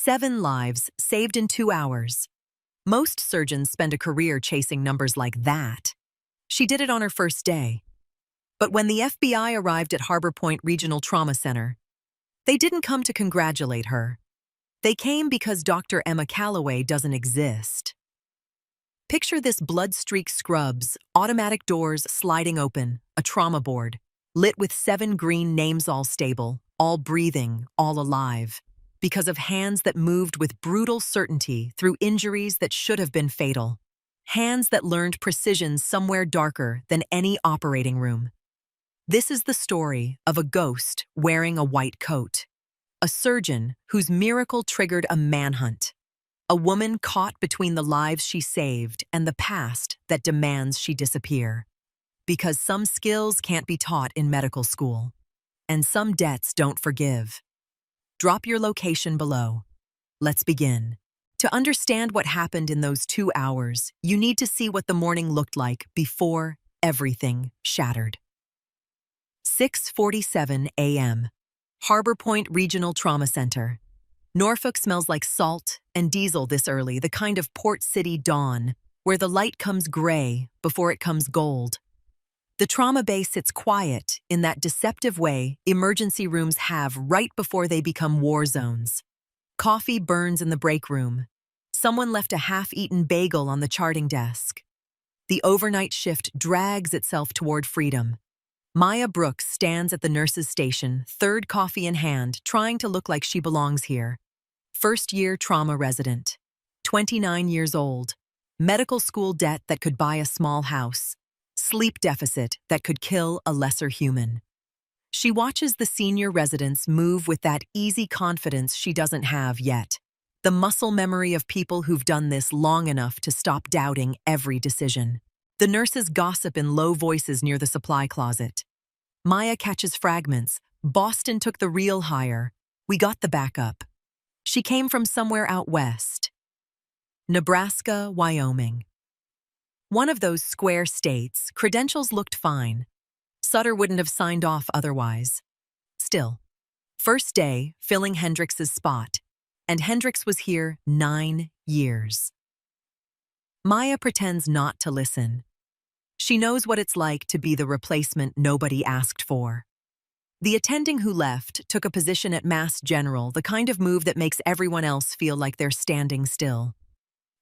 7 lives saved in 2 hours. Most surgeons spend a career chasing numbers like that. She did it on her first day. But when the FBI arrived at Harbor Point Regional Trauma Center, they didn't come to congratulate her. They came because Dr. Emma Calloway doesn't exist. Picture this blood-streaked scrubs, automatic doors sliding open, a trauma board, lit with 7 green names, all stable, all breathing, all alive, because of hands that moved with brutal certainty through injuries that should have been fatal. Hands that learned precision somewhere darker than any operating room. This is the story of a ghost wearing a white coat, a surgeon whose miracle triggered a manhunt, a woman caught between the lives she saved and the past that demands she disappear. Because some skills can't be taught in medical school, and some debts don't forgive. Drop your location below. Let's begin. To understand what happened in those 2 hours, you need to see what the morning looked like before everything shattered. 6:47 a.m. Harbor Point Regional Trauma Center. Norfolk smells like salt and diesel this early, the kind of port city dawn, where the light comes gray before it comes gold. The trauma bay sits quiet in that deceptive way emergency rooms have right before they become war zones. Coffee burns in the break room. Someone left a half-eaten bagel on the charting desk. The overnight shift drags itself toward freedom. Maya Brooks stands at the nurse's station, third coffee in hand, trying to look like she belongs here. First-year trauma resident. 29 years old. Medical school debt that could buy a small house. Sleep deficit that could kill a lesser human. She watches the senior residents move with that easy confidence she doesn't have yet. The muscle memory of people who've done this long enough to stop doubting every decision. The nurses gossip in low voices near the supply closet. Maya catches fragments. Boston took the real hire. We got the backup. She came from somewhere out west. Nebraska, Wyoming. One of those square states, credentials looked fine. Sutter wouldn't have signed off otherwise. Still, first day, filling Hendrix's spot. And Hendrix was here 9 years. Maya pretends not to listen. She knows what it's like to be the replacement nobody asked for. The attending who left took a position at Mass General, the kind of move that makes everyone else feel like they're standing still.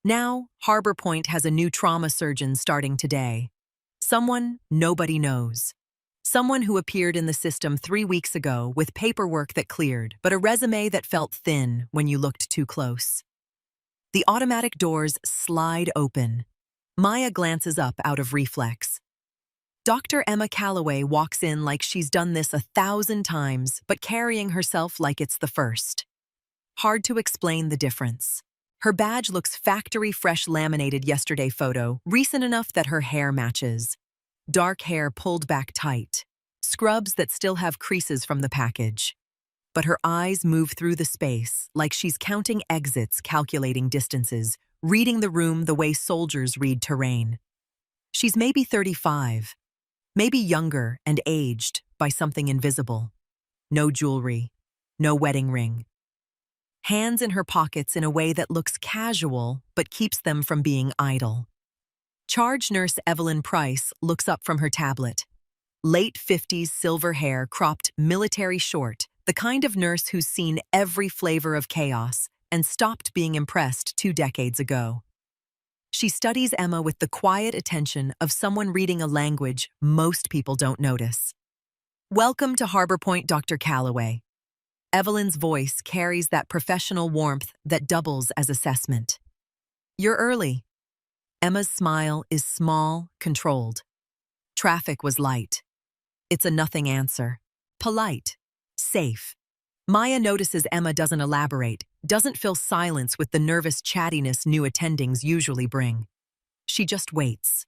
Now, Harbor Point has a new trauma surgeon starting today. Someone nobody knows. Someone who appeared in the system 3 weeks ago with paperwork that cleared, but a resume that felt thin when you looked too close. The automatic doors slide open. Maya glances up out of reflex. Dr. Emma Calloway walks in like she's done this 1,000 times, but carrying herself like it's the first. Hard to explain the difference. Her badge looks factory-fresh laminated yesterday photo, recent enough that her hair matches. Dark hair pulled back tight. Scrubs that still have creases from the package. But her eyes move through the space like she's counting exits, calculating distances, reading the room the way soldiers read terrain. She's maybe 35, maybe younger and aged by something invisible. No jewelry, no wedding ring. Hands in her pockets in a way that looks casual but keeps them from being idle. Charge nurse Evelyn Price looks up from her tablet. Late 50s silver hair cropped military short, the kind of nurse who's seen every flavor of chaos and stopped being impressed 2 decades ago. She studies Emma with the quiet attention of someone reading a language most people don't notice. Welcome to Harbor Point, Dr. Calloway. Evelyn's voice carries that professional warmth that doubles as assessment. You're early. Emma's smile is small, controlled. Traffic was light. It's a nothing answer. Polite. Safe. Maya notices Emma doesn't elaborate, doesn't fill silence with the nervous chattiness new attendings usually bring. She just waits.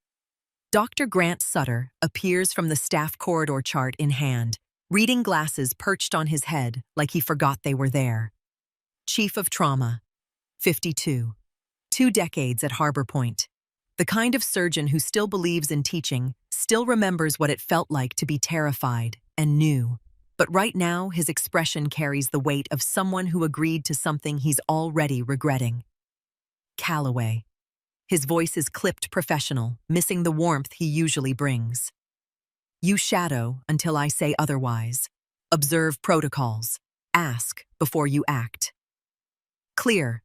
Dr. Grant Sutter appears from the staff corridor chart in hand, reading glasses perched on his head like he forgot they were there. Chief of Trauma. 52. 2 decades at Harbor Point. The kind of surgeon who still believes in teaching, still remembers what it felt like to be terrified and new. But right now, his expression carries the weight of someone who agreed to something he's already regretting. Calloway. His voice is clipped professional, missing the warmth he usually brings. You shadow until I say otherwise. Observe protocols. Ask before you act. Clear.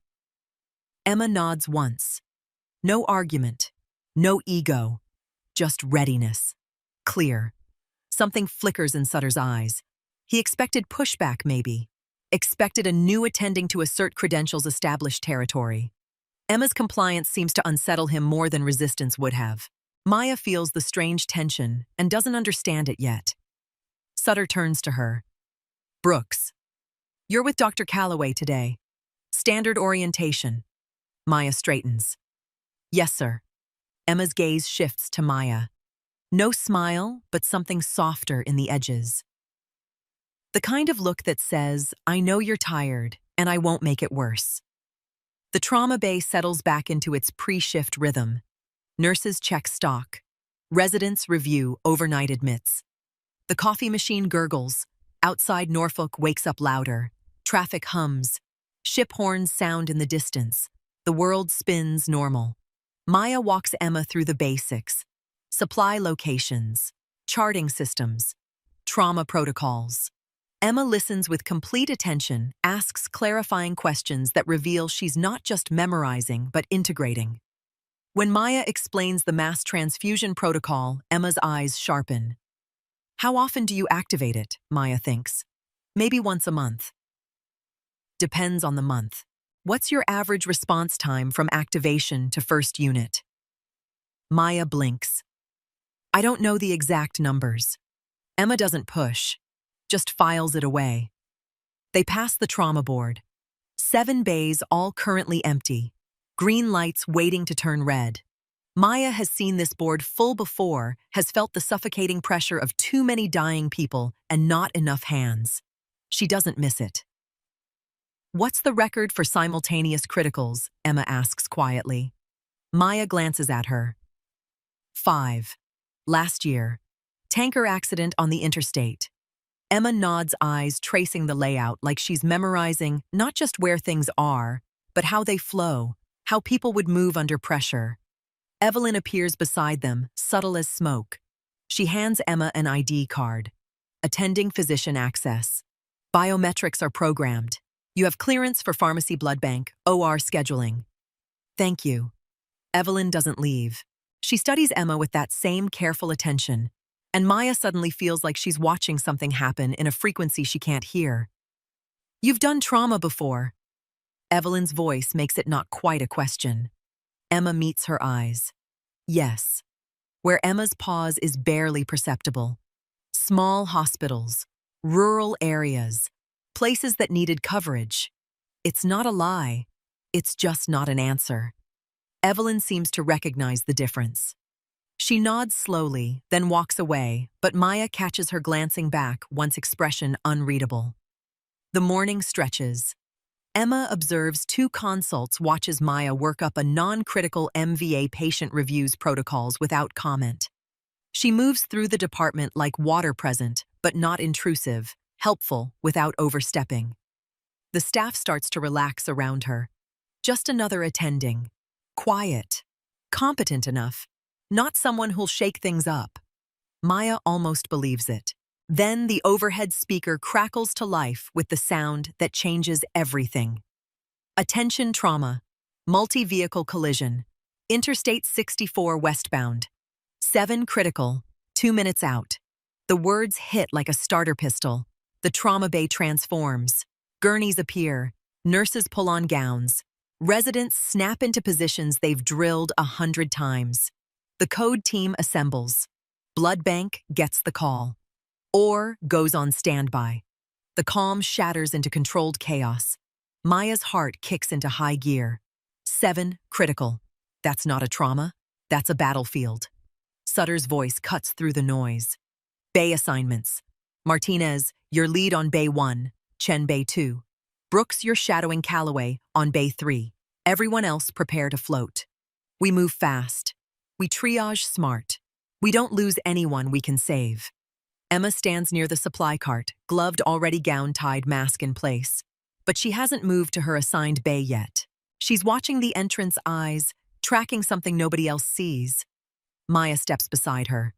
Emma nods once. No argument. No ego. Just readiness. Clear. Something flickers in Sutter's eyes. He expected pushback, maybe. Expected a new attending to assert credentials' established territory. Emma's compliance seems to unsettle him more than resistance would have. Maya feels the strange tension and doesn't understand it yet. Sutter turns to her. Brooks. You're with Dr. Calloway today. Standard orientation. Maya straightens. Yes, sir. Emma's gaze shifts to Maya. No smile, but something softer in the edges. The kind of look that says, I know you're tired, and I won't make it worse. The trauma bay settles back into its pre-shift rhythm. Nurses check stock. Residents review overnight admits. The coffee machine gurgles. Outside Norfolk wakes up louder. Traffic hums. Ship horns sound in the distance. The world spins normal. Maya walks Emma through the basics. Supply locations. Charting systems. Trauma protocols. Emma listens with complete attention, asks clarifying questions that reveal she's not just memorizing, but integrating. When Maya explains the mass transfusion protocol, Emma's eyes sharpen. How often do you activate it, Maya thinks. Maybe once a month. Depends on the month. What's your average response time from activation to first unit? Maya blinks. I don't know the exact numbers. Emma doesn't push, just files it away. They pass the trauma board. 7 bays all currently empty. Green lights waiting to turn red. Maya has seen this board full before, has felt the suffocating pressure of too many dying people and not enough hands. She doesn't miss it. What's the record for simultaneous criticals? Emma asks quietly. Maya glances at her. 5. Last year. Tanker accident on the interstate. Emma nods, eyes tracing the layout like she's memorizing not just where things are, but how they flow, how people would move under pressure. Evelyn appears beside them, subtle as smoke. She hands Emma an ID card. Attending physician access. Biometrics are programmed. You have clearance for pharmacy blood bank, OR scheduling. Thank you. Evelyn doesn't leave. She studies Emma with that same careful attention, and Maya suddenly feels like she's watching something happen in a frequency she can't hear. You've done trauma before. Evelyn's voice makes it not quite a question. Emma meets her eyes. Yes. Where Emma's pause is barely perceptible. Small hospitals, rural areas, places that needed coverage. It's not a lie. It's just not an answer. Evelyn seems to recognize the difference. She nods slowly, then walks away, but Maya catches her glancing back, once expression unreadable. The morning stretches. Emma observes 2 consults, watches Maya work up a non-critical MVA patient reviews protocols without comment. She moves through the department like water present, but not intrusive, helpful without overstepping. The staff starts to relax around her. Just another attending. Quiet. Competent enough. Not someone who'll shake things up. Maya almost believes it. Then the overhead speaker crackles to life with the sound that changes everything. Attention trauma. Multi-vehicle collision. Interstate 64 westbound. 7 critical. 2 minutes out. The words hit like a starter pistol. The trauma bay transforms. Gurneys appear. Nurses pull on gowns. Residents snap into positions they've drilled 100 times. The code team assembles. Blood bank gets the call. OR goes on standby. The calm shatters into controlled chaos. Maya's heart kicks into high gear. 7 critical. That's not a trauma. That's a battlefield. Sutter's voice cuts through the noise. Bay assignments. Martinez, your lead on Bay 1. Chen Bay 2. Brooks, you're shadowing Calloway on Bay 3. Everyone else prepare to float. We move fast. We triage smart. We don't lose anyone we can save. Emma stands near the supply cart, gloved, already gown-tied, mask in place. But she hasn't moved to her assigned bay yet. She's watching the entrance eyes, tracking something nobody else sees. Maya steps beside her.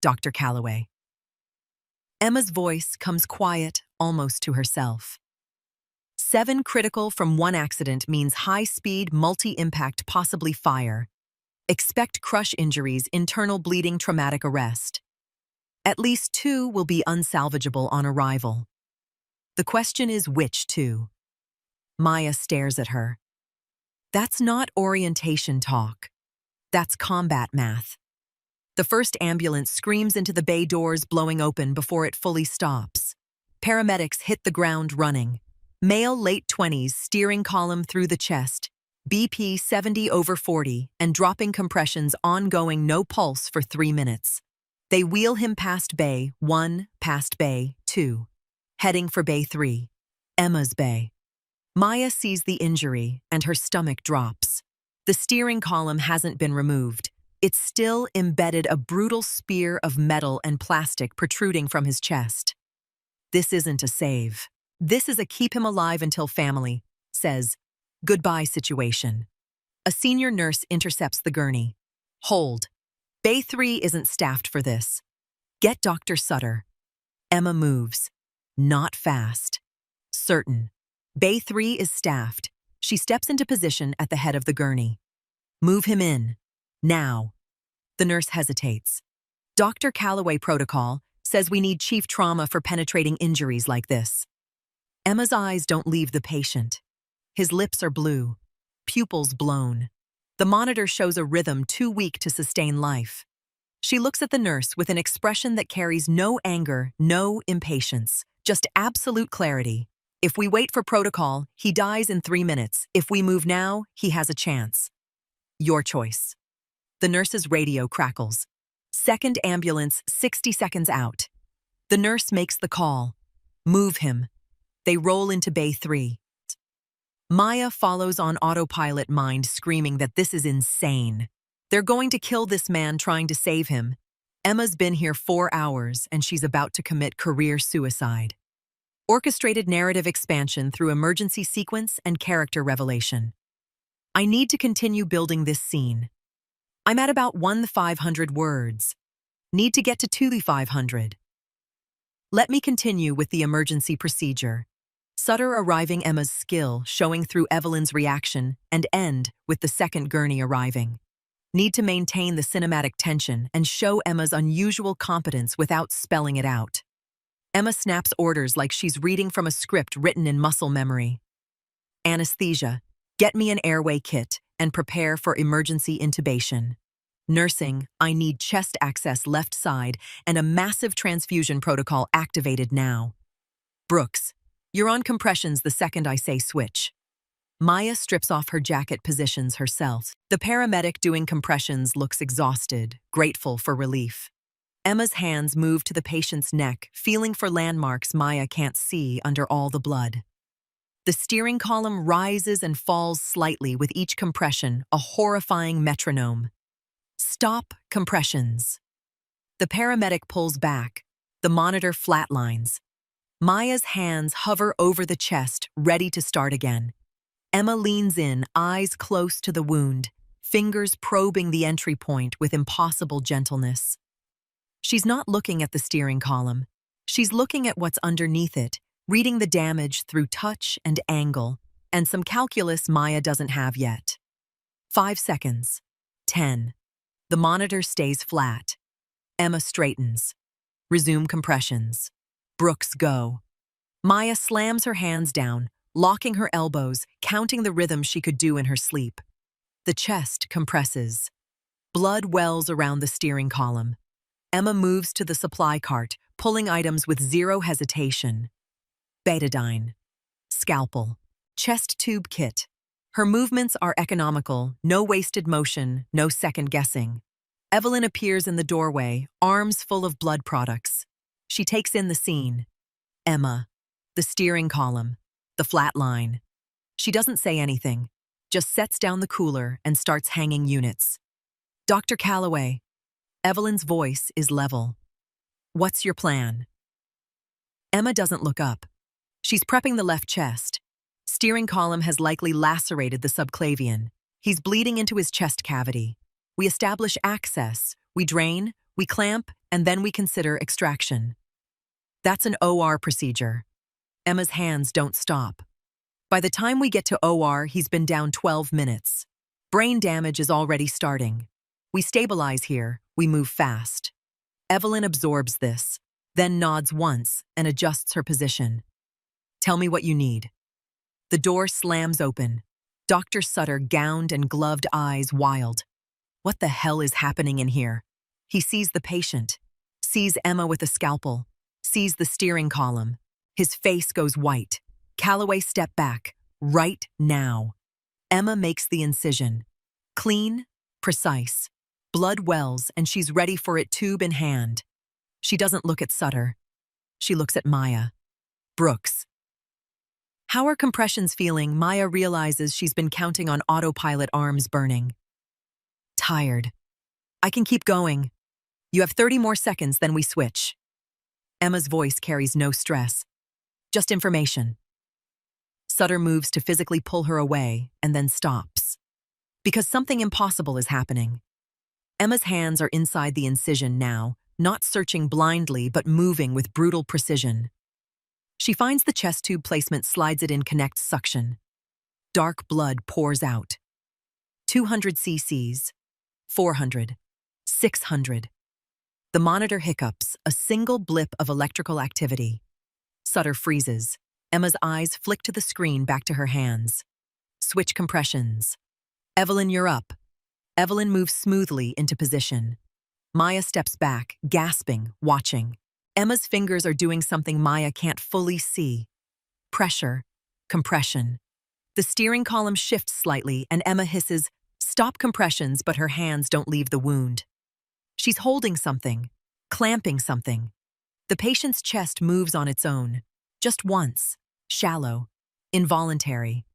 Dr. Calloway. Emma's voice comes quiet, almost to herself. 7 critical from 1 accident means high-speed, multi-impact, possibly fire. Expect crush injuries, internal bleeding, traumatic arrest. At least 2 will be unsalvageable on arrival. The question is which 2? Maya stares at her. That's not orientation talk. That's combat math. The first ambulance screams into the bay doors, blowing open before it fully stops. Paramedics hit the ground running. Male, late 20s, steering column through the chest. BP 70/40 and dropping compressions ongoing, no pulse for 3 minutes. They wheel him past Bay 1, past Bay 2. Heading for Bay 3. Emma's Bay. Maya sees the injury and her stomach drops. The steering column hasn't been removed. It's still embedded, a brutal spear of metal and plastic protruding from his chest. This isn't a save. This is a keep him alive until family says goodbye situation. A senior nurse intercepts the gurney. Hold. Bay 3 isn't staffed for this. Get Dr. Sutter. Emma moves. Not fast. Certain. Bay 3 is staffed. She steps into position at the head of the gurney. Move him in. Now. The nurse hesitates. Dr. Calloway protocol says we need chief trauma for penetrating injuries like this. Emma's eyes don't leave the patient. His lips are blue, pupils blown. The monitor shows a rhythm too weak to sustain life. She looks at the nurse with an expression that carries no anger, no impatience, just absolute clarity. If we wait for protocol, he dies in 3 minutes. If we move now, he has a chance. Your choice. The nurse's radio crackles. Second ambulance, 60 seconds out. The nurse makes the call. Move him. They roll into Bay 3. Maya follows on autopilot, mind screaming that this is insane. They're going to kill this man trying to save him. Emma's been here 4 hours and she's about to commit career suicide. Orchestrated narrative expansion through emergency sequence and character revelation. I need to continue building this scene. I'm at about 1,500 words. Need to get to 2,500. Let me continue with the emergency procedure. Sutter arriving, Emma's skill showing through Evelyn's reaction, and end with the second gurney arriving. Need to maintain the cinematic tension and show Emma's unusual competence without spelling it out. Emma snaps orders like she's reading from a script written in muscle memory. Anesthesia. Get me an airway kit and prepare for emergency intubation. Nursing. I need chest access left side and a massive transfusion protocol activated now. Brooks. You're on compressions the second I say switch. Maya strips off her jacket, positions herself. The paramedic doing compressions looks exhausted, grateful for relief. Emma's hands move to the patient's neck, feeling for landmarks Maya can't see under all the blood. The steering column rises and falls slightly with each compression, a horrifying metronome. Stop compressions. The paramedic pulls back. The monitor flatlines. Maya's hands hover over the chest, ready to start again. Emma leans in, eyes close to the wound, fingers probing the entry point with impossible gentleness. She's not looking at the steering column. She's looking at what's underneath it, reading the damage through touch and angle, and some calculus Maya doesn't have yet. 5 seconds. 10. The monitor stays flat. Emma straightens. Resume compressions. Brooks, go. Maya slams her hands down, locking her elbows, counting the rhythm she could do in her sleep. The chest compresses. Blood wells around the steering column. Emma moves to the supply cart, pulling items with zero hesitation. Betadine. Scalpel. Chest tube kit. Her movements are economical, no wasted motion, no second guessing. Evelyn appears in the doorway, arms full of blood products. She takes in the scene. Emma. The steering column. The flat line. She doesn't say anything, just sets down the cooler and starts hanging units. Dr. Calloway. Evelyn's voice is level. What's your plan? Emma doesn't look up. She's prepping the left chest. Steering column has likely lacerated the subclavian. He's bleeding into his chest cavity. We establish access. We drain, we clamp, and then we consider extraction. That's an OR procedure. Emma's hands don't stop. By the time we get to OR, he's been down 12 minutes. Brain damage is already starting. We stabilize here, we move fast. Evelyn absorbs this, then nods once and adjusts her position. Tell me what you need. The door slams open. Dr. Sutter, gowned and gloved, eyes wild. What the hell is happening in here? He sees the patient, sees Emma with a scalpel, sees the steering column. His face goes white. Calloway, step back. Right now. Emma makes the incision. Clean, precise. Blood wells, and she's ready for it, tube in hand. She doesn't look at Sutter. She looks at Maya. Brooks. How are compressions feeling? Maya realizes she's been counting on autopilot, arms burning. Tired. I can keep going. You have 30 more seconds, then we switch. Emma's voice carries no stress. Just information. Sutter moves to physically pull her away and then stops. Because something impossible is happening. Emma's hands are inside the incision now, not searching blindly but moving with brutal precision. She finds the chest tube placement, slides it in, connects suction. Dark blood pours out. 200 cc's, 400, 600. The monitor hiccups, a single blip of electrical activity. Sutter freezes. Emma's eyes flick to the screen, back to her hands. Switch compressions. Evelyn, you're up. Evelyn moves smoothly into position. Maya steps back, gasping, watching. Emma's fingers are doing something Maya can't fully see. Pressure, compression. The steering column shifts slightly, and Emma hisses, "Stop compressions," but her hands don't leave the wound. She's holding something, clamping something. The patient's chest moves on its own. Just once, shallow, involuntary.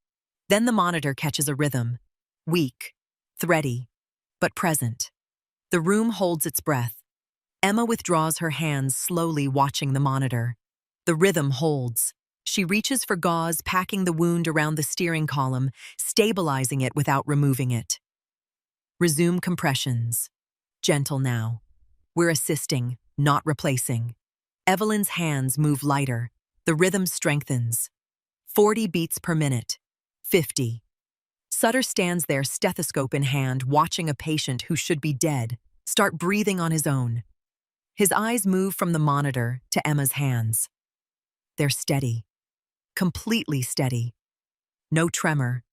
Then the monitor catches a rhythm. Weak, thready, but present. The room holds its breath. Emma withdraws her hands slowly, watching the monitor. The rhythm holds. She reaches for gauze, packing the wound around the steering column, stabilizing it without removing it. Resume compressions. Gentle now. We're assisting, not replacing. Evelyn's hands move lighter. The rhythm strengthens. 40 beats per minute. 50. Sutter stands there, stethoscope in hand, watching a patient who should be dead start breathing on his own. His eyes move from the monitor to Emma's hands. They're steady. Completely steady. No tremor.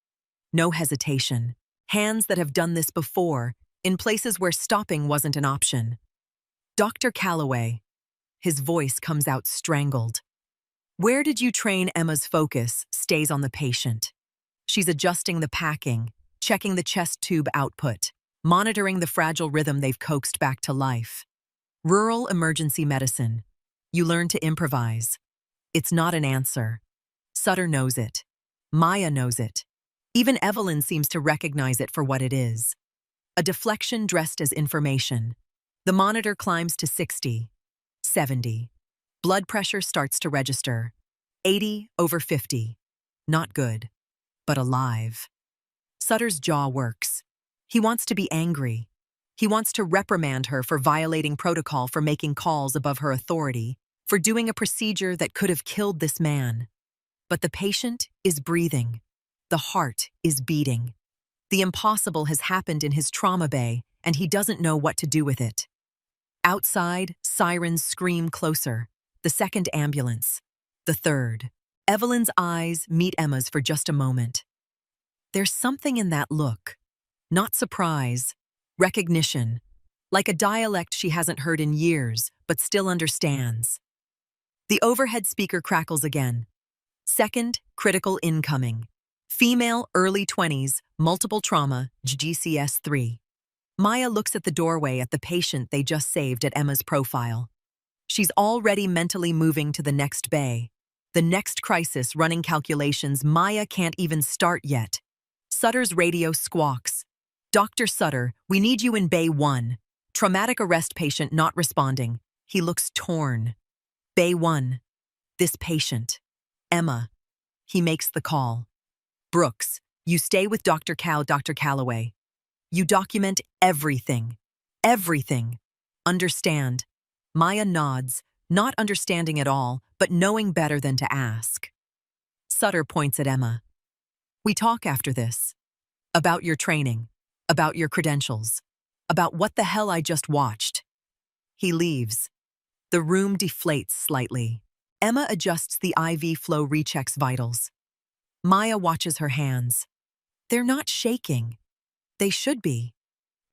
No hesitation. Hands that have done this before, in places where stopping wasn't an option. Dr. Calloway. His voice comes out strangled. Where did you train? Emma's focus stays on the patient. She's adjusting the packing, checking the chest tube output, monitoring the fragile rhythm they've coaxed back to life. Rural emergency medicine. You learn to improvise. It's not an answer. Sutter knows it. Maya knows it. Even Evelyn seems to recognize it for what it is. A deflection dressed as information. The monitor climbs to 60, 70. Blood pressure starts to register. 80 over 50. Not good, but alive. Sutter's jaw works. He wants to be angry. He wants to reprimand her for violating protocol, for making calls above her authority, for doing a procedure that could have killed this man. But the patient is breathing. The heart is beating. The impossible has happened in his trauma bay, and he doesn't know what to do with it. Outside, sirens scream closer. The second ambulance. The third. Evelyn's eyes meet Emma's for just a moment. There's something in that look. Not surprise. Recognition. Like a dialect she hasn't heard in years, but still understands. The overhead speaker crackles again. Second, critical incoming. Female, early 20s, multiple trauma, GCS 3. Maya looks at the doorway at the patient they just saved at Emma's profile. She's already mentally moving to the next bay. The next crisis, running calculations Maya can't even start yet. Sutter's radio squawks. Dr. Sutter, we need you in Bay 1. Traumatic arrest patient not responding. He looks torn. Bay 1. This patient. Emma. He makes the call. Brooks, you stay with Dr. Calloway. You document everything. Everything. Understand. Maya nods, not understanding at all, but knowing better than to ask. Sutter points at Emma. We talk after this. About your training. About your credentials. About what the hell I just watched. He leaves. The room deflates slightly. Emma adjusts the IV flow, rechecks vitals. Maya watches her hands. They're not shaking. They should be.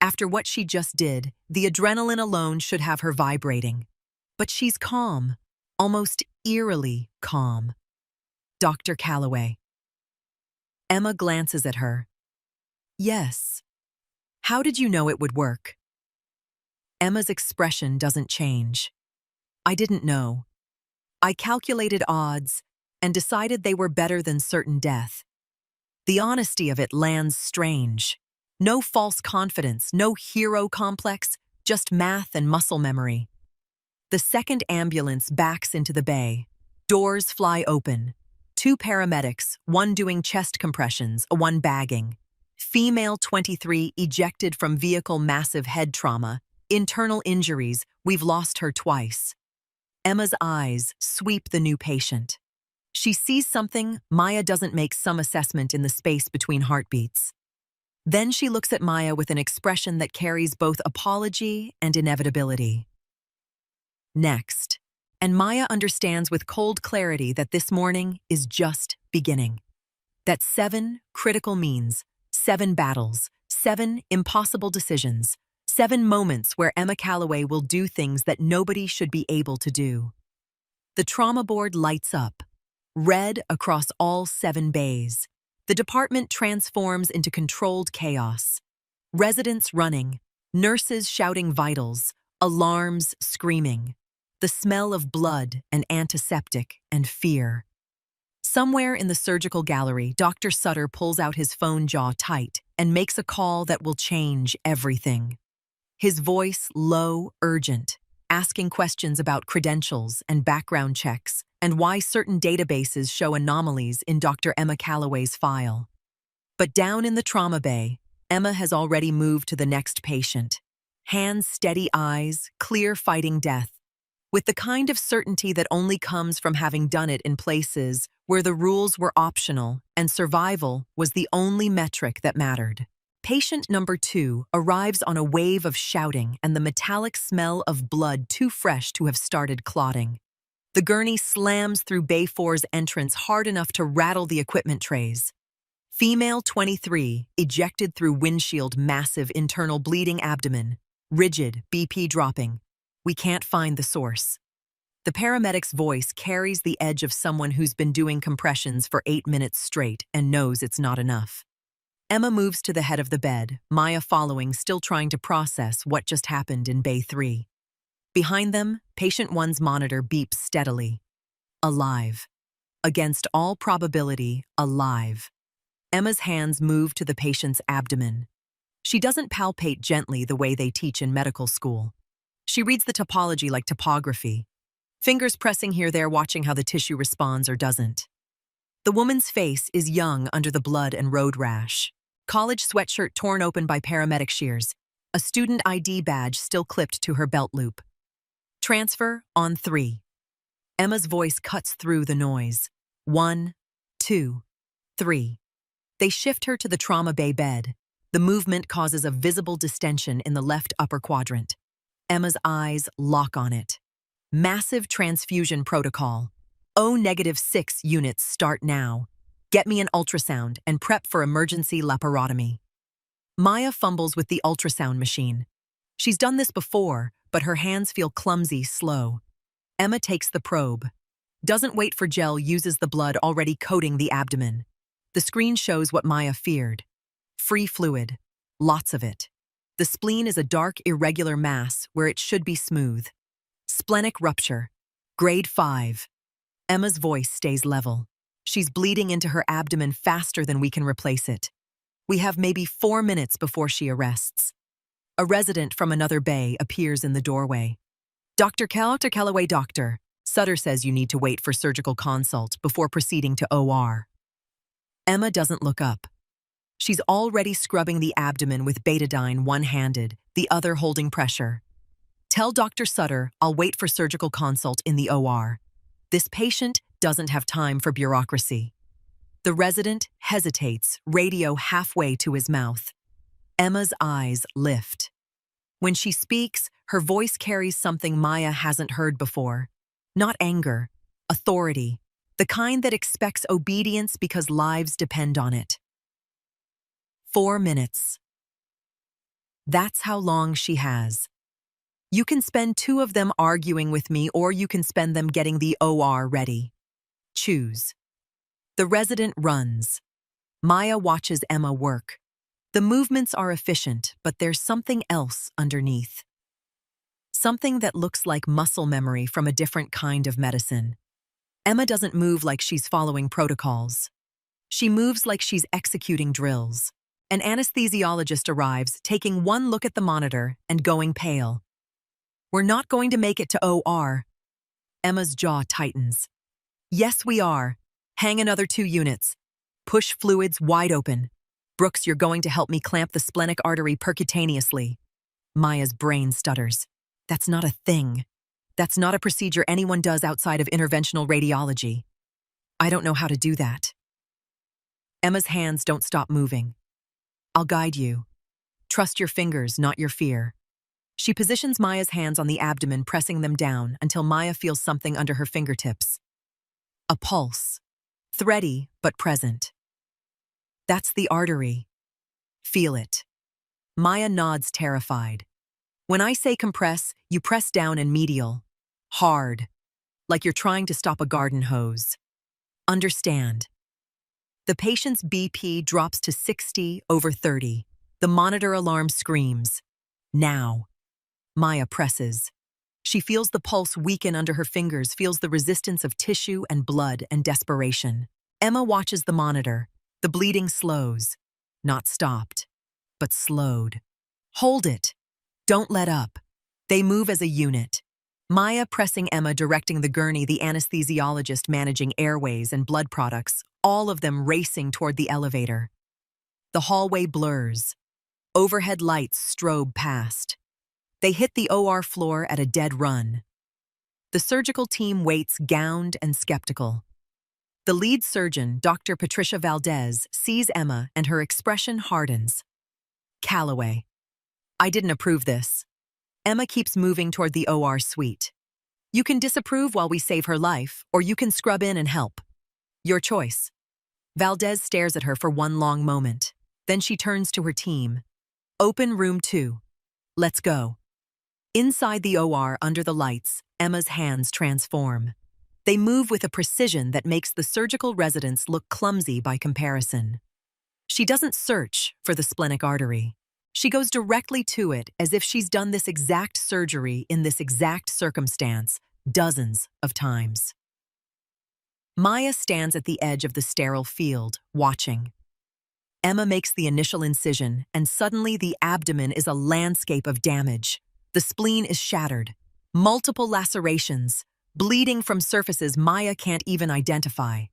After what she just did, the adrenaline alone should have her vibrating. But she's calm, almost eerily calm. Dr. Calloway. Emma glances at her. Yes. How did you know it would work? Emma's expression doesn't change. I didn't know. I calculated odds and decided they were better than certain death. The honesty of it lands strange. No false confidence, no hero complex, just math and muscle memory. The second ambulance backs into the bay. Doors fly open. 2 paramedics, one doing chest compressions, one bagging. Female 23 ejected from vehicle, massive head trauma. Internal injuries, we've lost her twice. Emma's eyes sweep the new patient. She sees something. Maya doesn't make some assessment in the space between heartbeats. Then she looks at Maya with an expression that carries both apology and inevitability. Next. And Maya understands with cold clarity that this morning is just beginning. That 7 critical means 7 battles, 7 impossible decisions, 7 moments where Emma Calloway will do things that nobody should be able to do. The trauma board lights up, red across all 7 bays. The department transforms into controlled chaos. Residents running, nurses shouting vitals, alarms screaming. The smell of blood and antiseptic and fear. Somewhere in the surgical gallery, Dr. Sutter pulls out his phone, jaw tight, and makes a call that will change everything. His voice low, urgent, asking questions about credentials and background checks and why certain databases show anomalies in Dr. Emma Calloway's file. But down in the trauma bay, Emma has already moved to the next patient. Hands steady, eyes, clear, fighting death. With the kind of certainty that only comes from having done it in places where the rules were optional and survival was the only metric that mattered. Patient number 2 arrives on a wave of shouting and the metallic smell of blood too fresh to have started clotting. The gurney slams through Bay 4's entrance hard enough to rattle the equipment trays. Female 23 ejected through windshield, massive internal bleeding abdomen, rigid, BP dropping. We can't find the source. The paramedic's voice carries the edge of someone who's been doing compressions for 8 minutes straight and knows it's not enough. Emma moves to the head of the bed, Maya following, still trying to process what just happened in Bay 3. Behind them, patient 1's monitor beeps steadily. Alive. Against all probability, alive. Emma's hands move to the patient's abdomen. She doesn't palpate gently the way they teach in medical school. She reads the topology like topography. Fingers pressing here, there, watching how the tissue responds or doesn't. The woman's face is young under the blood and road rash. College sweatshirt torn open by paramedic shears. A student ID badge still clipped to her belt loop. Transfer on 3. Emma's voice cuts through the noise. 1, 2, 3. They shift her to the trauma bay bed. The movement causes a visible distension in the left upper quadrant. Emma's eyes lock on it. Massive transfusion protocol. O-6 units start now. Get me an ultrasound and prep for emergency laparotomy. Maya fumbles with the ultrasound machine. She's done this before, but her hands feel clumsy, slow. Emma takes the probe. Doesn't wait for gel, uses the blood already coating the abdomen. The screen shows what Maya feared. Free fluid. Lots of it. The spleen is a dark, irregular mass where it should be smooth. Splenic rupture. Grade 5. Emma's voice stays level. She's bleeding into her abdomen faster than we can replace it. We have maybe 4 minutes before she arrests. A resident from another bay appears in the doorway. Dr. Calloway, doctor. Sutter says you need to wait for surgical consult before proceeding to OR. Emma doesn't look up. She's already scrubbing the abdomen with betadine one-handed, the other holding pressure. Tell Dr. Sutter I'll wait for surgical consult in the OR. This patient doesn't have time for bureaucracy. The resident hesitates, radio halfway to his mouth. Emma's eyes lift. When she speaks, her voice carries something Maya hasn't heard before. Not anger, authority, the kind that expects obedience because lives depend on it. 4 minutes. That's how long she has. You can spend 2 of them arguing with me, or you can spend them getting the OR ready. Choose. The resident runs. Maya watches Emma work. The movements are efficient, but there's something else underneath. Something that looks like muscle memory from a different kind of medicine. Emma doesn't move like she's following protocols. She moves like she's executing drills. An anesthesiologist arrives, taking one look at the monitor and going pale. We're not going to make it to OR. Emma's jaw tightens. Yes, we are. Hang another 2 units. Push fluids wide open. Brooks, you're going to help me clamp the splenic artery percutaneously. Maya's brain stutters. That's not a thing. That's not a procedure anyone does outside of interventional radiology. I don't know how to do that. Emma's hands don't stop moving. I'll guide you. Trust your fingers, not your fear. She positions Maya's hands on the abdomen, pressing them down until Maya feels something under her fingertips. A pulse. Thready, but present. That's the artery. Feel it. Maya nods, terrified. When I say compress, you press down and medial. Hard. Like you're trying to stop a garden hose. Understand. The patient's BP drops to 60/30. The monitor alarm screams. Now. Maya presses. She feels the pulse weaken under her fingers, feels the resistance of tissue and blood and desperation. Emma watches the monitor. The bleeding slows. Not stopped, but slowed. Hold it. Don't let up. They move as a unit. Maya pressing Emma, directing the gurney, the anesthesiologist managing airways and blood products, all of them racing toward the elevator. The hallway blurs. Overhead lights strobe past. They hit the OR floor at a dead run. The surgical team waits, gowned and skeptical. The lead surgeon, Dr. Patricia Valdez, sees Emma and her expression hardens. Calloway. I didn't approve this. Emma keeps moving toward the OR suite. You can disapprove while we save her life, or you can scrub in and help. Your choice. Valdez stares at her for one long moment. Then she turns to her team. Open room 2. Let's go. Inside the OR, under the lights, Emma's hands transform. They move with a precision that makes the surgical residents look clumsy by comparison. She doesn't search for the splenic artery. She goes directly to it, as if she's done this exact surgery in this exact circumstance dozens of times. Maya stands at the edge of the sterile field, watching. Emma makes the initial incision, and suddenly the abdomen is a landscape of damage. The spleen is shattered. Multiple lacerations, bleeding from surfaces Maya can't even identify.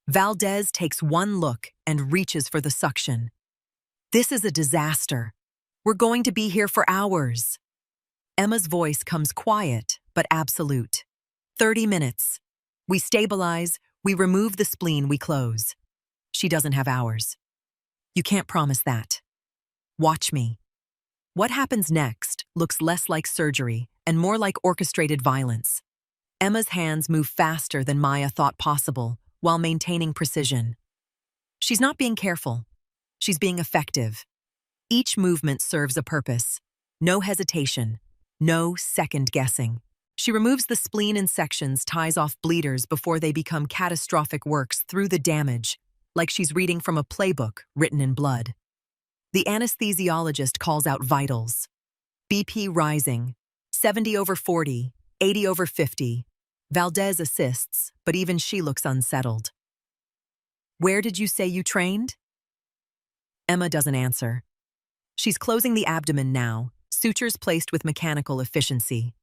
Valdez takes one look and reaches for the suction. This is a disaster. We're going to be here for hours. Emma's voice comes quiet, but absolute. 30 minutes. We stabilize, we remove the spleen, we close. She doesn't have hours. You can't promise that. Watch me. What happens next looks less like surgery and more like orchestrated violence. Emma's hands move faster than Maya thought possible, while maintaining precision. She's not being careful. She's being effective. Each movement serves a purpose. No hesitation. No second guessing. She removes the spleen in sections, ties off bleeders before they become catastrophic, works through the damage, like she's reading from a playbook written in blood. The anesthesiologist calls out vitals. BP rising, 70/40, 80/50. Valdez assists, but even she looks unsettled. Where did you say you trained? Emma doesn't answer. She's closing the abdomen now, sutures placed with mechanical efficiency.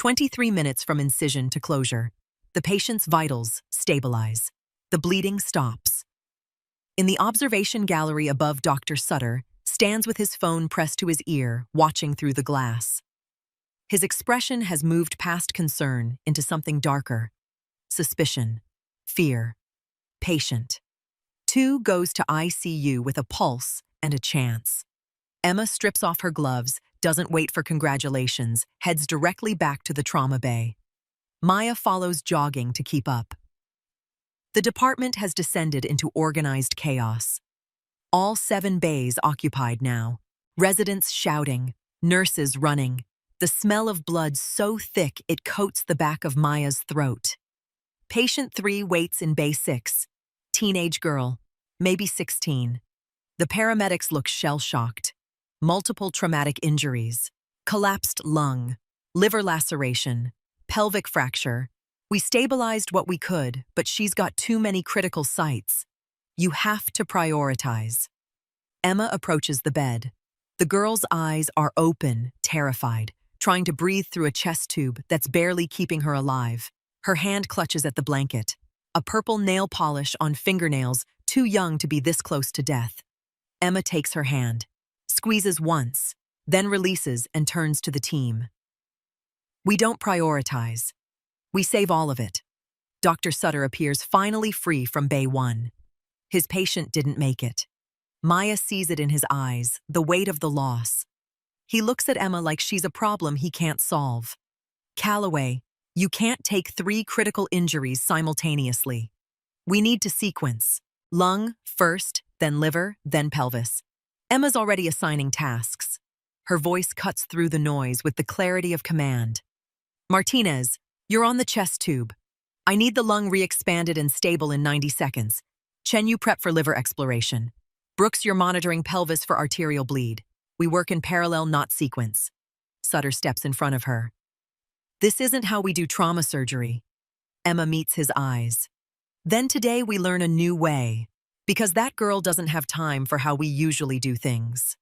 23 minutes from incision to closure. The patient's vitals stabilize. The bleeding stops. In the observation gallery above, Dr. Sutter stands with his phone pressed to his ear, watching through the glass. His expression has moved past concern into something darker. Suspicion. Fear. Patient 2 goes to ICU with a pulse and a chance. Emma strips off her gloves, doesn't wait for congratulations, heads directly back to the trauma bay. Maya follows, jogging to keep up. The department has descended into organized chaos. All 7 bays occupied now. Residents shouting, nurses running. The smell of blood so thick it coats the back of Maya's throat. Patient 3 waits in Bay 6. Teenage girl, maybe 16. The paramedics look shell-shocked. Multiple traumatic injuries. Collapsed lung. Liver laceration. Pelvic fracture. We stabilized what we could, but she's got too many critical sites. You have to prioritize. Emma approaches the bed. The girl's eyes are open, terrified, trying to breathe through a chest tube that's barely keeping her alive. Her hand clutches at the blanket. A purple nail polish on fingernails, too young to be this close to death. Emma takes her hand, squeezes once, then releases and turns to the team. We don't prioritize. We save all of it. Dr. Sutter appears finally free from Bay 1. His patient didn't make it. Maya sees it in his eyes, the weight of the loss. He looks at Emma like she's a problem he can't solve. Calloway, you can't take 3 critical injuries simultaneously. We need to sequence. Lung first, then liver, then pelvis. Emma's already assigning tasks. Her voice cuts through the noise with the clarity of command. Martinez, you're on the chest tube. I need the lung re-expanded and stable in 90 seconds. Chen, you prep for liver exploration. Brooks, you're monitoring pelvis for arterial bleed. We work in parallel, not sequence. Sutter steps in front of her. This isn't how we do trauma surgery. Emma meets his eyes. Then today we learn a new way, because that girl doesn't have time for how we usually do things.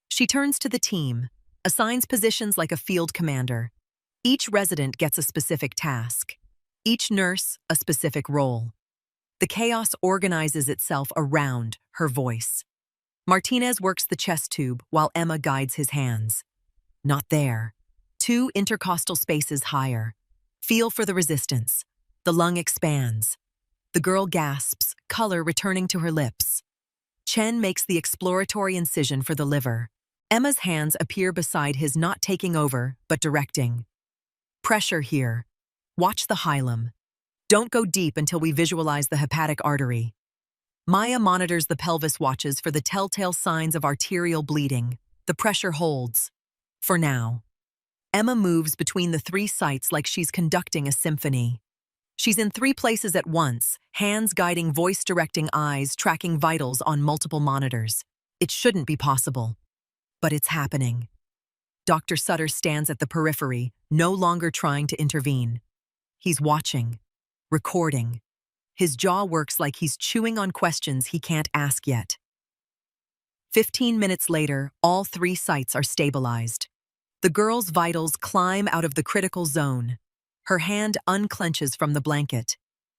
She turns to the team, assigns positions like a field commander. Each resident gets a specific task. Each nurse, a specific role. The chaos organizes itself around her voice. Martinez works the chest tube while Emma guides his hands. Not there. 2 intercostal spaces higher. Feel for the resistance. The lung expands. The girl gasps, color returning to her lips. Chen makes the exploratory incision for the liver. Emma's hands appear beside his, not taking over, but directing. Pressure here. Watch the hilum. Don't go deep until we visualize the hepatic artery. Maya monitors the pelvis, watches for the telltale signs of arterial bleeding. The pressure holds. For now. Emma moves between the 3 sites like she's conducting a symphony. She's in 3 places at once, hands guiding, voice directing, eyes tracking vitals on multiple monitors. It shouldn't be possible. But it's happening. Dr. Sutter stands at the periphery, no longer trying to intervene. He's watching, recording. His jaw works like he's chewing on questions he can't ask yet. 15 minutes later, all 3 sites are stabilized. The girl's vitals climb out of the critical zone. Her hand unclenches from the blanket.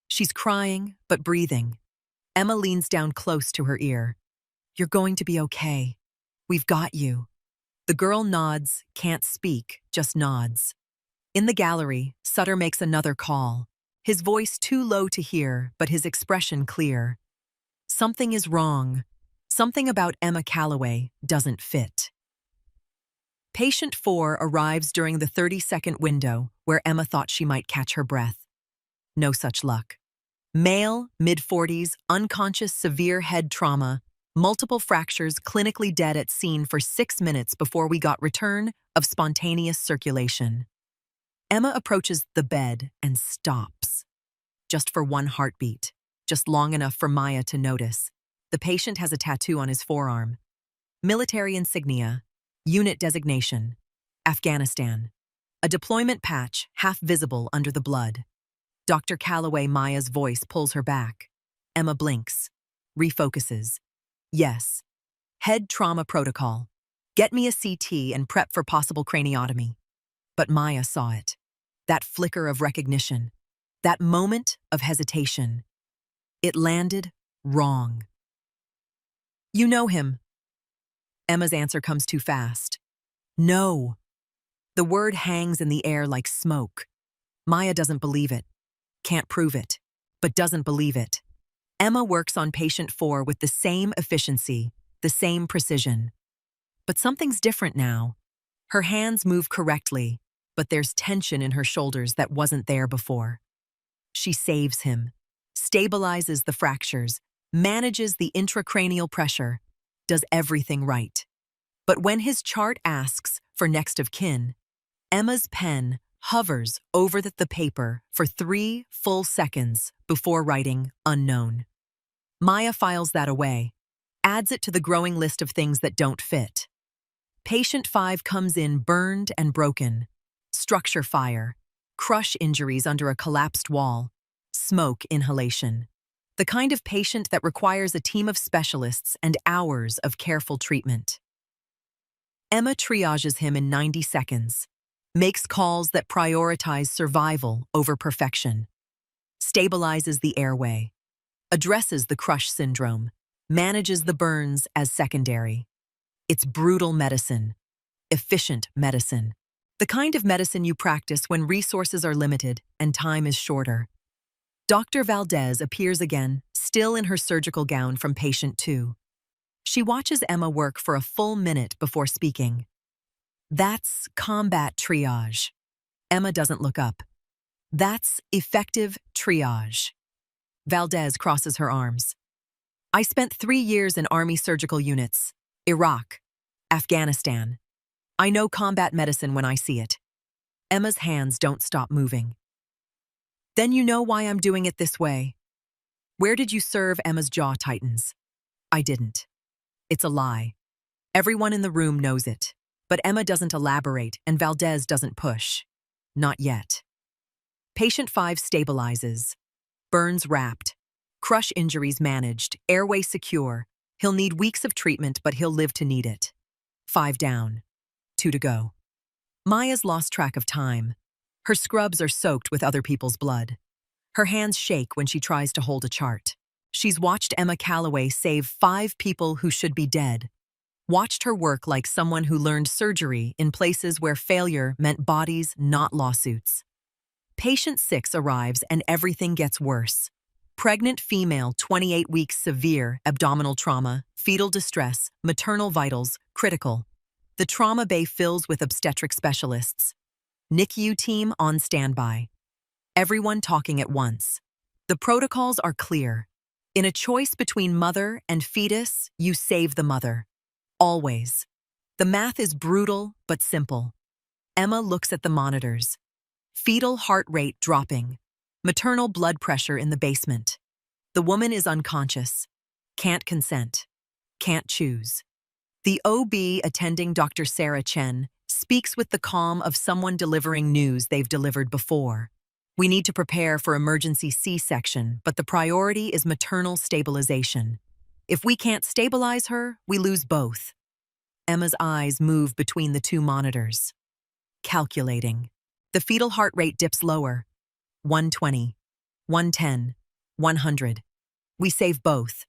She's crying, but breathing. Emma leans down close to her ear. You're going to be okay. We've got you. The girl nods, can't speak, just nods. In the gallery, Sutter makes another call. His voice too low to hear, but his expression clear. Something is wrong. Something about Emma Calloway doesn't fit. Patient 4 arrives during the 30-second window where Emma thought she might catch her breath. No such luck. Male, mid-40s, unconscious, severe head trauma, multiple fractures, clinically dead at scene for 6 minutes before we got return of spontaneous circulation. Emma approaches the bed and stops. Just for 1 heartbeat, just long enough for Maya to notice. The patient has a tattoo on his forearm. Military insignia, unit designation, Afghanistan. A deployment patch, half visible under the blood. Dr. Calloway, Maya's voice pulls her back. Emma blinks, refocuses. Yes. Head trauma protocol. Get me a CT and prep for possible craniotomy. But Maya saw it. That flicker of recognition. That moment of hesitation. It landed wrong. You know him. Emma's answer comes too fast. No. The word hangs in the air like smoke. Maya doesn't believe it. Can't prove it. But doesn't believe it. Emma works on patient 4 with the same efficiency, the same precision. But something's different now. Her hands move correctly, but there's tension in her shoulders that wasn't there before. She saves him, stabilizes the fractures, manages the intracranial pressure, does everything right. But when his chart asks for next of kin, Emma's pen hovers over the paper for 3 full seconds before writing unknown. Maya files that away, adds it to the growing list of things that don't fit. Patient 5 comes in burned and broken. Structure fire, crush injuries under a collapsed wall, smoke inhalation. The kind of patient that requires a team of specialists and hours of careful treatment. Emma triages him in 90 seconds, makes calls that prioritize survival over perfection, stabilizes the airway, addresses the crush syndrome, manages the burns as secondary. It's brutal medicine, efficient medicine, the kind of medicine you practice when resources are limited and time is shorter. Dr. Valdez appears again, still in her surgical gown from patient 2. She watches Emma work for a full minute before speaking. That's combat triage. Emma doesn't look up. That's effective triage. Valdez crosses her arms. I spent 3 years in Army surgical units, Iraq, Afghanistan. I know combat medicine when I see it. Emma's hands don't stop moving. Then you know why I'm doing it this way. Where did you serve? Emma's jaw tightens. I didn't. It's a lie. Everyone in the room knows it. But Emma doesn't elaborate and Valdez doesn't push. Not yet. Patient 5 stabilizes. Burns wrapped. Crush injuries managed. Airway secure. He'll need weeks of treatment, but he'll live to need it. 5 down. 2 to go. Maya's lost track of time. Her scrubs are soaked with other people's blood. Her hands shake when she tries to hold a chart. She's watched Emma Calloway save 5 people who should be dead. Watched her work like someone who learned surgery in places where failure meant bodies, not lawsuits. Patient 6 arrives and everything gets worse. Pregnant female, 28 weeks, severe abdominal trauma, fetal distress, maternal vitals, critical. The trauma bay fills with obstetric specialists. NICU team on standby. Everyone talking at once. The protocols are clear. In a choice between mother and fetus, you save the mother. Always. The math is brutal but simple. Emma looks at the monitors. Fetal heart rate dropping. Maternal blood pressure in the basement. The woman is unconscious. Can't consent. Can't choose. The OB attending Dr. Sarah Chen speaks with the calm of someone delivering news they've delivered before. We need to prepare for emergency C-section, but the priority is maternal stabilization. If we can't stabilize her, we lose both. Emma's eyes move between the 2 monitors. Calculating. The fetal heart rate dips lower. 120, 110, 100. We save both.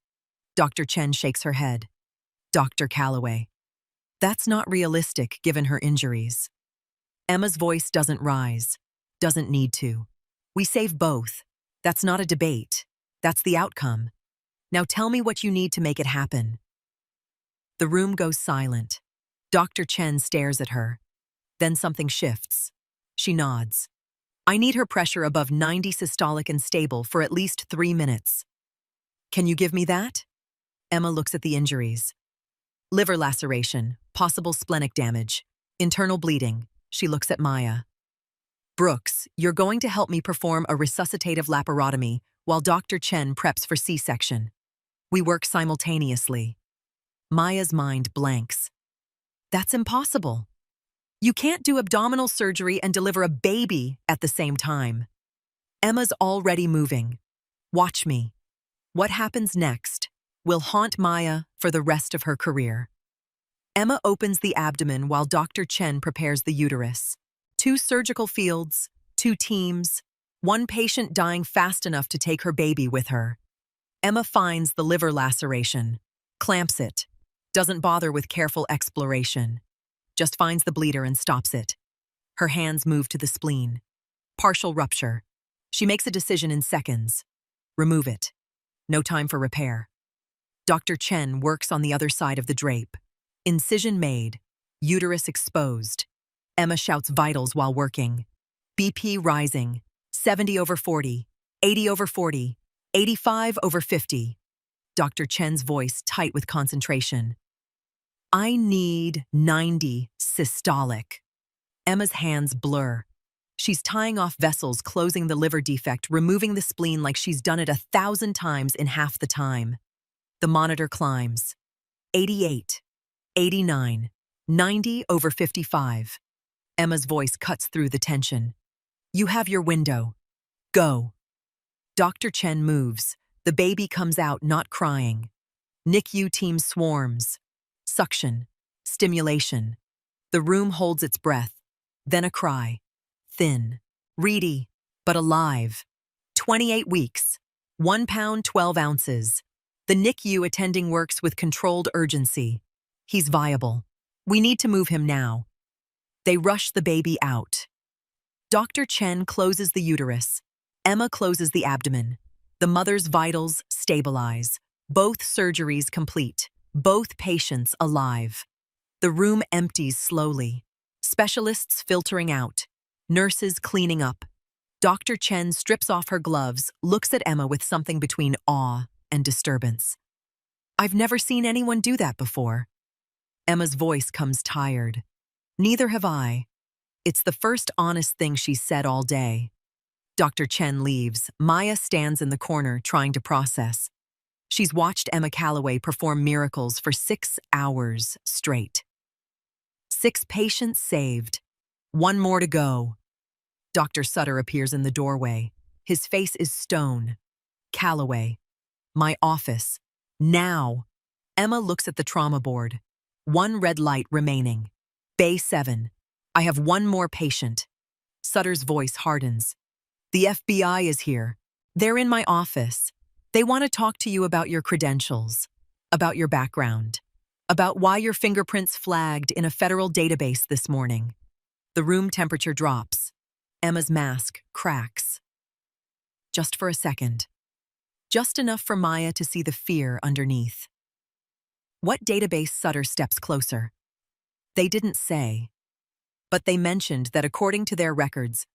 Dr. Chen shakes her head. Dr. Calloway. That's not realistic given her injuries. Emma's voice doesn't rise. Doesn't need to. We save both. That's not a debate. That's the outcome. Now tell me what you need to make it happen. The room goes silent. Dr. Chen stares at her. Then something shifts. She nods. I need her pressure above 90 systolic and stable for at least 3 minutes. Can you give me that? Emma looks at the injuries. Liver laceration, possible splenic damage, internal bleeding. She looks at Maya. Brooks, you're going to help me perform a resuscitative laparotomy while Dr. Chen preps for C-section. We work simultaneously. Maya's mind blanks. That's impossible. You can't do abdominal surgery and deliver a baby at the same time. Emma's already moving. Watch me. What happens next will haunt Maya for the rest of her career. Emma opens the abdomen while Dr. Chen prepares the uterus. 2 surgical fields, 2 teams, 1 patient dying fast enough to take her baby with her. Emma finds the liver laceration, clamps it, doesn't bother with careful exploration, just finds the bleeder and stops it. Her hands move to the spleen. Partial rupture. She makes a decision in seconds. Remove it. No time for repair. Dr. Chen works on the other side of the drape. Incision made. Uterus exposed. Emma shouts vitals while working. BP rising. 70/40. 80/40. 85/50. Dr. Chen's voice tight with concentration. I need 90 systolic. Emma's hands blur. She's tying off vessels, closing the liver defect, removing the spleen like she's done it 1,000 times in half the time. The monitor climbs. 88, 89, 90/55. Emma's voice cuts through the tension. You have your window. Go. Dr. Chen moves. The baby comes out, not crying. NICU team swarms. Suction. Stimulation. The room holds its breath. Then a cry. Thin. Reedy. But alive. 28 weeks. 1 pound 12 ounces. The NICU attending works with controlled urgency. He's viable. We need to move him now. They rush the baby out. Dr. Chen closes the uterus. Emma closes the abdomen. The mother's vitals stabilize. Both surgeries complete. Both patients alive. The room empties slowly. Specialists filtering out. Nurses cleaning up. Dr. Chen strips off her gloves, looks at Emma with something between awe and disturbance. I've never seen anyone do that before. Emma's voice comes tired. Neither have I. It's the first honest thing she's said all day. Dr. Chen leaves. Maya stands in the corner trying to process. She's watched Emma Calloway perform miracles for 6 hours straight. 6 patients saved. 1 more to go. Dr. Sutter appears in the doorway. His face is stone. Calloway. My office. Now. Emma looks at the trauma board. 1 red light remaining. Bay 7. I have 1 more patient. Sutter's voice hardens. The FBI is here. They're in my office. They want to talk to you about your credentials, about your background, about why your fingerprints flagged in a federal database this morning. The room temperature drops. Emma's mask cracks. Just for a second. Just enough for Maya to see the fear underneath. What database? Sutter steps closer. They didn't say. But they mentioned that according to their records,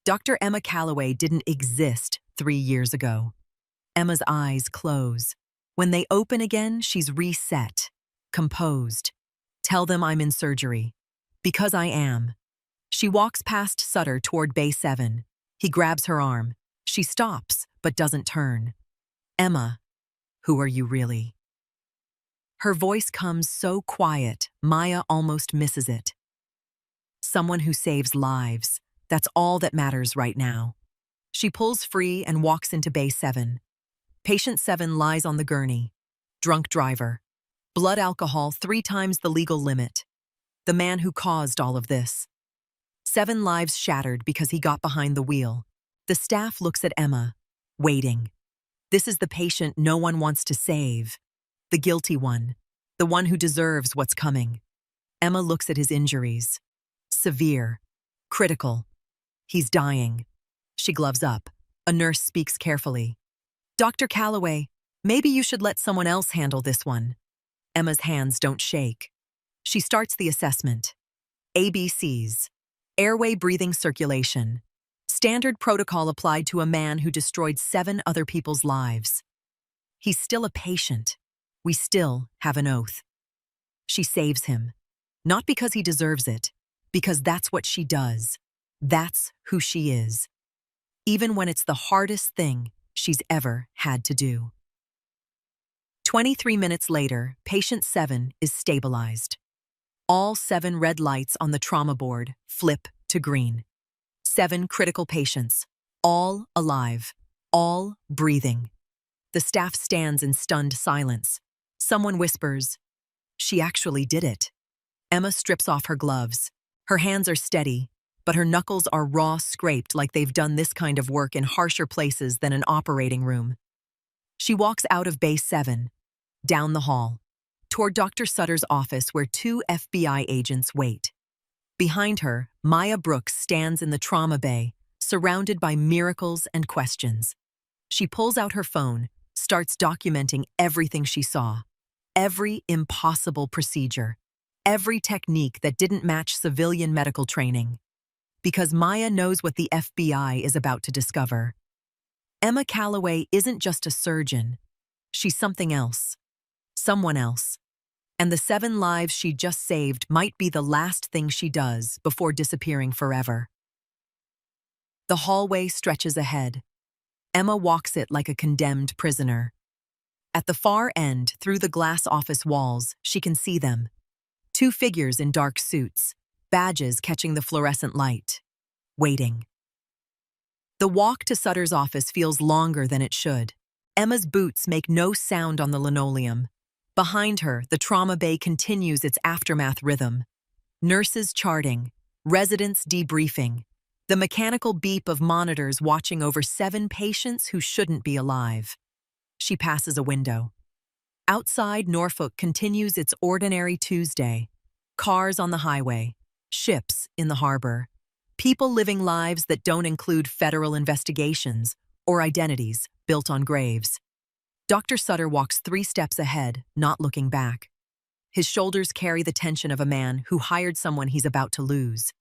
Dr. Emma Calloway didn't exist 3 years ago. Emma's eyes close. When they open again, she's reset, composed. Tell them I'm in surgery. Because I am. She walks past Sutter toward Bay 7. He grabs her arm. She stops, but doesn't turn. Emma, who are you really? Her voice comes so quiet, Maya almost misses it. Someone who saves lives. That's all that matters right now. She pulls free and walks into Bay 7. Patient 7 lies on the gurney. Drunk driver. Blood alcohol 3 times the legal limit. The man who caused all of this. 7 lives shattered because he got behind the wheel. The staff looks at Emma, waiting. This is the patient no one wants to save. The guilty one. The one who deserves what's coming. Emma looks at his injuries. Severe. Critical. He's dying. She gloves up. A nurse speaks carefully. Dr. Calloway, maybe you should let someone else handle this one. Emma's hands don't shake. She starts the assessment. ABCs. Airway breathing circulation. Standard protocol applied to a man who destroyed 7 other people's lives. He's still a patient. We still have an oath. She saves him. Not because he deserves it, because that's what she does. That's who she is. Even when it's the hardest thing she's ever had to do. 23 minutes later, patient 7 is stabilized. All 7 red lights on the trauma board flip to green. 7 critical patients, all alive, all breathing. The staff stands in stunned silence. Someone whispers, "She actually did it." Emma strips off her gloves. Her hands are steady, but her knuckles are raw scraped like they've done this kind of work in harsher places than an operating room. She walks out of Bay 7, down the hall, toward Dr. Sutter's office where 2 FBI agents wait. Behind her, Maya Brooks stands in the trauma bay, surrounded by miracles and questions. She pulls out her phone, starts documenting everything she saw, every impossible procedure, every technique that didn't match civilian medical training. Because Maya knows what the FBI is about to discover. Emma Calloway isn't just a surgeon. She's something else. Someone else. And the 7 lives she just saved might be the last thing she does before disappearing forever. The hallway stretches ahead. Emma walks it like a condemned prisoner. At the far end, through the glass office walls, she can see them. 2 figures in dark suits, badges catching the fluorescent light, waiting. The walk to Sutter's office feels longer than it should. Emma's boots make no sound on the linoleum. Behind her, the trauma bay continues its aftermath rhythm. Nurses charting, residents debriefing, the mechanical beep of monitors watching over 7 patients who shouldn't be alive. She passes a window. Outside, Norfolk continues its ordinary Tuesday. Cars on the highway, ships in the harbor, people living lives that don't include federal investigations or identities built on graves. Dr. Sutter walks 3 steps ahead, not looking back. His shoulders carry the tension of a man who hired someone he's about to lose.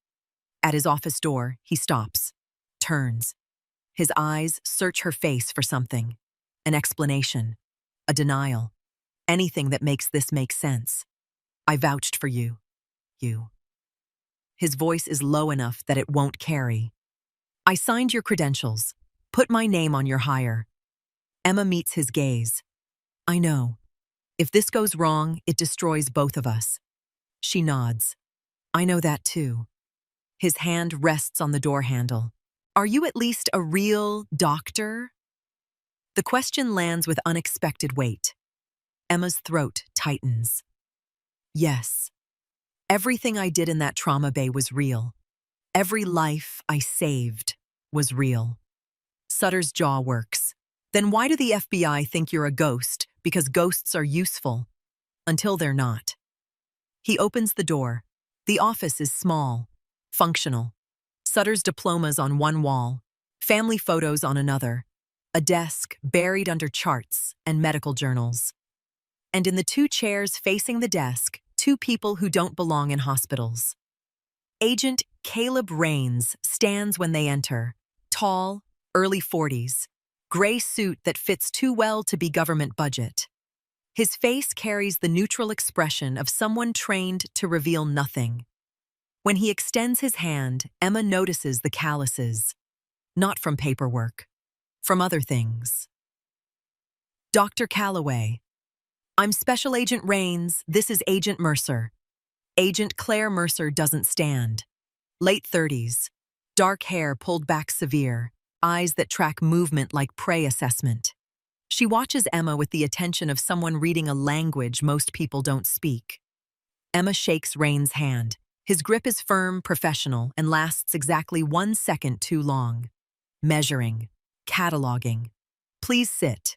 At his office door, he stops, turns. His eyes search her face for something. An explanation, a denial, anything that makes this make sense. I vouched for you. You. His voice is low enough that it won't carry. I signed your credentials. Put my name on your hire. Emma meets his gaze. I know. If this goes wrong, it destroys both of us. She nods. I know that too. His hand rests on the door handle. Are you at least a real doctor? The question lands with unexpected weight. Emma's throat tightens. Yes. Everything I did in that trauma bay was real. Every life I saved was real. Sutter's jaw works. Then why do the FBI think you're a ghost? Because ghosts are useful. Until they're not. He opens the door. The office is small, functional. Sutter's diplomas on one wall, family photos on another, a desk buried under charts and medical journals. And in the 2 chairs facing the desk, 2 people who don't belong in hospitals. Agent Caleb Rains stands when they enter, tall, early 40s, gray suit that fits too well to be government budget. His face carries the neutral expression of someone trained to reveal nothing. When he extends his hand, Emma notices the calluses. Not from paperwork, from other things. Dr. Calloway. I'm Special Agent Rains, this is Agent Mercer. Agent Claire Mercer doesn't stand. Late 30s, dark hair pulled back severe, eyes that track movement like prey assessment. She watches Emma with the attention of someone reading a language most people don't speak. Emma shakes Rains' hand. His grip is firm, professional, and lasts exactly 1 second too long. Measuring, cataloging. Please sit.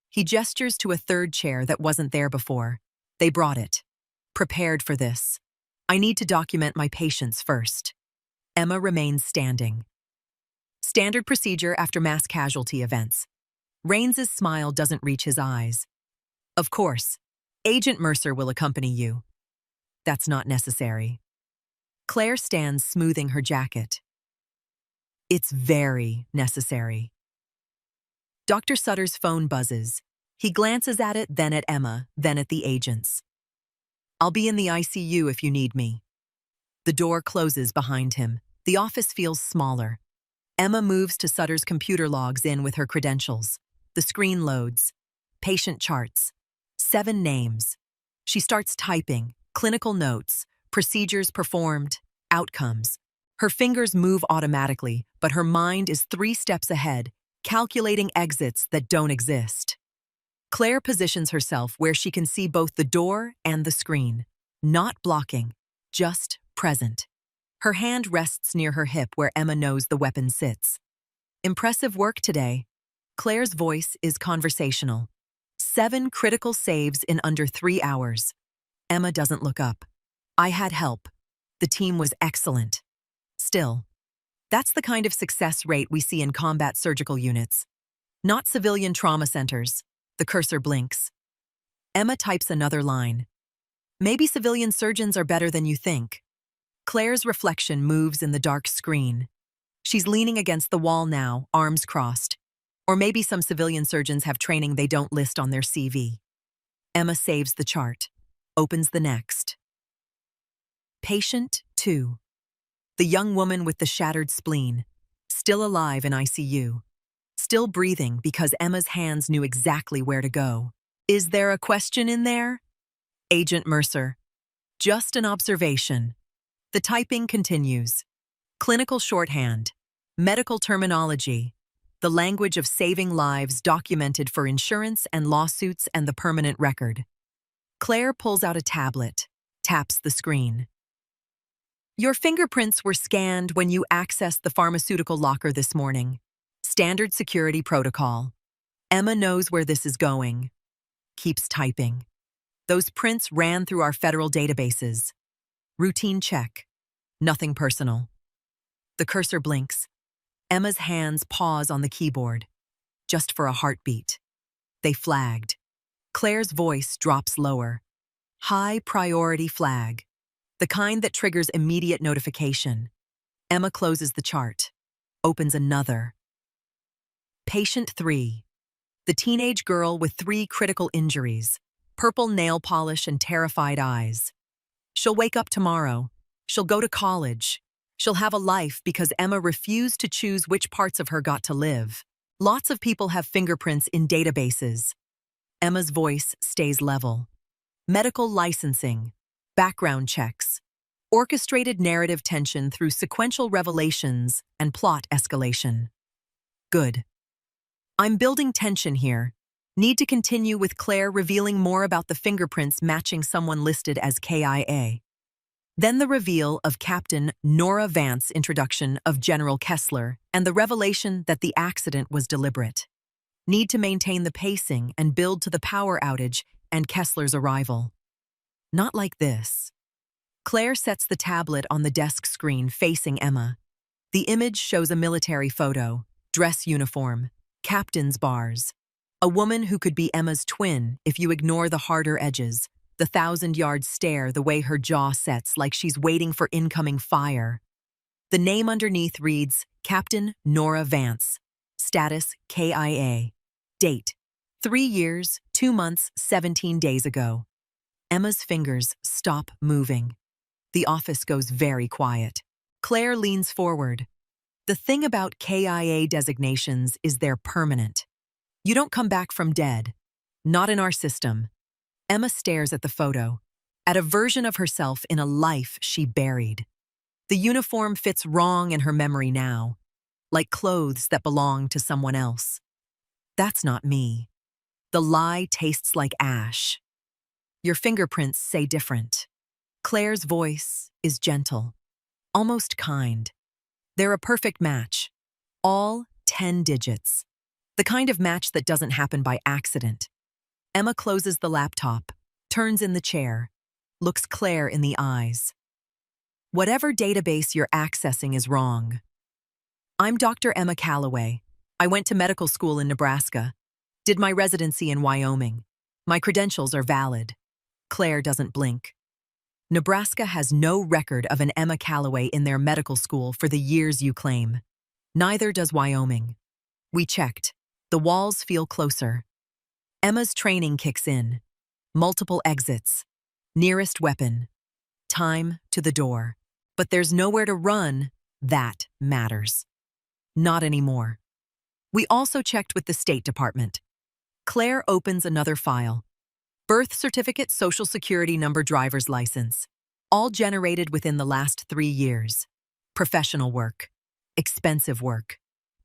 He gestures to a 3rd chair that wasn't there before. They brought it. Prepared for this. I need to document my patients first. Emma remains standing. Standard procedure after mass casualty events. Rains' smile doesn't reach his eyes. Of course, Agent Mercer will accompany you. That's not necessary. Claire stands smoothing her jacket. It's very necessary. Dr. Sutter's phone buzzes. He glances at it, then at Emma, then at the agents. I'll be in the ICU if you need me. The door closes behind him. The office feels smaller. Emma moves to Sutter's computer, logs in with her credentials. The screen loads. Patient charts. 7 names. She starts typing. Clinical notes. Procedures performed. Outcomes. Her fingers move automatically, but her mind is 3 steps ahead, calculating exits that don't exist. Claire positions herself where she can see both the door and the screen. Not blocking, just present. Her hand rests near her hip where Emma knows the weapon sits. Impressive work today. Claire's voice is conversational. 7 critical saves in under 3 hours. Emma doesn't look up. I had help. The team was excellent. Still, that's the kind of success rate we see in combat surgical units. Not civilian trauma centers. The cursor blinks. Emma types another line. Maybe civilian surgeons are better than you think. Claire's reflection moves in the dark screen. She's leaning against the wall now, arms crossed. Or maybe some civilian surgeons have training they don't list on their CV. Emma saves the chart, opens the next. Patient 2. The young woman with the shattered spleen, still alive in ICU. Still breathing because Emma's hands knew exactly where to go. Is there a question in there? Agent Mercer. Just an observation. The typing continues. Clinical shorthand. Medical terminology. The language of saving lives documented for insurance and lawsuits and the permanent record. Claire pulls out a tablet, taps the screen. Your fingerprints were scanned when you accessed the pharmaceutical locker this morning. Standard security protocol. Emma knows where this is going. Keeps typing. Those prints ran through our federal databases. Routine check. Nothing personal. The cursor blinks. Emma's hands pause on the keyboard. Just for a heartbeat. They flagged. Claire's voice drops lower. High priority flag. The kind that triggers immediate notification. Emma closes the chart. Opens another. Patient 3. The teenage girl with 3 critical injuries. Purple nail polish and terrified eyes. She'll wake up tomorrow. She'll go to college. She'll have a life because Emma refused to choose which parts of her got to live. Lots of people have fingerprints in databases. Emma's voice stays level. Medical licensing. Background checks. Orchestrated narrative tension through sequential revelations and plot escalation. Good. I'm building tension here. Need to continue with Claire revealing more about the fingerprints matching someone listed as KIA. Then the reveal of Captain Nora Vance's introduction of General Kessler and the revelation that the accident was deliberate. Need to maintain the pacing and build to the power outage and Kessler's arrival. Not like this. Claire sets the tablet on the desk screen facing Emma. The image shows a military photo, dress uniform, captain's bars. A woman who could be Emma's twin if you ignore the harder edges, the 1,000-yard stare, the way her jaw sets like she's waiting for incoming fire. The name underneath reads, Captain Nora Vance. Status, KIA. Date, 3 years, 2 months, 17 days ago. Emma's fingers stop moving. The office goes very quiet. Claire leans forward. The thing about KIA designations is they're permanent. You don't come back from dead. Not in our system. Emma stares at the photo, at a version of herself in a life she buried. The uniform fits wrong in her memory now, like clothes that belong to someone else. That's not me. The lie tastes like ash. Your fingerprints say different. Claire's voice is gentle, almost kind. They're a perfect match. All 10 digits. The kind of match that doesn't happen by accident. Emma closes the laptop, turns in the chair, looks Claire in the eyes. Whatever database you're accessing is wrong. I'm Dr. Emma Calloway. I went to medical school in Nebraska, did my residency in Wyoming. My credentials are valid. Claire doesn't blink. Nebraska has no record of an Emma Calloway in their medical school for the years you claim. Neither does Wyoming. We checked. The walls feel closer. Emma's training kicks in. Multiple exits. Nearest weapon. Time to the door. But there's nowhere to run. That matters. Not anymore. We also checked with the State Department. Claire opens another file. Birth certificate, social security number, driver's license. All generated within the last 3 years. Professional work. Expensive work.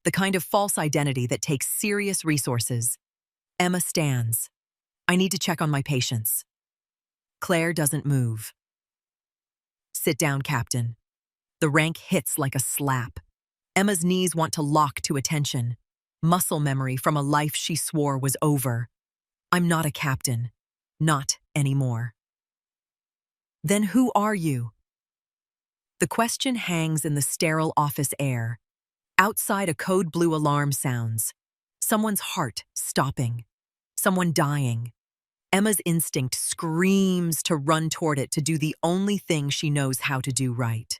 The kind of false identity that takes serious resources. Emma stands. I need to check on my patients. Claire doesn't move. Sit down, Captain. The rank hits like a slap. Emma's knees want to lock to attention. Muscle memory from a life she swore was over. I'm not a captain. Not anymore. Then who are you? The question hangs in the sterile office air. Outside, a code blue alarm sounds. Someone's heart stopping. Someone dying. Emma's instinct screams to run toward it to do the only thing she knows how to do right.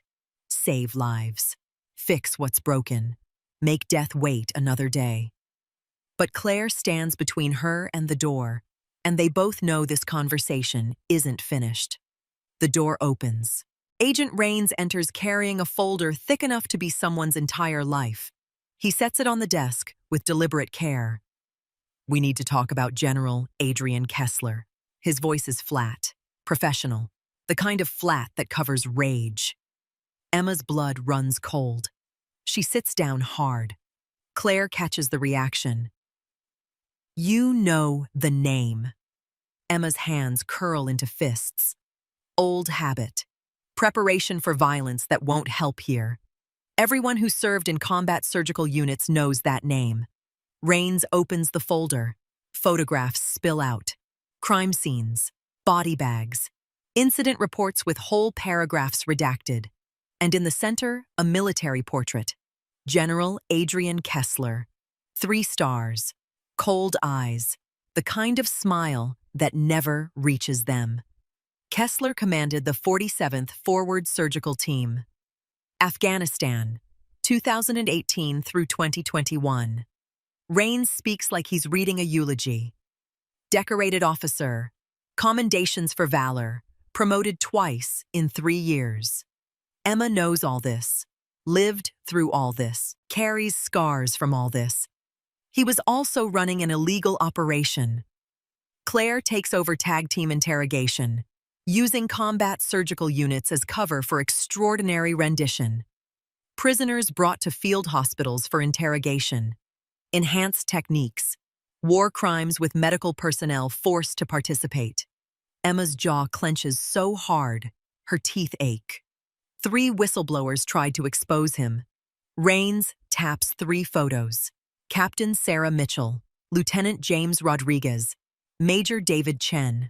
Save lives. Fix what's broken. Make death wait another day. But Claire stands between her and the door, and they both know this conversation isn't finished. The door opens. Agent Rains enters carrying a folder thick enough to be someone's entire life. He sets it on the desk with deliberate care. We need to talk about General Adrian Kessler. His voice is flat, professional, the kind of flat that covers rage. Emma's blood runs cold. She sits down hard. Claire catches the reaction. You know the name. Emma's hands curl into fists. Old habit. Preparation for violence that won't help here. Everyone who served in combat surgical units knows that name. Rains opens the folder. Photographs spill out. Crime scenes. Body bags. Incident reports with whole paragraphs redacted. And in the center, a military portrait. General Adrian Kessler. 3 stars. Cold eyes. The kind of smile that never reaches them. Kessler commanded the 47th Forward Surgical Team. Afghanistan, 2018 through 2021. Rains speaks like he's reading a eulogy. Decorated officer, commendations for valor, promoted twice in 3 years. Emma knows all this, lived through all this, carries scars from all this. He was also running an illegal operation. Claire takes over tag team interrogation, using combat surgical units as cover for extraordinary rendition. Prisoners brought to field hospitals for interrogation. Enhanced techniques. War crimes with medical personnel forced to participate. Emma's jaw clenches so hard, her teeth ache. 3 whistleblowers tried to expose him. Rains taps 3 photos. Captain Sarah Mitchell, Lieutenant James Rodriguez, Major David Chen.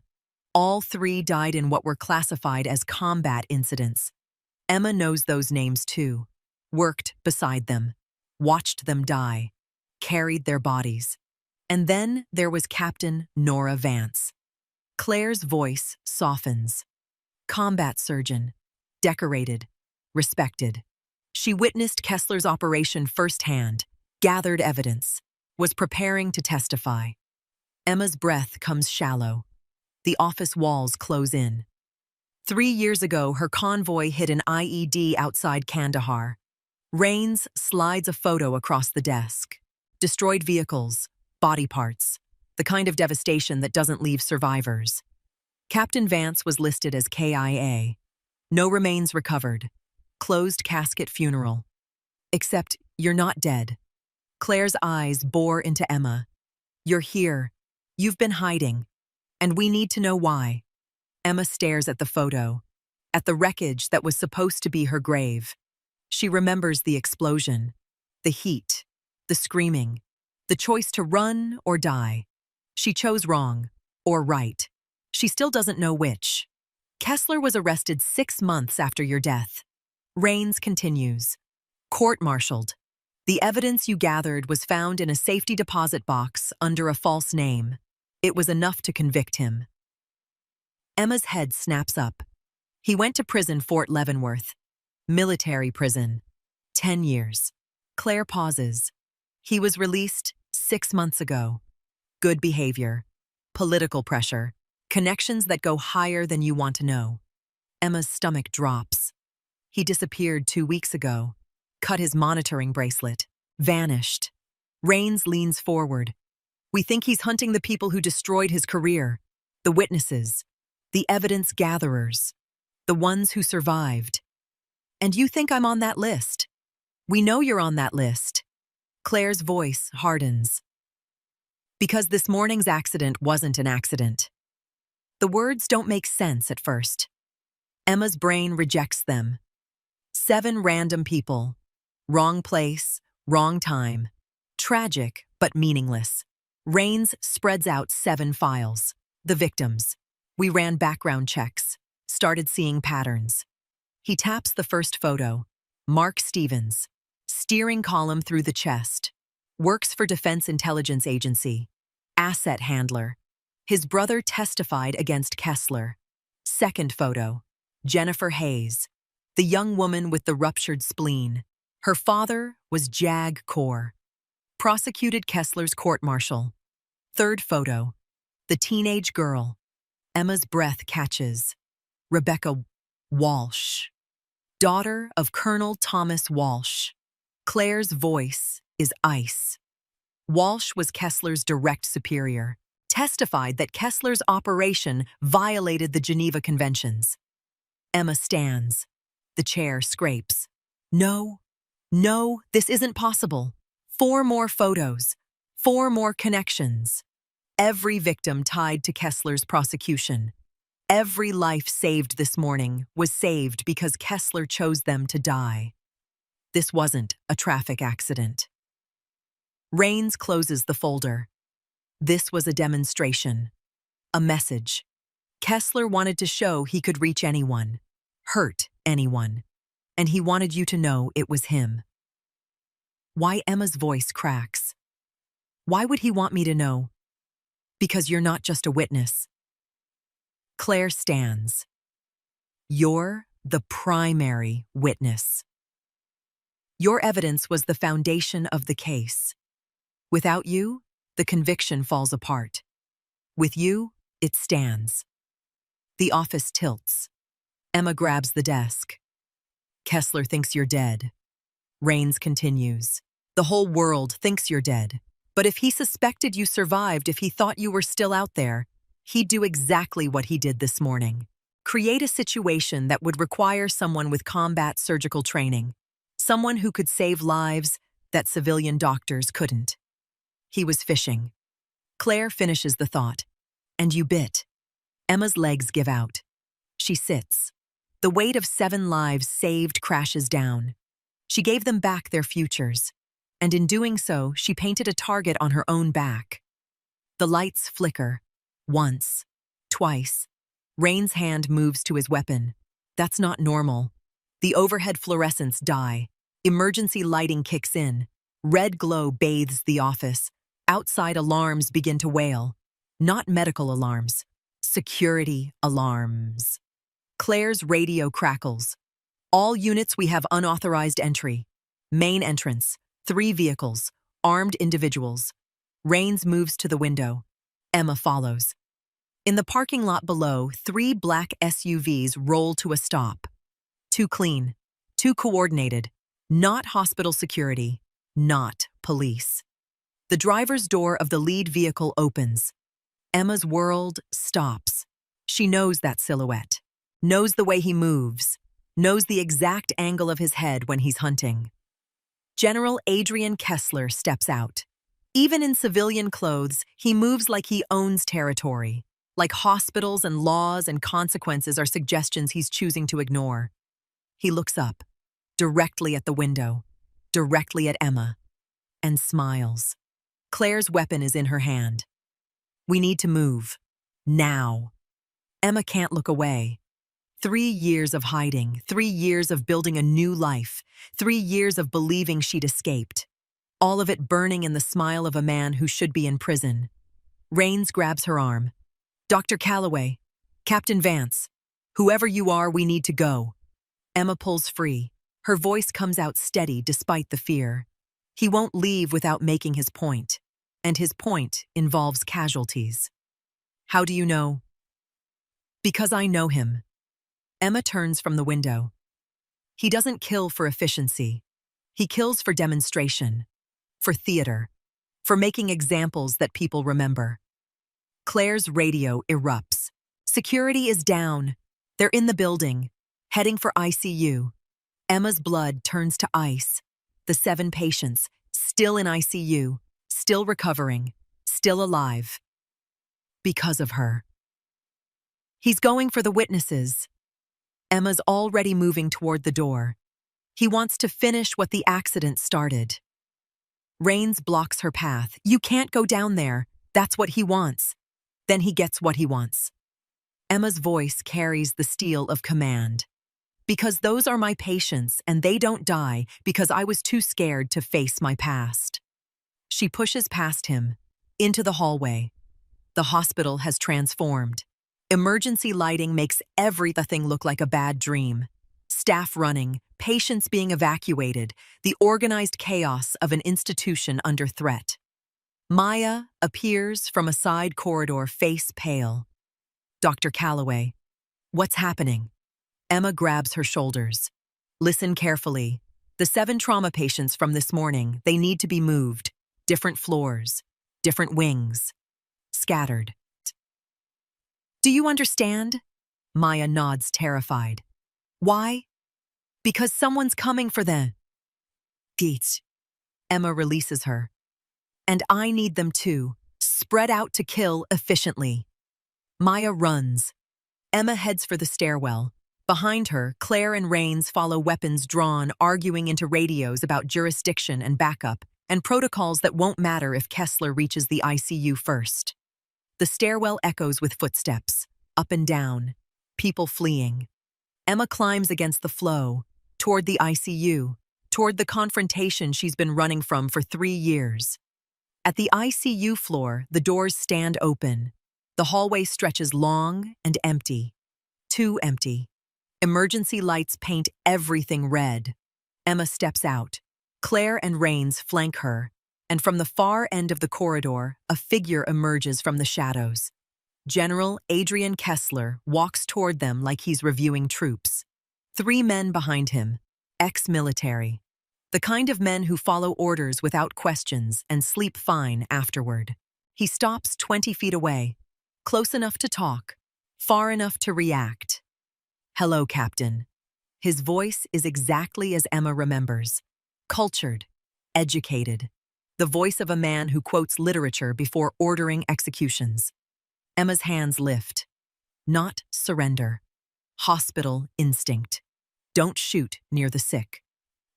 All 3 died in what were classified as combat incidents. Emma knows those names too. Worked beside them. Watched them die. Carried their bodies. And then there was Captain Nora Vance. Claire's voice softens. Combat surgeon. Decorated. Respected. She witnessed Kessler's operation firsthand, gathered evidence, was preparing to testify. Emma's breath comes shallow. The office walls close in. 3 years ago, her convoy hit an IED outside Kandahar. Rains slides a photo across the desk. Destroyed vehicles, body parts, the kind of devastation that doesn't leave survivors. Captain Vance was listed as KIA. No remains recovered. Closed casket funeral. Except you're not dead. Claire's eyes bore into Emma. You're here. You've been hiding. And we need to know why. Emma stares at the photo, at the wreckage that was supposed to be her grave. She remembers the explosion, the heat, the screaming, the choice to run or die. She chose wrong, or right. She still doesn't know which. Kessler was arrested 6 months after your death. Rains continues. Court-martialed. The evidence you gathered was found in a safety deposit box under a false name. It was enough to convict him. Emma's head snaps up. He went to prison Fort Leavenworth. Military prison. 10 years. Claire pauses. He was released 6 months ago. Good behavior. Political pressure. Connections that go higher than you want to know. Emma's stomach drops. He disappeared 2 weeks ago. Cut his monitoring bracelet. Vanished. Rains leans forward. We think he's hunting the people who destroyed his career. The witnesses. The evidence gatherers. The ones who survived. And you think I'm on that list? We know you're on that list. Claire's voice hardens. Because this morning's accident wasn't an accident. The words don't make sense at first. Emma's brain rejects them. 7 random people. Wrong place, wrong time. Tragic, but meaningless. Rains spreads out 7 files. The victims. We ran background checks. Started seeing patterns. He taps the first photo. Mark Stevens. Steering column through the chest. Works for Defense Intelligence Agency. Asset handler. His brother testified against Kessler. Second photo. Jennifer Hayes. The young woman with the ruptured spleen. Her father was JAG Corps. Prosecuted Kessler's court-martial. Third photo. The teenage girl. Emma's breath catches. Rebecca Walsh. Daughter of Colonel Thomas Walsh. Claire's voice is ice. Walsh was Kessler's direct superior, testified that Kessler's operation violated the Geneva Conventions. Emma stands. The chair scrapes. No, this isn't possible. 4 more photos. 4 more connections. Every victim tied to Kessler's prosecution. Every life saved this morning was saved because Kessler chose them to die. This wasn't a traffic accident. Rains closes the folder. This was a demonstration. A message. Kessler wanted to show he could reach anyone, hurt anyone, and he wanted you to know it was him. Why Emma's voice cracks? Why would he want me to know? Because you're not just a witness. Claire stands. You're the primary witness. Your evidence was the foundation of the case. Without you, the conviction falls apart. With you, it stands. The office tilts. Emma grabs the desk. Kessler thinks you're dead. Rains continues. The whole world thinks you're dead. But if he suspected you survived, if he thought you were still out there, he'd do exactly what he did this morning. Create a situation that would require someone with combat surgical training. Someone who could save lives that civilian doctors couldn't. He was fishing. Claire finishes the thought. And you bit. Emma's legs give out. She sits. The weight of 7 lives saved crashes down. She gave them back their futures. And in doing so, she painted a target on her own back. The lights flicker. Once. Twice. Rain's hand moves to his weapon. That's not normal. The overhead fluorescents die. Emergency lighting kicks in. Red glow bathes the office. Outside alarms begin to wail. Not medical alarms. Security alarms. Claire's radio crackles. All units, we have unauthorized entry. Main entrance. 3 vehicles. Armed individuals. Rains moves to the window. Emma follows. In the parking lot below, 3 black SUVs roll to a stop. Too clean. Too coordinated. Not hospital security. Not police. The driver's door of the lead vehicle opens. Emma's world stops. She knows that silhouette. Knows the way he moves. Knows the exact angle of his head when he's hunting. General Adrian Kessler steps out. Even in civilian clothes, he moves like he owns territory. Like hospitals and laws and consequences are suggestions he's choosing to ignore. He looks up, directly at the window, directly at Emma, and smiles. Claire's weapon is in her hand. We need to move. Now. Emma can't look away. 3 years of hiding, 3 years of building a new life, 3 years of believing she'd escaped. All of it burning in the smile of a man who should be in prison. Rains grabs her arm. Dr. Calloway, Captain Vance, whoever you are, we need to go. Emma pulls free. Her voice comes out steady despite the fear. He won't leave without making his point, and his point involves casualties. How do you know? Because I know him. Emma turns from the window. He doesn't kill for efficiency. He kills for demonstration, for theater, for making examples that people remember. Claire's radio erupts. Security is down. They're in the building, heading for ICU. Emma's blood turns to ice. The 7 patients, still in ICU, still recovering, still alive. Because of her. He's going for the witnesses. Emma's already moving toward the door. He wants to finish what the accident started. Rains blocks her path. You can't go down there. That's what he wants. Then he gets what he wants. Emma's voice carries the steel of command. Because those are my patients, and they don't die because I was too scared to face my past. She pushes past him, into the hallway. The hospital has transformed. Emergency lighting makes everything look like a bad dream. Staff running, patients being evacuated, the organized chaos of an institution under threat. Maya appears from a side corridor, face pale. Dr. Calloway, what's happening? Emma grabs her shoulders. Listen carefully. The 7 trauma patients from this morning, they need to be moved. Different floors, different wings, scattered. Do you understand? Maya nods, terrified. Why? Because someone's coming for them. Gates. Emma releases her. And I need them too, spread out to kill efficiently. Maya runs. Emma heads for the stairwell. Behind her, Claire and Rains follow, weapons drawn, arguing into radios about jurisdiction and backup, and protocols that won't matter if Kessler reaches the ICU first. The stairwell echoes with footsteps, up and down, people fleeing. Emma climbs against the flow, toward the ICU, toward the confrontation she's been running from for 3 years. At the ICU floor, the doors stand open. The hallway stretches long and empty. Too empty. Emergency lights paint everything red. Emma steps out. Claire and Rains flank her, and from the far end of the corridor, a figure emerges from the shadows. General Adrian Kessler walks toward them like he's reviewing troops. 3 men behind him, ex-military. The kind of men who follow orders without questions and sleep fine afterward. He stops 20 feet away, close enough to talk, far enough to react. Hello, Captain. His voice is exactly as Emma remembers. Cultured, educated. The voice of a man who quotes literature before ordering executions. Emma's hands lift. Not surrender. Hospital instinct. Don't shoot near the sick.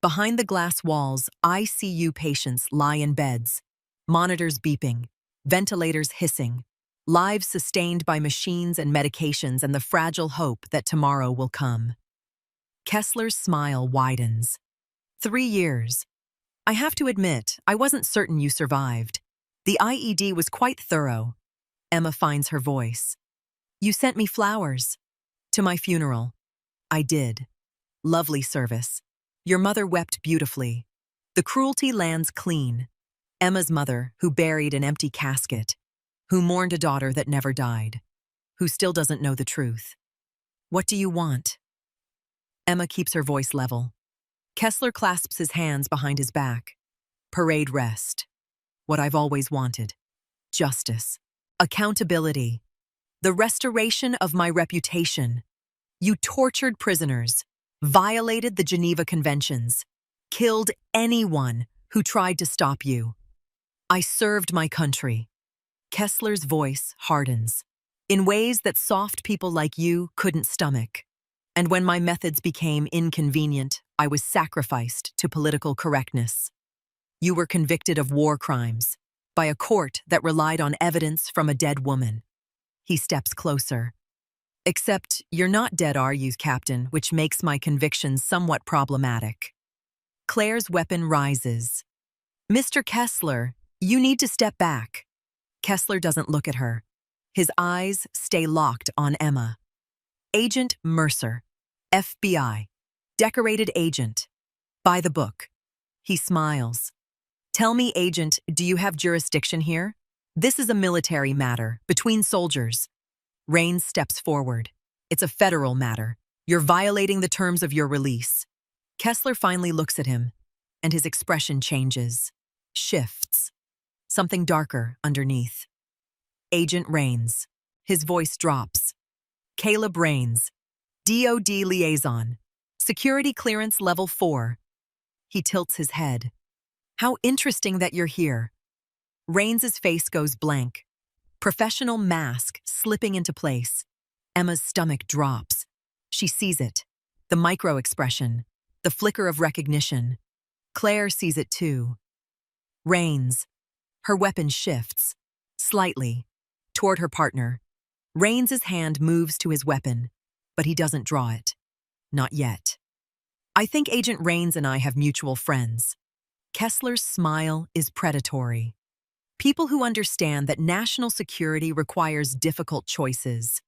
Behind the glass walls, ICU patients lie in beds. Monitors beeping. Ventilators hissing. Lives sustained by machines and medications, and the fragile hope that tomorrow will come. Kessler's smile widens. 3 years. I have to admit, I wasn't certain you survived. The IED was quite thorough. Emma finds her voice. You sent me flowers. To my funeral. I did. Lovely service. Your mother wept beautifully. The cruelty lands clean. Emma's mother, who buried an empty casket. Who mourned a daughter that never died. Who still doesn't know the truth. What do you want? Emma keeps her voice level. Kessler clasps his hands behind his back. Parade rest. What I've always wanted. Justice. Accountability. The restoration of my reputation. You tortured prisoners, violated the Geneva Conventions, killed anyone who tried to stop you. I served my country. Kessler's voice hardens, in ways that soft people like you couldn't stomach. And when my methods became inconvenient, I was sacrificed to political correctness. You were convicted of war crimes by a court that relied on evidence from a dead woman. He steps closer. Except you're not dead, are you, Captain, which makes my convictions somewhat problematic. Claire's weapon rises. Mr. Kessler, you need to step back. Kessler doesn't look at her. His eyes stay locked on Emma. Agent Mercer, FBI, decorated agent. By the book. He smiles. Tell me, Agent, do you have jurisdiction here? This is a military matter, between soldiers. Rains steps forward. It's a federal matter. You're violating the terms of your release. Kessler finally looks at him, and his expression changes. Shifts. Something darker underneath. Agent Rains. His voice drops. Caleb Rains. DOD liaison. Security clearance level 4. He tilts his head. How interesting that you're here. Rains's face goes blank. Professional mask slipping into place. Emma's stomach drops. She sees it. The micro-expression. The flicker of recognition. Claire sees it too. Rains. Her weapon shifts. Slightly. Toward her partner. Rains's hand moves to his weapon, but he doesn't draw it. Not yet. I think Agent Rains and I have mutual friends. Kessler's smile is predatory. People who understand that national security requires difficult choices,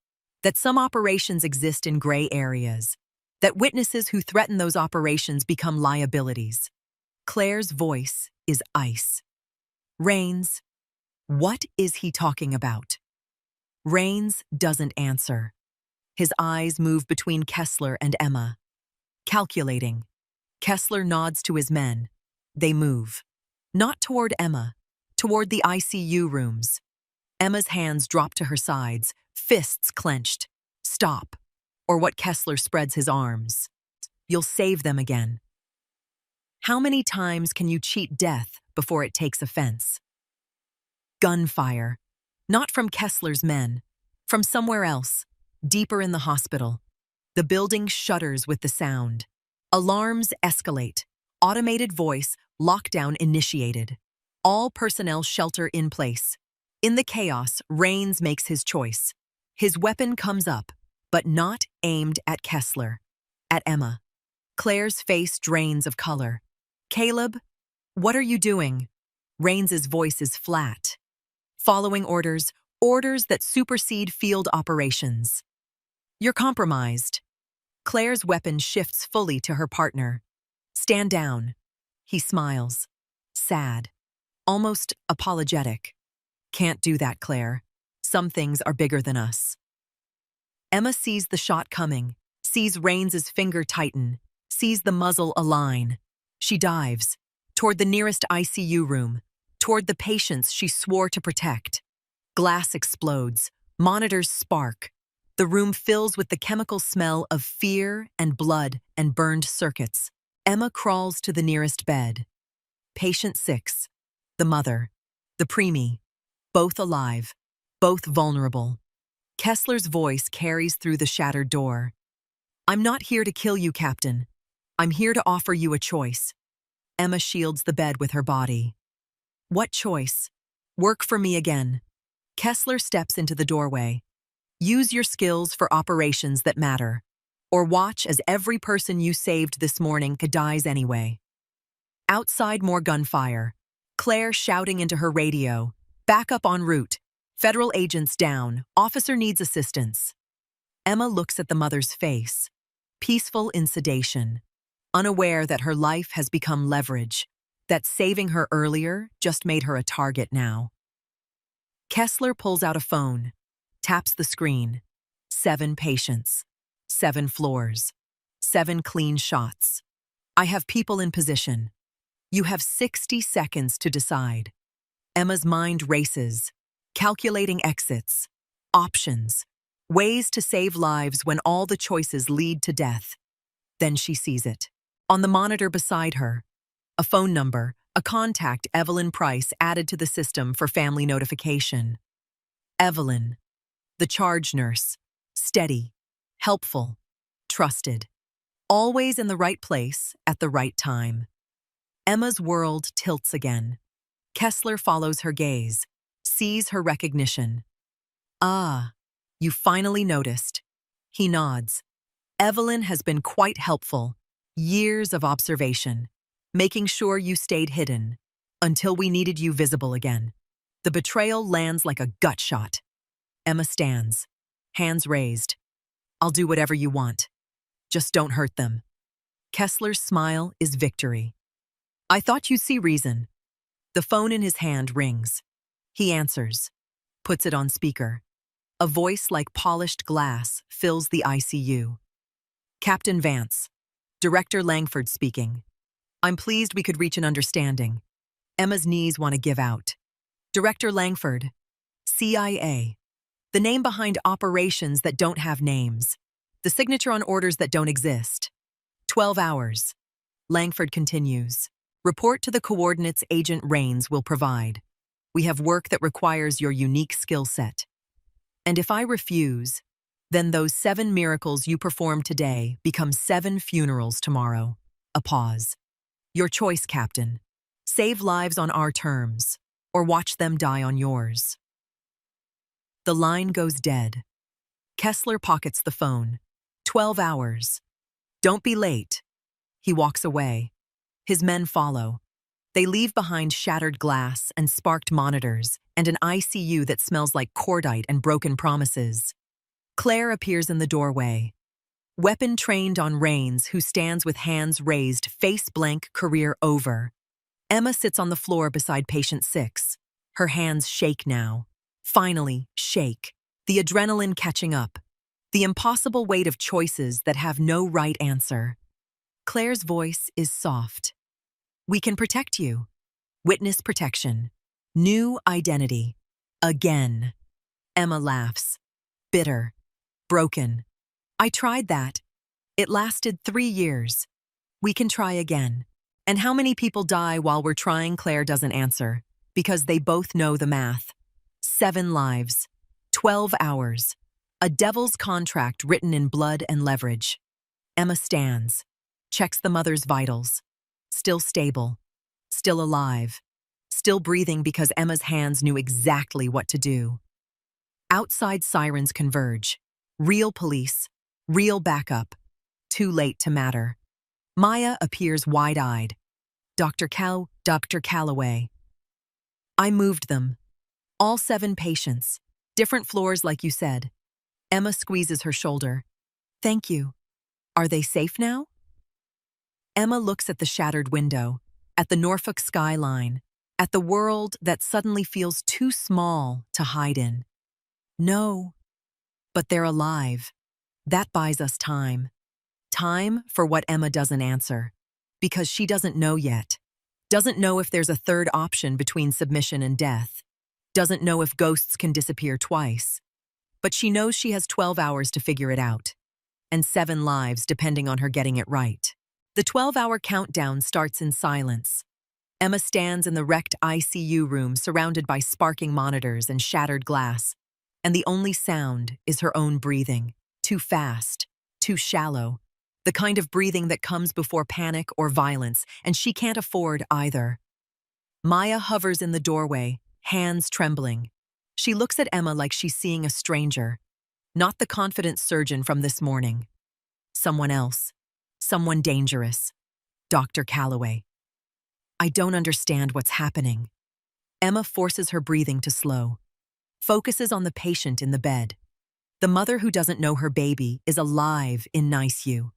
that some operations exist in gray areas, that witnesses who threaten those operations become liabilities. Claire's voice is ice. Rains, what is he talking about? Rains doesn't answer. His eyes move between Kessler and Emma. Calculating. Kessler nods to his men. They move. Not toward Emma, toward the ICU rooms. Emma's hands drop to her sides, fists clenched. Stop. Or what Kessler spreads his arms. You'll save them again. How many times can you cheat death before it takes offense? Gunfire. Not from Kessler's men. From somewhere else, deeper in the hospital. The building shudders with the sound. Alarms escalate. Automated voice, lockdown initiated. All personnel shelter in place. In the chaos, Rains makes his choice. His weapon comes up, but not aimed at Kessler. At Emma. Claire's face drains of color. Caleb, what are you doing? Rains's voice is flat. Following orders, orders that supersede field operations. You're compromised. Claire's weapon shifts fully to her partner. Stand down. He smiles. Sad. Almost apologetic. Can't do that, Claire. Some things are bigger than us. Emma sees the shot coming, sees Rains's finger tighten, sees the muzzle align. She dives. Toward the nearest ICU room. Toward the patients she swore to protect. Glass explodes. Monitors spark. The room fills with the chemical smell of fear and blood and burned circuits. Emma crawls to the nearest bed. Patient 6. The mother. The preemie. Both alive. Both vulnerable. Kessler's voice carries through the shattered door. I'm not here to kill you, Captain. I'm here to offer you a choice. Emma shields the bed with her body. What choice? Work for me again. Kessler steps into the doorway. Use your skills for operations that matter. Or watch as every person you saved this morning dies anyway. Outside, more gunfire. Claire shouting into her radio. Backup en route. Federal agents down. Officer needs assistance. Emma looks at the mother's face. Peaceful in sedation. Unaware that her life has become leverage. That saving her earlier just made her a target now. Kessler pulls out a phone. Taps the screen. 7 patients. 7 floors. 7 clean shots. I have people in position. You have 60 seconds to decide. Emma's mind races, calculating exits, options, ways to save lives when all the choices lead to death. Then she sees it. On the monitor beside her, a phone number, a contact Evelyn Price added to the system for family notification. Evelyn, the charge nurse, steady, helpful, trusted, always in the right place at the right time. Emma's world tilts again. Kessler follows her gaze, sees her recognition. Ah, you finally noticed. He nods. Evelyn has been quite helpful. Years of observation, making sure you stayed hidden, until we needed you visible again. The betrayal lands like a gut shot. Emma stands, hands raised. I'll do whatever you want. Just don't hurt them. Kessler's smile is victory. I thought you'd see reason. The phone in his hand rings. He answers, puts it on speaker. A voice like polished glass fills the ICU. Captain Vance, Director Langford speaking. I'm pleased we could reach an understanding. Emma's knees want to give out. Director Langford, CIA. The name behind operations that don't have names. The signature on orders that don't exist. 12 hours. Langford continues. Report to the coordinates Agent Rains will provide. We have work that requires your unique skill set. And if I refuse, then those 7 miracles you performed today become 7 funerals tomorrow. A pause. Your choice, Captain. Save lives on our terms, or watch them die on yours. The line goes dead. Kessler pockets the phone. 12 hours. Don't be late. He walks away. His men follow. They leave behind shattered glass and sparked monitors and an ICU that smells like cordite and broken promises. Claire appears in the doorway. Weapon trained on Rains, who stands with hands raised, face blank, career over. Emma sits on the floor beside patient 6. Her hands shake now. Finally, shake. The adrenaline catching up. The impossible weight of choices that have no right answer. Claire's voice is soft. We can protect you. Witness protection. New identity. Again. Emma laughs. Bitter. Broken. I tried that. It lasted 3 years. We can try again. And how many people die while we're trying? Claire doesn't answer, because they both know the math. 7 lives. 12 hours. A devil's contract written in blood and leverage. Emma stands. Checks the mother's vitals. Still stable. Still alive. Still breathing because Emma's hands knew exactly what to do. Outside sirens converge. Real police. Real backup. Too late to matter. Maya appears wide-eyed. Dr. Calloway. I moved them. All 7 patients. Different floors like you said. Emma squeezes her shoulder. Thank you. Are they safe now? Emma looks at the shattered window, at the Norfolk skyline, at the world that suddenly feels too small to hide in. No, but they're alive. That buys us time. Time for what Emma doesn't answer, because she doesn't know yet. Doesn't know if there's a third option between submission and death. Doesn't know if ghosts can disappear twice. But she knows she has 12 hours to figure it out. And 7 lives depending on her getting it right. The 12-hour countdown starts in silence. Emma stands in the wrecked ICU room surrounded by sparking monitors and shattered glass. And the only sound is her own breathing. Too fast, too shallow. The kind of breathing that comes before panic or violence, and she can't afford either. Maya hovers in the doorway, hands trembling. She looks at Emma like she's seeing a stranger, not the confident surgeon from this morning. Someone else. Someone dangerous. Dr. Calloway. I don't understand what's happening. Emma forces her breathing to slow. Focuses on the patient in the bed. The mother who doesn't know her baby is alive in NICU.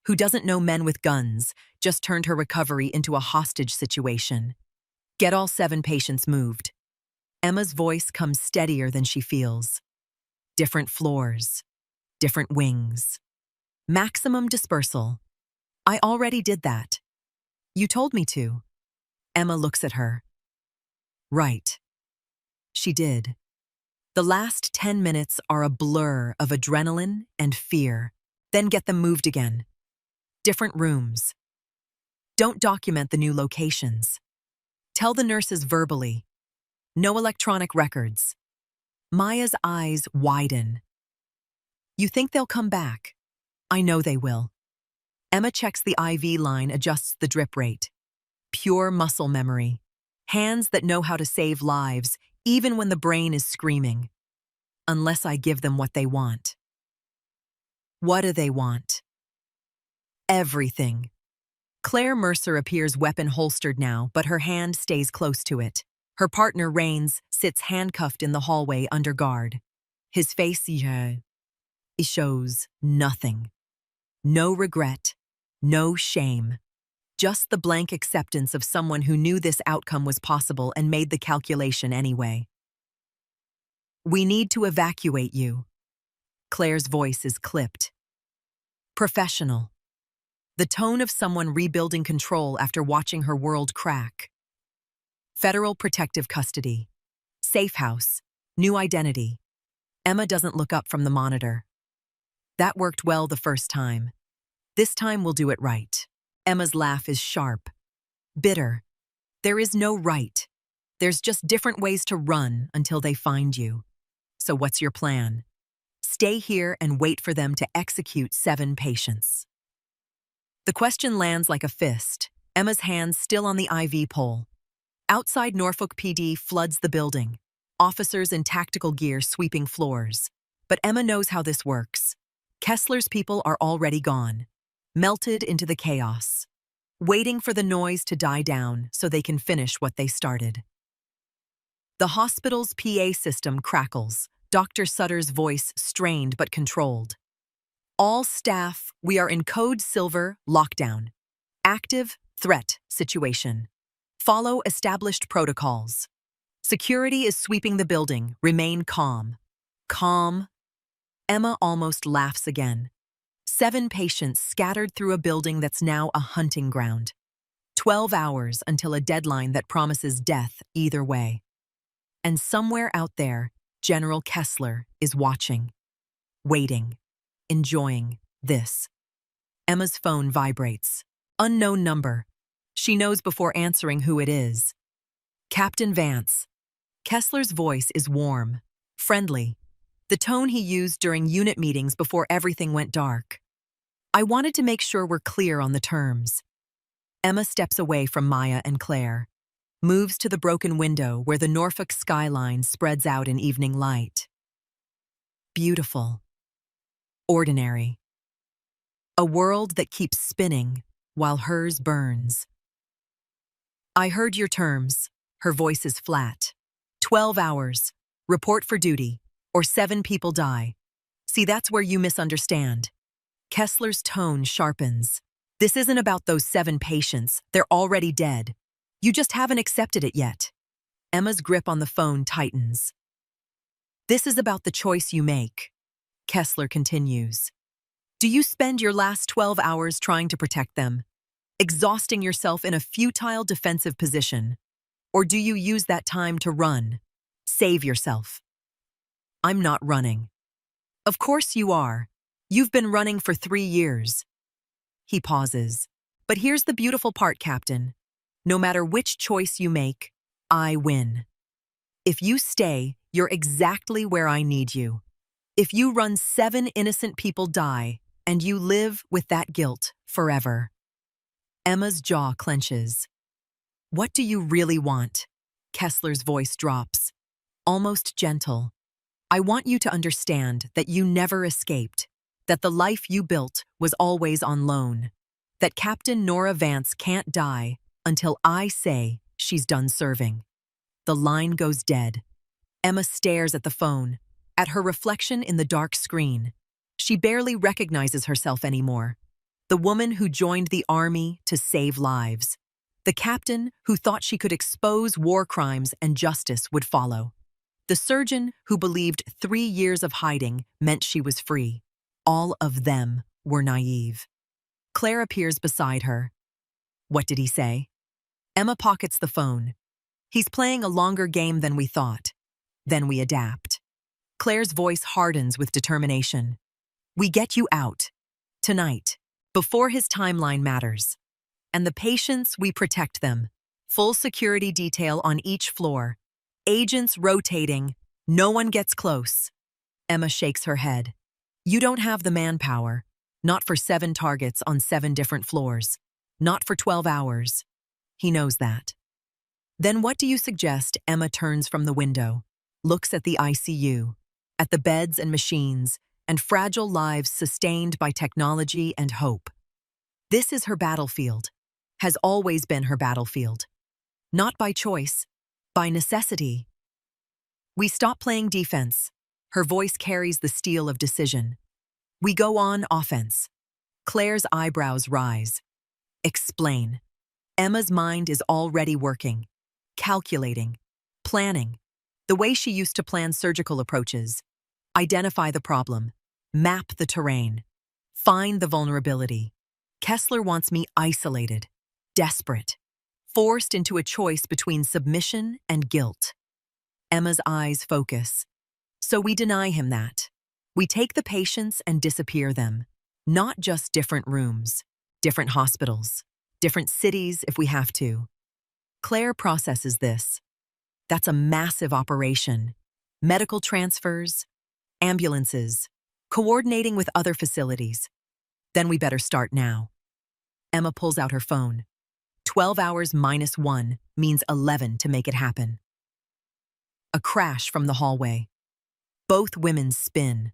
Who doesn't know men with guns just turned her recovery into a hostage situation. Get all 7 patients moved. Emma's voice comes steadier than she feels. Different floors. Different wings. Maximum dispersal. I already did that. You told me to. Emma looks at her. Right. She did. The last 10 minutes are a blur of adrenaline and fear. Then get them moved again. Different rooms. Don't document the new locations. Tell the nurses verbally. No electronic records. Maya's eyes widen. You think they'll come back? I know they will. Emma checks the IV line, adjusts the drip rate. Pure muscle memory. Hands that know how to save lives, even when the brain is screaming. Unless I give them what they want. What do they want? Everything. Claire Mercer appears weapon holstered now, but her hand stays close to it. Her partner, Rains, sits handcuffed in the hallway under guard. His face, he shows nothing. No regret, no shame. Just the blank acceptance of someone who knew this outcome was possible and made the calculation anyway. We need to evacuate you. Claire's voice is clipped. Professional. The tone of someone rebuilding control after watching her world crack. Federal protective custody. Safe house. New identity. Emma doesn't look up from the monitor. That worked well the first time. This time we'll do it right. Emma's laugh is sharp. Bitter. There is no right. There's just different ways to run until they find you. So what's your plan? Stay here and wait for them to execute 7 patients. The question lands like a fist, Emma's hands still on the IV pole. Outside Norfolk PD floods the building, officers in tactical gear sweeping floors. But Emma knows how this works. Kessler's people are already gone, melted into the chaos, waiting for the noise to die down so they can finish what they started. The hospital's PA system crackles, Dr. Sutter's voice strained but controlled. All staff, we are in Code Silver lockdown. Active threat situation. Follow established protocols. Security is sweeping the building. Remain calm. Calm. Emma almost laughs again. 7 patients scattered through a building that's now a hunting ground. 12 hours until a deadline that promises death either way. And somewhere out there, General Kessler is watching, waiting, enjoying this. Emma's phone vibrates. Unknown number. She knows before answering who it is. Captain Vance. Kessler's voice is warm, friendly, the tone he used during unit meetings before everything went dark. I wanted to make sure we're clear on the terms. Emma steps away from Maya and Claire, moves to the broken window where the Norfolk skyline spreads out in evening light. Beautiful. Ordinary. A world that keeps spinning while hers burns. I heard your terms. Her voice is flat. 12 hours. Report for duty. Or 7 people die. See, that's where you misunderstand. Kessler's tone sharpens. This isn't about those 7 patients. They're already dead. You just haven't accepted it yet. Emma's grip on the phone tightens. This is about the choice you make. Kessler continues. Do you spend your last 12 hours trying to protect them, exhausting yourself in a futile defensive position? Or do you use that time to run, save yourself? I'm not running. Of course you are. You've been running for 3 years. He pauses. But here's the beautiful part, Captain. No matter which choice you make, I win. If you stay, you're exactly where I need you. If you run, 7 innocent people die, and you live with that guilt forever. Emma's jaw clenches. What do you really want? Kessler's voice drops, almost gentle. I want you to understand that you never escaped, that the life you built was always on loan, that Captain Nora Vance can't die until I say she's done serving. The line goes dead. Emma stares at the phone, at her reflection in the dark screen. She barely recognizes herself anymore. The woman who joined the army to save lives. The captain who thought she could expose war crimes and justice would follow. The surgeon who believed 3 years of hiding meant she was free. All of them were naive. Claire appears beside her. What did he say? Emma pockets the phone. He's playing a longer game than we thought. Then we adapt. Claire's voice hardens with determination. We get you out. Tonight. Before his timeline matters. And the patients, we protect them. Full security detail on each floor. Agents rotating. No one gets close. Emma shakes her head. You don't have the manpower. Not for 7 targets on 7 different floors. Not for 12 hours. He knows that. Then what do you suggest? Emma turns from the window, looks at the ICU, at the beds and machines, and fragile lives sustained by technology and hope. This is her battlefield. Has always been her battlefield. Not by choice, by necessity. We stop playing defense. Her voice carries the steel of decision. We go on offense. Claire's eyebrows rise. Explain. Emma's mind is already working, calculating, planning, the way she used to plan surgical approaches. Identify the problem, map the terrain, find the vulnerability. Kessler wants me isolated, desperate, forced into a choice between submission and guilt. Emma's eyes focus. So we deny him that. We take the patients and disappear them. Not just different rooms, different hospitals, different cities if we have to. Claire processes this. That's a massive operation. Medical transfers, ambulances, coordinating with other facilities. Then we better start now. Emma pulls out her phone. 12 hours minus 1 means 11 to make it happen. A crash from the hallway. Both women spin.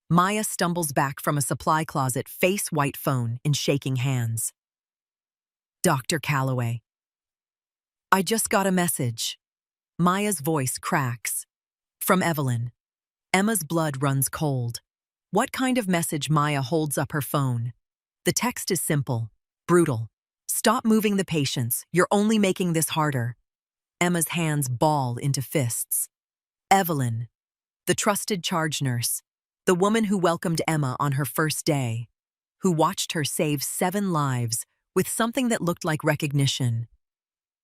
Maya stumbles back from a supply closet, face-white phone in shaking hands. Dr. Calloway. I just got a message. Maya's voice cracks. From Evelyn. Emma's blood runs cold. What kind of message? Maya holds up her phone. The text is simple, brutal. Stop moving the patients. You're only making this harder. Emma's hands ball into fists. Evelyn, the trusted charge nurse, the woman who welcomed Emma on her first day, who watched her save 7 lives with something that looked like recognition.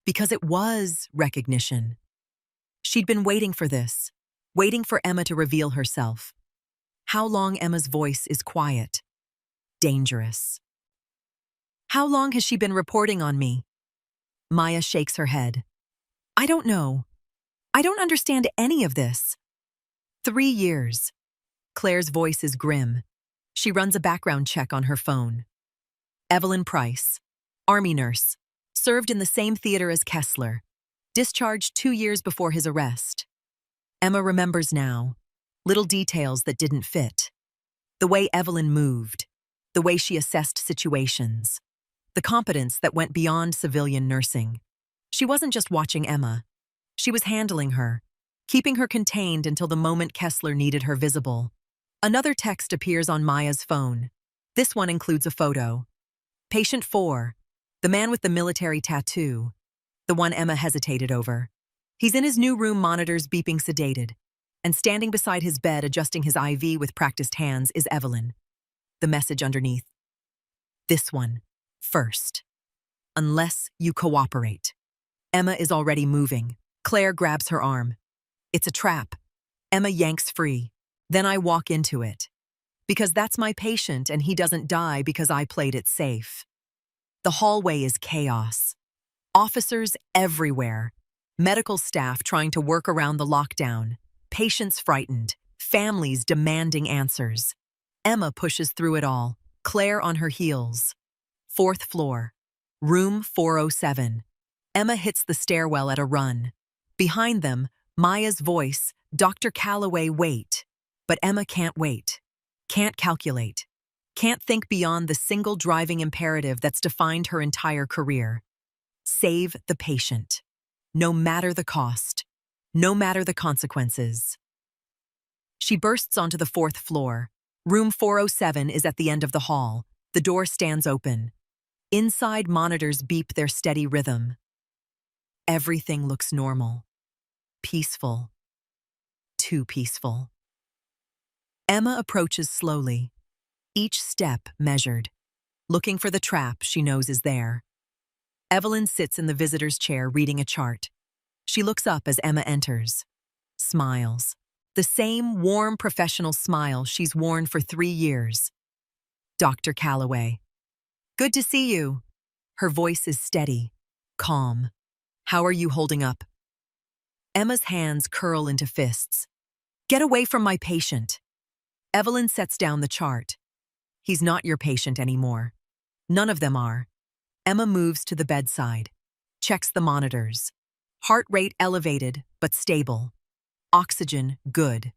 Because it was recognition. She'd been waiting for this, waiting for Emma to reveal herself. How long? Emma's voice is quiet. Dangerous. How long has she been reporting on me? Maya shakes her head. I don't know. I don't understand any of this. 3 years. Claire's voice is grim. She runs a background check on her phone. Evelyn Price, Army nurse, served in the same theater as Kessler, discharged 2 years before his arrest. Emma remembers now, little details that didn't fit. The way Evelyn moved, the way she assessed situations, the competence that went beyond civilian nursing. She wasn't just watching Emma. She was handling her, keeping her contained until the moment Kessler needed her visible. Another text appears on Maya's phone. This one includes a photo. Patient 4, the man with the military tattoo, the one Emma hesitated over. He's in his new room, monitors beeping, sedated. And standing beside his bed, adjusting his IV with practiced hands, is Evelyn. The message underneath. This one, first. Unless you cooperate. Emma is already moving. Claire grabs her arm. It's a trap. Emma yanks free. Then I walk into it. Because that's my patient and he doesn't die because I played it safe. The hallway is chaos. Officers everywhere. Medical staff trying to work around the lockdown. Patients frightened. Families demanding answers. Emma pushes through it all. Claire on her heels. 4th floor. Room 407. Emma hits the stairwell at a run. Behind them, Maya's voice, Dr. Calloway, wait. But Emma can't wait. Can't calculate. Can't think beyond the single driving imperative that's defined her entire career. Save the patient. No matter the cost. No matter the consequences. She bursts onto the 4th floor. Room 407 is at the end of the hall. The door stands open. Inside, monitors beep their steady rhythm. Everything looks normal. Peaceful. Too peaceful. Emma approaches slowly, each step measured, looking for the trap she knows is there. Evelyn sits in the visitor's chair reading a chart. She looks up as Emma enters. Smiles. The same warm professional smile she's worn for 3 years. Dr. Calloway. Good to see you. Her voice is steady, calm. How are you holding up? Emma's hands curl into fists. Get away from my patient. Evelyn sets down the chart. He's not your patient anymore. None of them are. Emma moves to the bedside, checks the monitors. Heart rate elevated, but stable. Oxygen, good.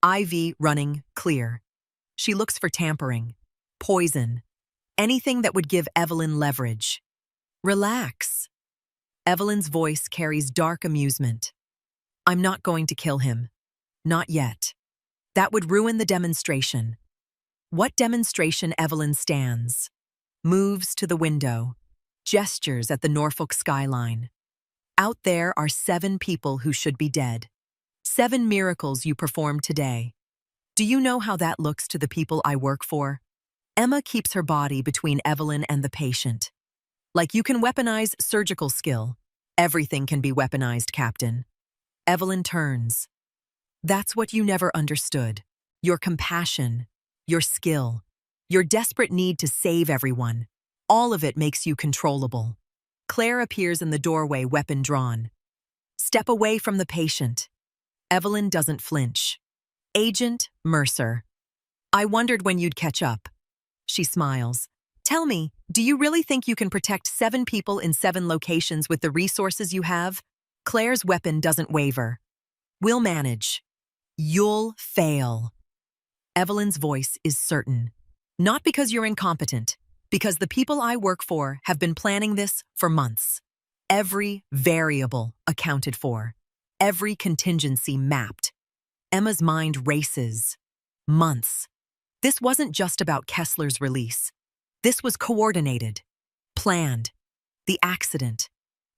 IV running, clear. She looks for tampering, poison, anything that would give Evelyn leverage. Relax. Evelyn's voice carries dark amusement. I'm not going to kill him. Not yet. That would ruin the demonstration. What demonstration? Evelyn stands, moves to the window, gestures at the Norfolk skyline. Out there are 7 people who should be dead. 7 miracles you performed today. Do you know how that looks to the people I work for? Emma keeps her body between Evelyn and the patient. Like you can weaponize surgical skill. Everything can be weaponized, Captain. Evelyn turns. That's what you never understood. Your compassion, your skill, your desperate need to save everyone. All of it makes you controllable. Claire appears in the doorway, weapon drawn. Step away from the patient. Evelyn doesn't flinch. Agent Mercer. I wondered when you'd catch up. She smiles. Tell me, do you really think you can protect 7 people in 7 locations with the resources you have? Claire's weapon doesn't waver. We'll manage. You'll fail. Evelyn's voice is certain. Not because you're incompetent, because the people I work for have been planning this for months. Every variable accounted for. Every contingency mapped. Emma's mind races. Months. This wasn't just about Kessler's release. This was coordinated, planned. The accident,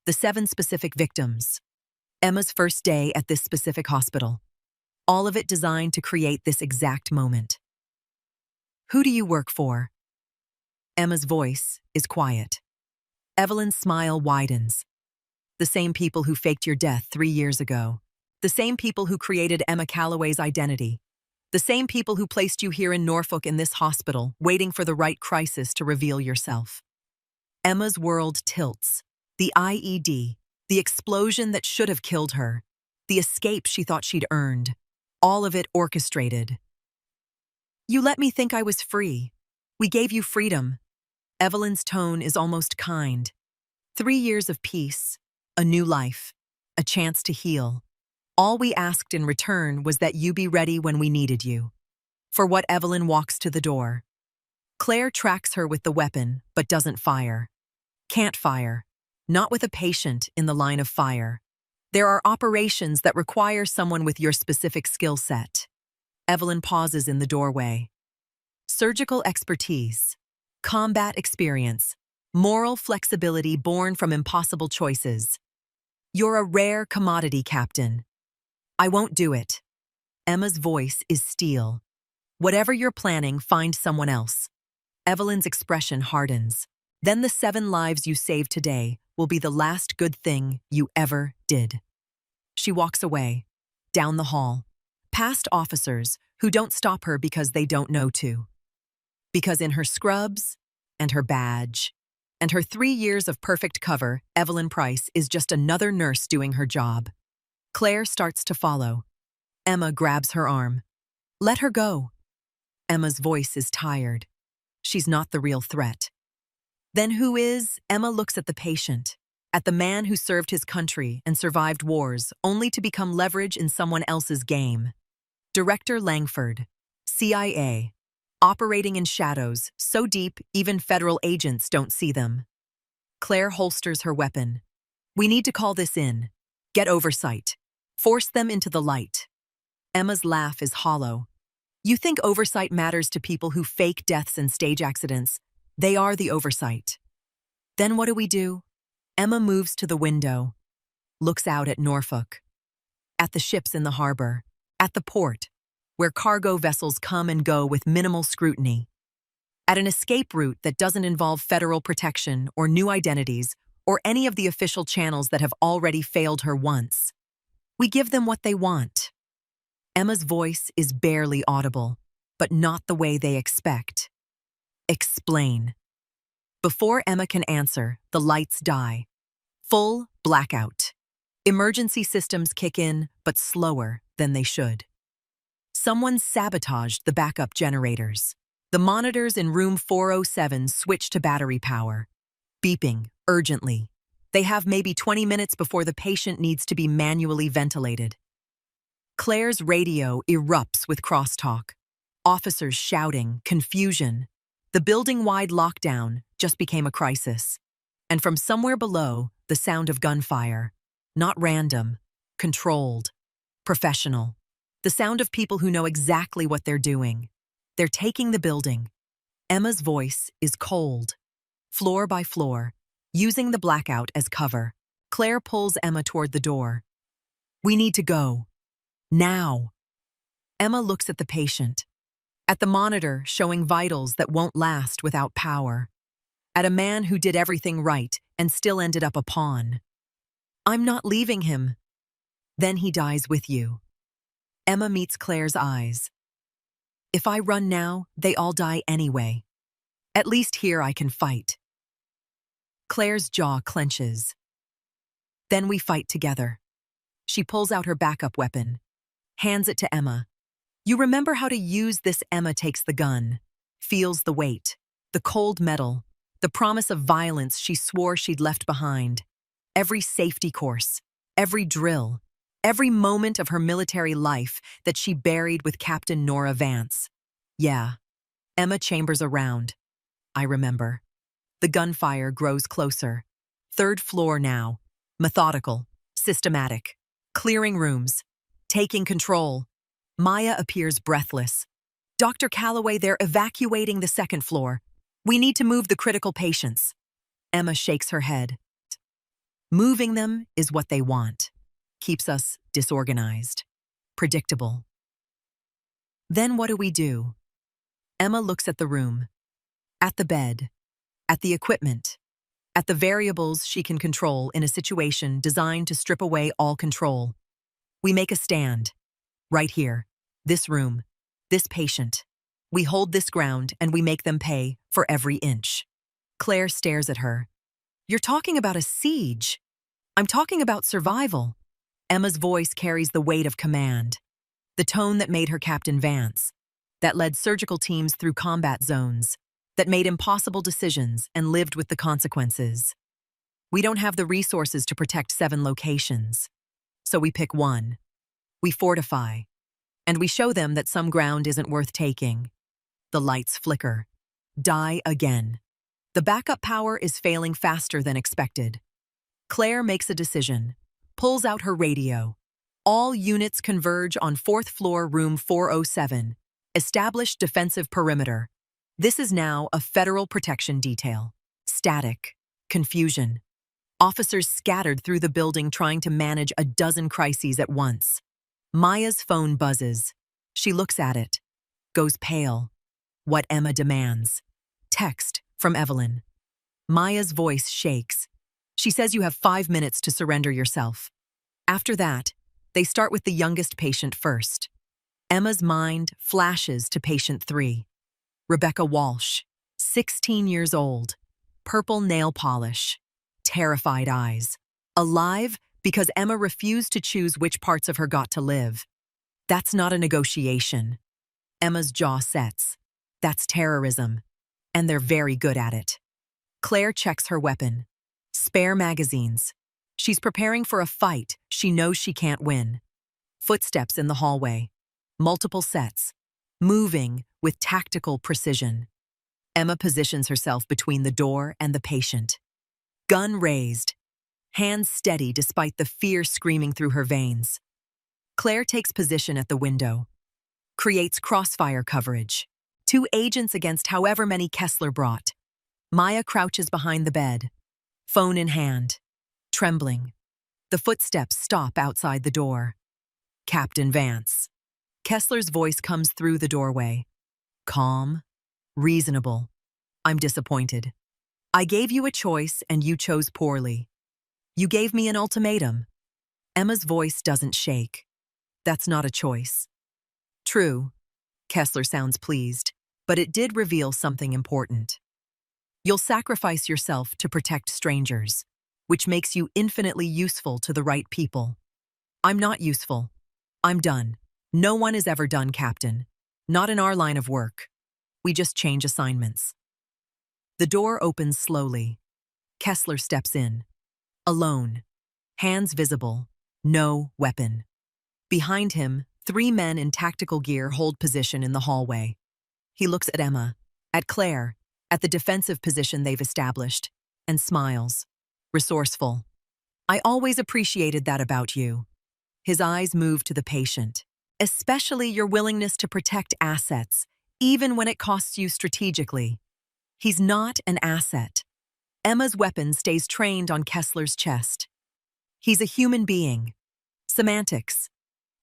the 7 specific victims, Emma's first day at this specific hospital. All of it designed to create this exact moment. Who do you work for? Emma's voice is quiet. Evelyn's smile widens. The same people who faked your death 3 years ago. The same people who created Emma Calloway's identity. The same people who placed you here in Norfolk in this hospital, waiting for the right crisis to reveal yourself. Emma's world tilts. The IED, the explosion that should have killed her, the escape she thought she'd earned, all of it orchestrated. You let me think I was free. We gave you freedom. Evelyn's tone is almost kind. 3 years of peace, a new life, a chance to heal. All we asked in return was that you be ready when we needed you. For what Evelyn walks to the door. Claire tracks her with the weapon, but doesn't fire. Can't fire. Not with a patient in the line of fire. There are operations that require someone with your specific skill set. Evelyn pauses in the doorway. Surgical expertise, combat experience, moral flexibility born from impossible choices. You're a rare commodity, Captain. I won't do it. Emma's voice is steel. Whatever you're planning, find someone else. Evelyn's expression hardens. Then the 7 lives you saved today will be the last good thing you ever did. She walks away, down the hall, past officers who don't stop her because they don't know to. Because in her scrubs, and her badge, and her 3 years of perfect cover, Evelyn Price is just another nurse doing her job. Claire starts to follow. Emma grabs her arm. Let her go. Emma's voice is tired. She's not the real threat. Then who is? Emma looks at the patient, at the man who served his country and survived wars only to become leverage in someone else's game. Director Langford, CIA, operating in shadows so deep even federal agents don't see them. Claire holsters her weapon. We need to call this in. Get oversight. Force them into the light. Emma's laugh is hollow. You think oversight matters to people who fake deaths and stage accidents. They are the oversight. Then what do? Emma moves to the window, looks out at Norfolk, at the ships in the harbor, at the port, where cargo vessels come and go with minimal scrutiny, at an escape route that doesn't involve federal protection or new identities or any of the official channels that have already failed her once. We give them what they want. Emma's voice is barely audible, but not the way they expect. Explain. Before Emma can answer, the lights die. Full blackout. Emergency systems kick in, but slower than they should. Someone sabotaged the backup generators. The monitors in room 407 switch to battery power, beeping urgently. They have maybe 20 minutes before the patient needs to be manually ventilated. Claire's radio erupts with crosstalk. Officers shouting, confusion. The building-wide lockdown just became a crisis. And from somewhere below, the sound of gunfire. Not random, controlled, professional. The sound of people who know exactly what they're doing. They're taking the building. Emma's voice is cold, floor by floor, using the blackout as cover. Claire pulls Emma toward the door. We need to go. Now. Emma looks at the patient, at the monitor showing vitals that won't last without power, at a man who did everything right and still ended up a pawn. I'm not leaving him. Then he dies with you. Emma meets Claire's eyes. If I run now, they all die anyway. At least here I can fight. Claire's jaw clenches. Then we fight together. She pulls out her backup weapon, hands it to Emma. You remember how to use this? Emma takes the gun, feels the weight, the cold metal, the promise of violence she swore she'd left behind. Every safety course, every drill, every moment of her military life that she buried with Captain Nora Vance. Yeah, Emma chambers around. I remember. The gunfire grows closer. Third floor now. Methodical, systematic. Clearing rooms. Taking control. Maya appears breathless. Dr. Calloway, they're evacuating the second floor. We need to move the critical patients. Emma shakes her head. Moving them is what they want. Keeps us disorganized. Predictable. Then what do we do? Emma looks at the room. At the bed. At the equipment. At the variables she can control in a situation designed to strip away all control. We make a stand. Right here. This room. This patient. We hold this ground and we make them pay for every inch. Claire stares at her. You're talking about a siege. I'm talking about survival. Emma's voice carries the weight of command. The tone that made her Captain Vance. That led surgical teams through combat zones. That made impossible decisions and lived with the consequences. We don't have the resources to protect 7 locations. So we pick one. We fortify. And we show them that some ground isn't worth taking. The lights flicker. Die again. The backup power is failing faster than expected. Claire makes a decision. Pulls out her radio. All units converge on 4th floor, room 407. Established defensive perimeter. This is now a federal protection detail. Static. Confusion. Officers scattered through the building trying to manage a dozen crises at once. Maya's phone buzzes. She looks at it. Goes pale. What Emma demands. Text from Evelyn. Maya's voice shakes. She says you have 5 minutes to surrender yourself. After that, they start with the youngest patient first. Emma's mind flashes to patient 3. Rebecca Walsh, 16 years old, purple nail polish, terrified eyes. Alive because Emma refused to choose which parts of her got to live. That's not a negotiation. Emma's jaw sets. That's terrorism. And they're very good at it. Claire checks her weapon. Spare magazines. She's preparing for a fight she knows she can't win. Footsteps in the hallway. Multiple sets. Moving with tactical precision. Emma positions herself between the door and the patient. Gun raised. Hands steady despite the fear screaming through her veins. Claire takes position at the window. Creates crossfire coverage. 2 agents against however many Kessler brought. Maya crouches behind the bed. Phone in hand. Trembling. The footsteps stop outside the door. Captain Vance. Kessler's voice comes through the doorway. Calm. Reasonable. I'm disappointed. I gave you a choice and you chose poorly. You gave me an ultimatum. Emma's voice doesn't shake. That's not a choice. True. Kessler sounds pleased, but it did reveal something important. You'll sacrifice yourself to protect strangers, which makes you infinitely useful to the right people. I'm not useful. I'm done. No one is ever done, Captain. Not in our line of work. We just change assignments. The door opens slowly. Kessler steps in. Alone. Hands visible. No weapon. Behind him, 3 men in tactical gear hold position in the hallway. He looks at Emma, at Claire, at the defensive position they've established, and smiles. Resourceful. I always appreciated that about you. His eyes move to the patient. Especially your willingness to protect assets, even when it costs you strategically. He's not an asset. Emma's weapon stays trained on Kessler's chest. He's a human being. Semantics.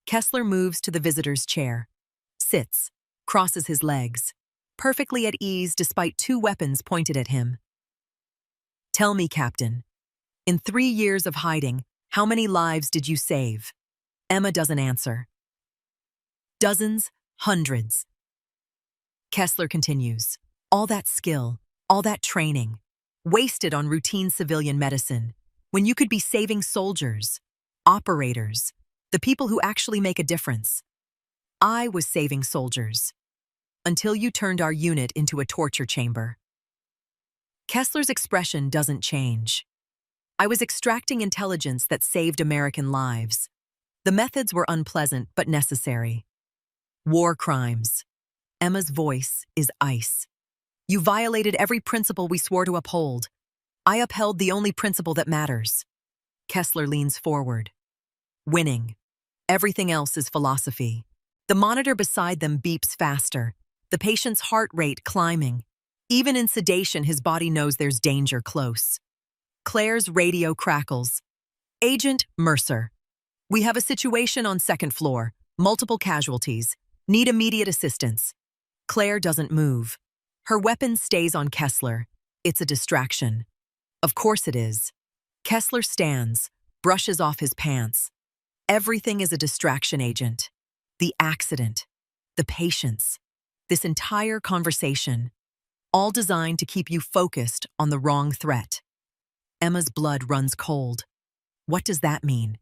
Kessler moves to the visitor's chair. Sits. Crosses his legs. Perfectly at ease despite 2 weapons pointed at him. Tell me, Captain. In 3 years of hiding, how many lives did you save? Emma doesn't answer. Dozens, hundreds. Kessler continues. All that skill, all that training, wasted on routine civilian medicine, when you could be saving soldiers, operators, the people who actually make a difference. I was saving soldiers. Until you turned our unit into a torture chamber. Kessler's expression doesn't change. I was extracting intelligence that saved American lives. The methods were unpleasant but necessary. War crimes. Emma's voice is ice. You violated every principle we swore to uphold. I upheld the only principle that matters. Kessler leans forward. Winning. Everything else is philosophy. The monitor beside them beeps faster, the patient's heart rate climbing. Even in sedation, his body knows there's danger close. Claire's radio crackles. Agent Mercer. We have a situation on second floor. Multiple casualties. Need immediate assistance. Claire doesn't move. Her weapon stays on Kessler. It's a distraction. Of course it is. Kessler stands, brushes off his pants. Everything is a distraction, Agent. The accident. The patients. This entire conversation. All designed to keep you focused on the wrong threat. Emma's blood runs cold. What does that mean?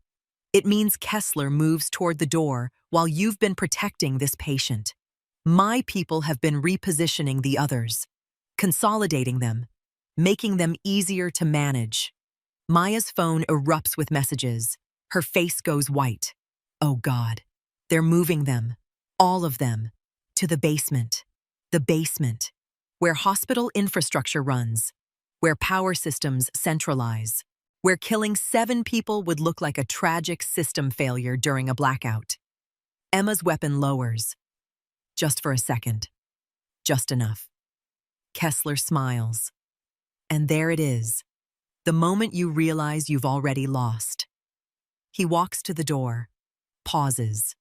It means Kessler moves toward the door while you've been protecting this patient. My people have been repositioning the others, consolidating them, making them easier to manage. Maya's phone erupts with messages. Her face goes white. Oh God, they're moving them, all of them, to the basement. The basement, where hospital infrastructure runs, where power systems centralize, where killing 7 people would look like a tragic system failure during a blackout. Emma's weapon lowers. Just for a second. Just enough. Kessler smiles. And there it is. The moment you realize you've already lost. He walks to the door. Pauses.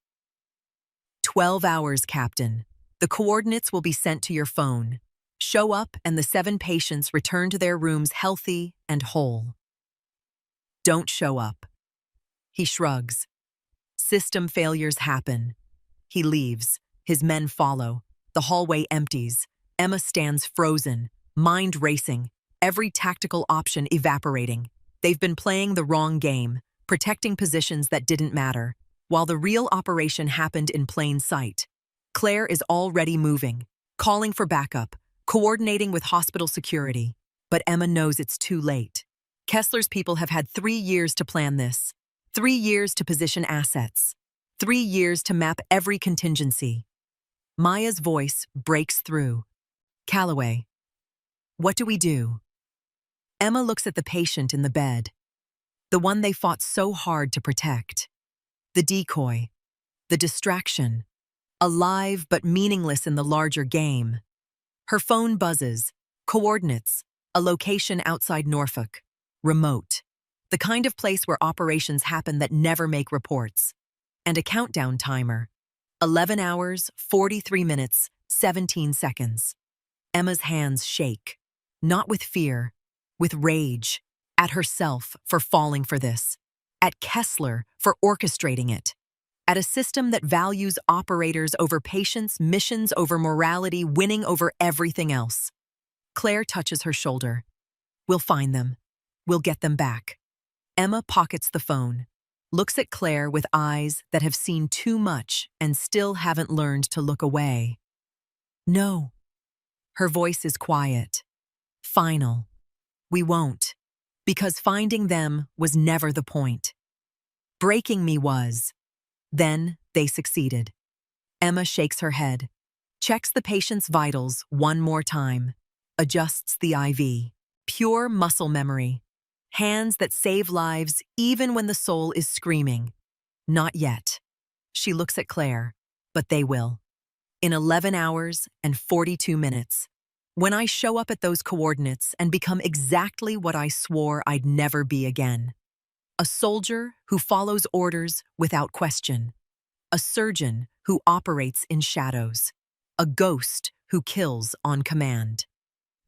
12 hours, Captain. The coordinates will be sent to your phone. Show up and the 7 patients return to their rooms healthy and whole. Don't show up. He shrugs. System failures happen. He leaves. His men follow. The hallway empties. Emma stands frozen, mind racing, every tactical option evaporating. They've been playing the wrong game, protecting positions that didn't matter, while the real operation happened in plain sight. Claire is already moving, calling for backup, coordinating with hospital security. But Emma knows it's too late. Kessler's people have had 3 years to plan this. 3 years to position assets. 3 years to map every contingency. Maya's voice breaks through. Calloway. What do we do? Emma looks at the patient in the bed. The one they fought so hard to protect. The decoy. The distraction. Alive but meaningless in the larger game. Her phone buzzes. Coordinates. A location outside Norfolk. Remote. The kind of place where operations happen that never make reports. And a countdown timer. 11 hours, 43 minutes, 17 seconds. Emma's hands shake. Not with fear, with rage. At herself for falling for this. At Kessler for orchestrating it. At a system that values operators over patients, missions over morality, winning over everything else. Claire touches her shoulder. We'll find them. We'll get them back. Emma pockets the phone. Looks at Claire with eyes that have seen too much and still haven't learned to look away. No. Her voice is quiet. Final. We won't. Because finding them was never the point. Breaking me was. Then they succeeded. Emma shakes her head. Checks the patient's vitals one more time. Adjusts the IV. Pure muscle memory. Hands that save lives even when the soul is screaming. Not yet. She looks at Claire, but they will. In 11 hours and 42 minutes. When I show up at those coordinates and become exactly what I swore I'd never be again. A soldier who follows orders without question. A surgeon who operates in shadows. A ghost who kills on command.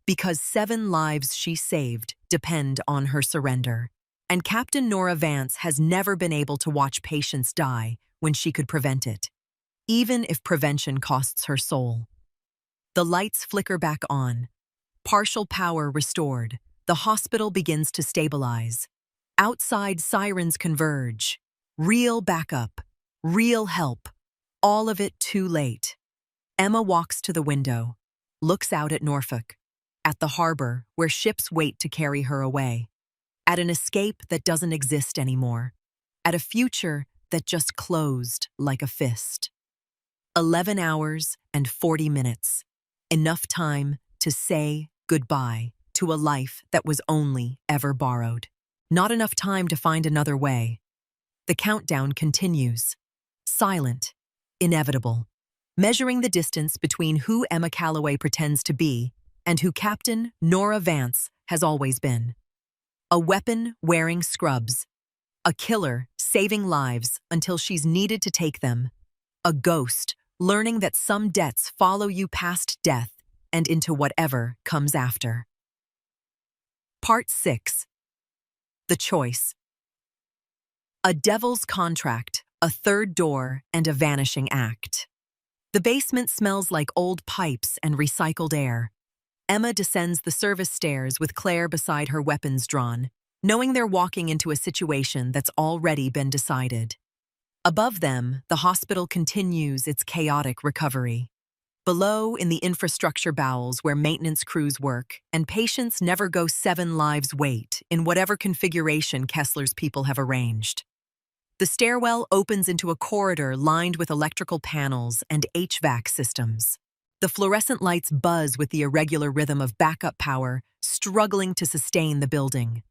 Because 7 lives she saved depend on her surrender. And Captain Nora Vance has never been able to watch patients die when she could prevent it, even if prevention costs her soul. The lights flicker back on. Partial power restored. The hospital begins to stabilize. Outside sirens converge. Real backup. Real help. All of it too late. Emma walks to the window. Looks out at Norfolk. at the harbor where ships wait to carry her away, at an escape that doesn't exist anymore, at a future that just closed like a fist. 11 hours and 40 minutes. Enough time to say goodbye to a life that was only ever borrowed. Not enough time to find another way. The countdown continues. Silent, inevitable, measuring the distance between who Emma Calloway pretends to be and who Captain Nora Vance has always been. A weapon wearing scrubs. A killer saving lives until she's needed to take them. A ghost learning that some debts follow you past death and into whatever comes after. Part 6. The Choice. A devil's contract, a third door, and a vanishing act. The basement smells like old pipes and recycled air. Emma descends the service stairs with Claire beside her, weapons drawn, knowing they're walking into a situation that's already been decided. Above them, the hospital continues its chaotic recovery. Below, in the infrastructure bowels where maintenance crews work, and patients never go 7 lives wait in whatever configuration Kessler's people have arranged. The stairwell opens into a corridor lined with electrical panels and HVAC systems. The fluorescent lights buzz with the irregular rhythm of backup power struggling to sustain the building.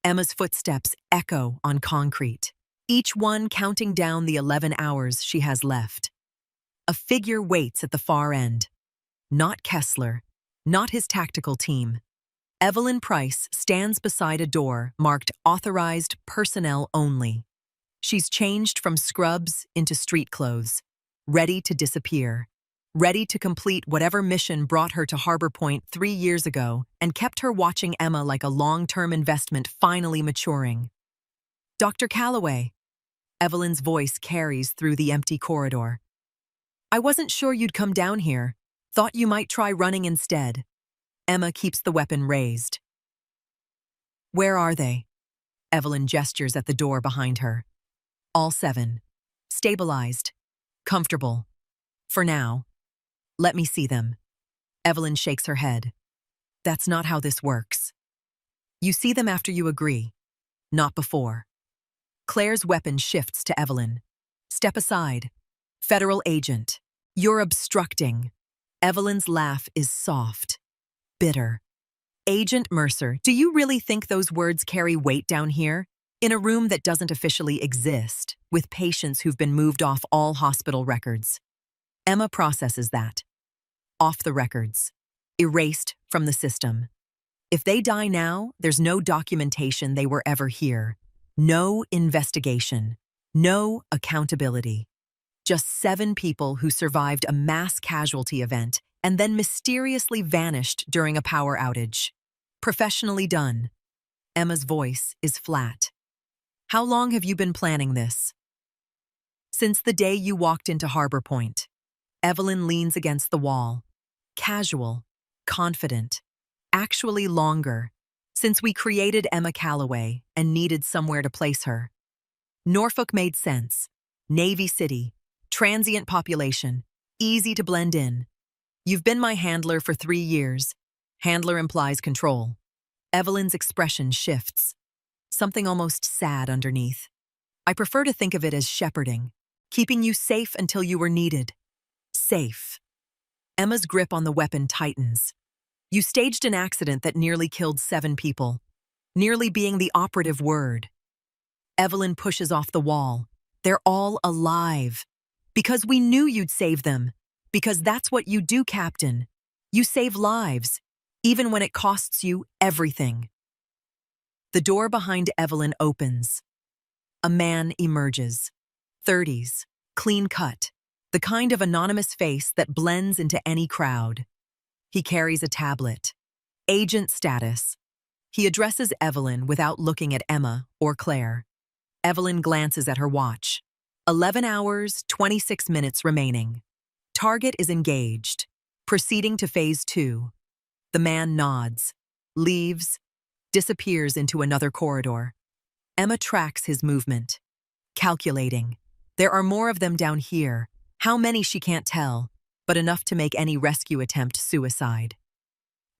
Emma's footsteps echo on concrete, each one counting down the 11 hours she has left. A figure waits at the far end. Not Kessler, not his tactical team. Evelyn Price stands beside a door marked Authorized Personnel Only. She's changed from scrubs into street clothes, ready to disappear, ready to complete whatever mission brought her to Harbor Point 3 years ago and kept her watching Emma like a long-term investment finally maturing. Dr. Calloway. Evelyn's voice carries through the empty corridor. I wasn't sure you'd come down here. Thought you might try running instead. Emma keeps the weapon raised. Where are they? Evelyn gestures at the door behind her. All 7. Stabilized. Comfortable. For now. Let me see them. Evelyn shakes her head. That's not how this works. You see them after you agree, not before. Claire's weapon shifts to Evelyn. Step aside. Federal agent. You're obstructing. Evelyn's laugh is soft, bitter. Agent Mercer, do you really think those words carry weight down here? In a room that doesn't officially exist, with patients who've been moved off all hospital records. Emma processes that. Off the records. Erased from the system. If they die now, there's no documentation they were ever here. No investigation. No accountability. Just 7 people who survived a mass casualty event and then mysteriously vanished during a power outage. Professionally done. Emma's voice is flat. How long have you been planning this? Since the day you walked into Harbor Point. Evelyn leans against the wall. Casual, confident, actually longer, since we created Emma Calloway and needed somewhere to place her. Norfolk made sense. Navy City, transient population, easy to blend in. You've been my handler for 3 years. Handler implies control. Evelyn's expression shifts. Something almost sad underneath. I prefer to think of it as shepherding, keeping you safe until you were needed. Safe. Emma's grip on the weapon tightens. You staged an accident that nearly killed 7 people. Nearly being the operative word. Evelyn pushes off the wall. They're all alive. Because we knew you'd save them. Because that's what you do, Captain. You save lives, even when it costs you everything. The door behind Evelyn opens. A man emerges. 30s, clean cut. The kind of anonymous face that blends into any crowd. He carries a tablet. Agent status. He addresses Evelyn without looking at Emma or Claire. Evelyn glances at her watch. 11 hours, 26 minutes remaining. Target is engaged. Proceeding to phase 2. The man nods, leaves, disappears into another corridor. Emma tracks his movement. Calculating. There are more of them down here. How many she can't tell, but enough to make any rescue attempt suicide.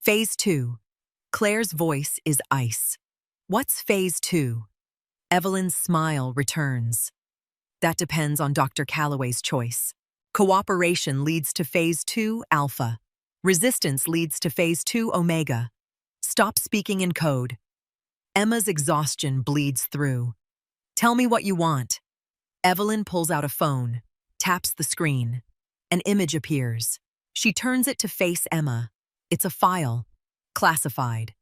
Phase 2. Claire's voice is ice. What's Phase 2? Evelyn's smile returns. That depends on Dr. Calloway's choice. Cooperation leads to Phase 2 alpha. Resistance leads to Phase 2 omega. Stop speaking in code. Emma's exhaustion bleeds through. Tell me what you want. Evelyn pulls out a phone, taps the screen. An image appears. She turns it to face Emma. It's a file. Classified.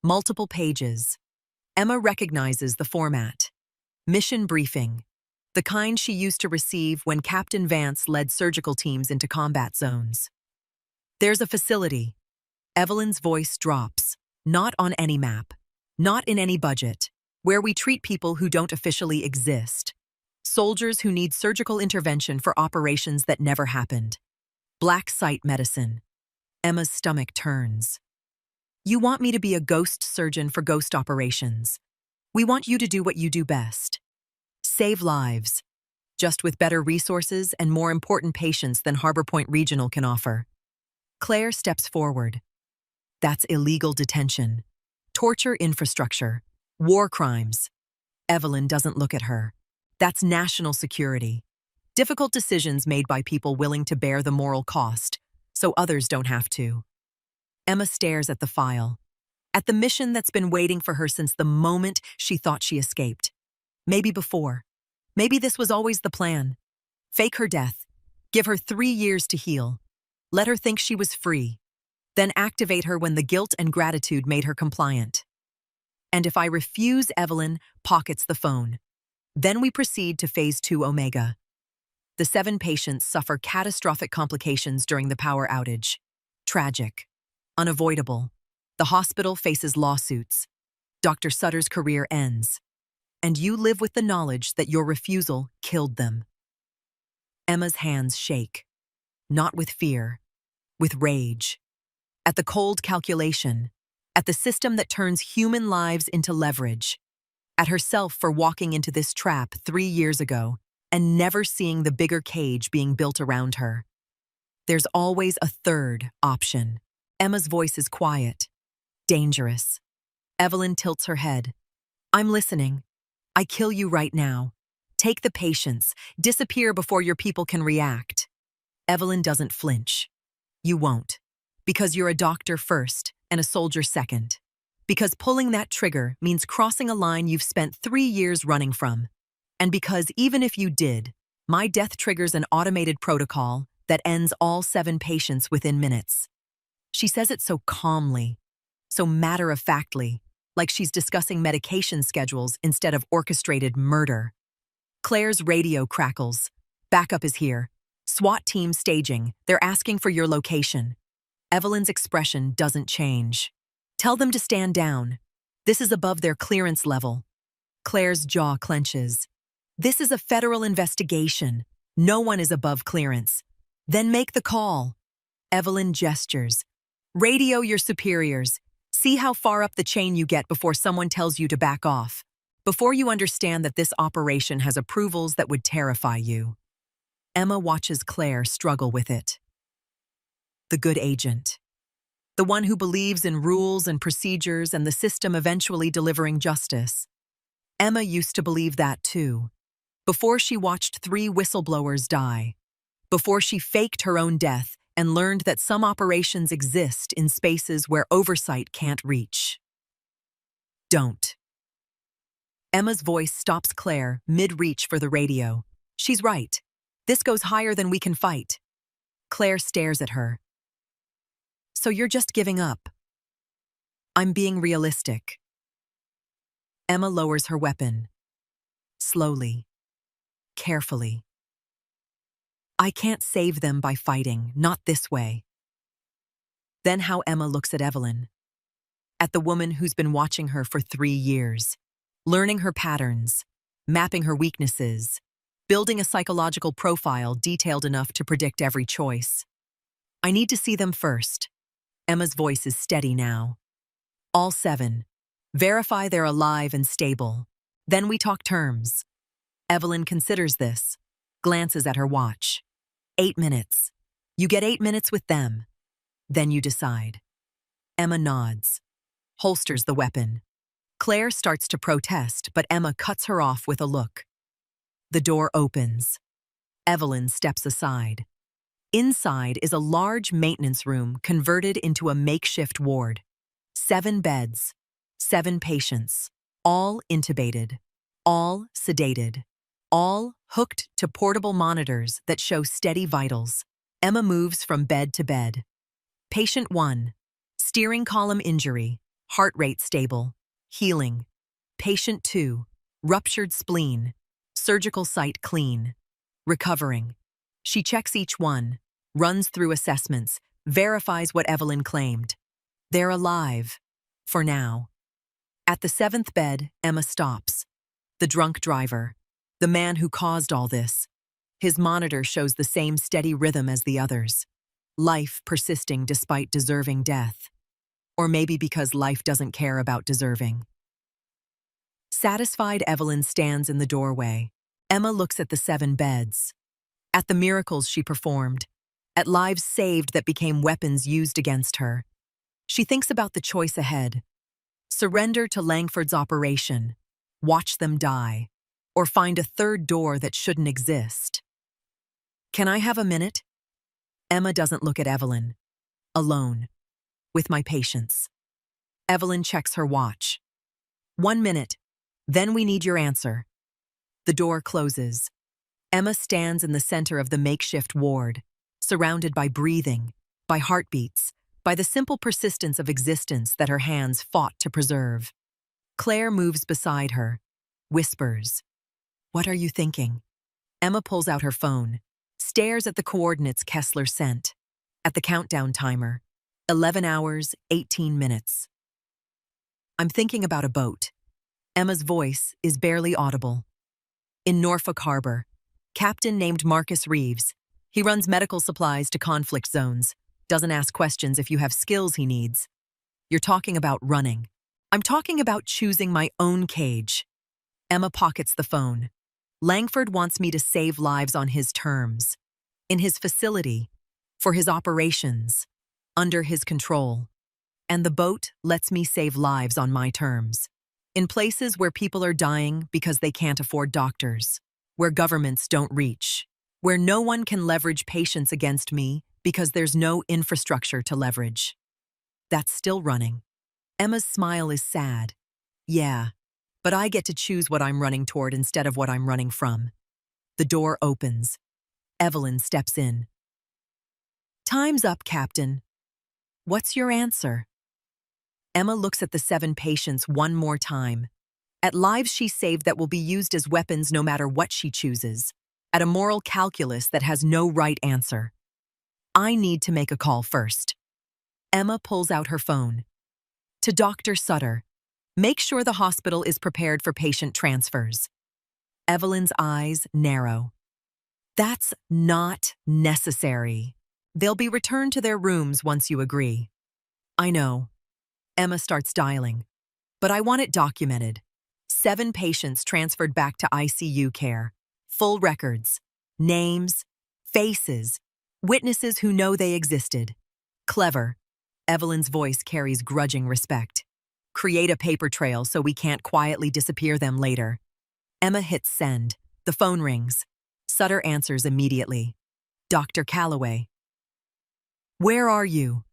Multiple pages. Emma recognizes the format. Mission briefing. The kind she used to receive when Captain Vance led surgical teams into combat zones. There's a facility. Evelyn's voice drops. Not on any map. Not in any budget. Where we treat people who don't officially exist. Soldiers who need surgical intervention for operations that never happened. Black site medicine. Emma's stomach turns. You want me to be a ghost surgeon for ghost operations. We want you to do what you do best. Save lives. Just with better resources and more important patients than Harbor Point Regional can offer. Claire steps forward. That's illegal detention. Torture infrastructure. War crimes. Evelyn doesn't look at her. That's national security. Difficult decisions made by people willing to bear the moral cost, so others don't have to. Emma stares at the file. At the mission that's been waiting for her since the moment she thought she escaped. Maybe before. Maybe this was always the plan. Fake her death. Give her 3 years to heal. Let her think she was free. Then activate her when the guilt and gratitude made her compliant. And if I refuse, Evelyn pockets the phone. Then we proceed to Phase 2 Omega. The 7 patients suffer catastrophic complications during the power outage. Tragic. Unavoidable. The hospital faces lawsuits. Dr. Sutter's career ends. And you live with the knowledge that your refusal killed them. Emma's hands shake. Not with fear. With rage. At the cold calculation. At the system that turns human lives into leverage. At herself for walking into this trap 3 years ago and never seeing the bigger cage being built around her. There's always a third option. Emma's voice is quiet. Dangerous. Evelyn tilts her head. I'm listening. I kill you right now. Take the patience. Disappear before your people can react. Evelyn doesn't flinch. You won't. Because you're a doctor first and a soldier second. Because pulling that trigger means crossing a line you've spent 3 years running from. And because even if you did, my death triggers an automated protocol that ends all 7 patients within minutes. She says it so calmly, so matter-of-factly, like she's discussing medication schedules instead of orchestrated murder. Claire's radio crackles. Backup is here. SWAT team staging. They're asking for your location. Evelyn's expression doesn't change. Tell them to stand down. This is above their clearance level. Claire's jaw clenches. This is a federal investigation. No one is above clearance. Then make the call. Evelyn gestures. Radio your superiors. See how far up the chain you get before someone tells you to back off. Before you understand that this operation has approvals that would terrify you. Emma watches Claire struggle with it. The good agent. The one who believes in rules and procedures and the system eventually delivering justice. Emma used to believe that too. Before she watched 3 whistleblowers die. Before she faked her own death and learned that some operations exist in spaces where oversight can't reach. Don't. Emma's voice stops Claire mid-reach for the radio. She's right. This goes higher than we can fight. Claire stares at her. So you're just giving up. I'm being realistic. Emma lowers her weapon. Slowly. Carefully. I can't save them by fighting, not this way. Then how Emma looks at Evelyn. At the woman who's been watching her for 3 years. Learning her patterns. Mapping her weaknesses. Building a psychological profile detailed enough to predict every choice. I need to see them first. Emma's voice is steady now. All 7. Verify they're alive and stable. Then we talk terms. Evelyn considers this. Glances at her watch. 8 minutes. You get 8 minutes with them. Then you decide. Emma nods, holsters the weapon. Claire starts to protest, but Emma cuts her off with a look. The door opens. Evelyn steps aside. Inside is a large maintenance room converted into a makeshift ward. 7 beds, 7 patients, all intubated, all sedated, all hooked to portable monitors that show steady vitals. Emma moves from bed to bed. Patient 1, steering column injury, heart rate stable, healing. Patient 2, ruptured spleen, surgical site clean, recovering. She checks each one, runs through assessments, verifies what Evelyn claimed. They're alive, for now. At the 7th bed, Emma stops. The drunk driver, the man who caused all this. His monitor shows the same steady rhythm as the others. Life persisting despite deserving death. Or maybe because life doesn't care about deserving. Satisfied, Evelyn stands in the doorway. Emma looks at the 7 beds. At the miracles she performed. At lives saved that became weapons used against her. She thinks about the choice ahead. Surrender to Langford's operation, watch them die, or find a third door that shouldn't exist. Can I have a minute? Emma doesn't look at Evelyn. Alone. With my patients. Evelyn checks her watch. 1 minute. Then we need your answer. The door closes. Emma stands in the center of the makeshift ward, surrounded by breathing, by heartbeats, by the simple persistence of existence that her hands fought to preserve. Claire moves beside her, whispers, "What are you thinking?" Emma pulls out her phone, stares at the coordinates Kessler sent, at the countdown timer, 11 hours, 18 minutes. "I'm thinking about a boat." Emma's voice is barely audible. "In Norfolk Harbor, captain named Marcus Reeves. He runs medical supplies to conflict zones. Doesn't ask questions if you have skills he needs. You're talking about running. I'm talking about choosing my own cage." Emma pockets the phone. "Langford wants me to save lives on his terms. In his facility. For his operations. Under his control. And the boat lets me save lives on my terms. In places where people are dying because they can't afford doctors. Where governments don't reach. Where no one can leverage patients against me because there's no infrastructure to leverage. That's still running." Emma's smile is sad. "Yeah, but I get to choose what I'm running toward instead of what I'm running from." The door opens. Evelyn steps in. "Time's up, Captain. What's your answer?" Emma looks at the 7 patients one more time. At lives she saved that will be used as weapons no matter what she chooses. At a moral calculus that has no right answer. "I need to make a call first." Emma pulls out her phone. "To Dr. Sutter. Make sure the hospital is prepared for patient transfers." Evelyn's eyes narrow. "That's not necessary. They'll be returned to their rooms once you agree." "I know." Emma starts dialing. "But I want it documented. 7 patients transferred back to ICU care. Full records. Names. Faces. Witnesses who know they existed. Clever." Evelyn's voice carries grudging respect. "Create a paper trail so we can't quietly disappear them later." Emma hits send. The phone rings. Sutter answers immediately. "Dr. Calloway." "Where are you?"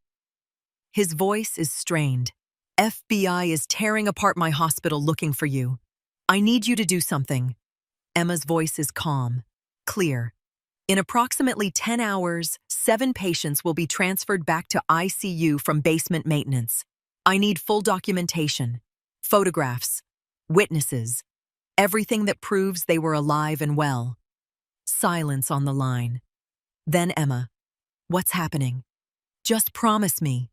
His voice is strained. "FBI is tearing apart my hospital looking for you. I need you to do something." Emma's voice is calm, clear. "In approximately 10 hours, 7 patients will be transferred back to ICU from basement maintenance. I need full documentation, photographs, witnesses, everything that proves they were alive and well." Silence on the line. Then Emma, "What's happening?" "Just promise me."